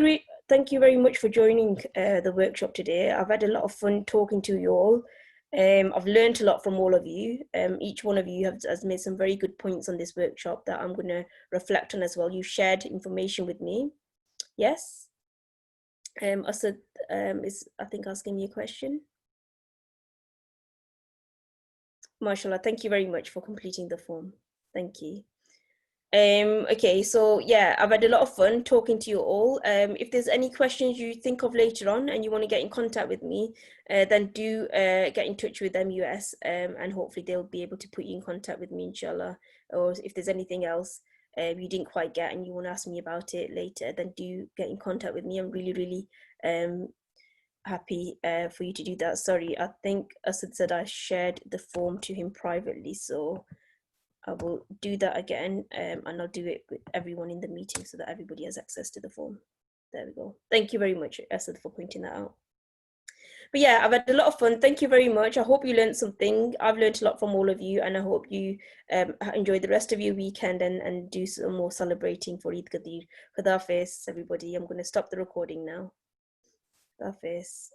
Speaker 1: you very much for joining the workshop today. I've had a lot of fun talking to you all. I've learned a lot from all of you. Each one of you has made some very good points on this workshop that I'm going to reflect on as well. You shared information with me. Yes? Asad is, I think, asking you a question. MashaAllah, thank you very much for completing the form. Thank you. Okay, so yeah, I've had a lot of fun talking to you all. If there's any questions you think of later on and you want to get in contact with me, then do get in touch with MUS, and hopefully they'll be able to put you in contact with me, inshallah. Or if there's anything else you didn't quite get and you want to ask me about it later, then do get in contact with me. I'm really, really happy for you to do that. Sorry, I think Asad said I shared the form to him privately, so I will do that again, and I'll do it with everyone in the meeting so that everybody has access to the form. There we go. Thank you very much, Asad, for pointing that out. But yeah, I've had a lot of fun. Thank you very much. I hope you learned something. I've learned a lot from all of you, and I hope you enjoy the rest of your weekend and do some more celebrating for Eid Qadir. Khudafis, everybody. I'm going to stop the recording now. Khudafis.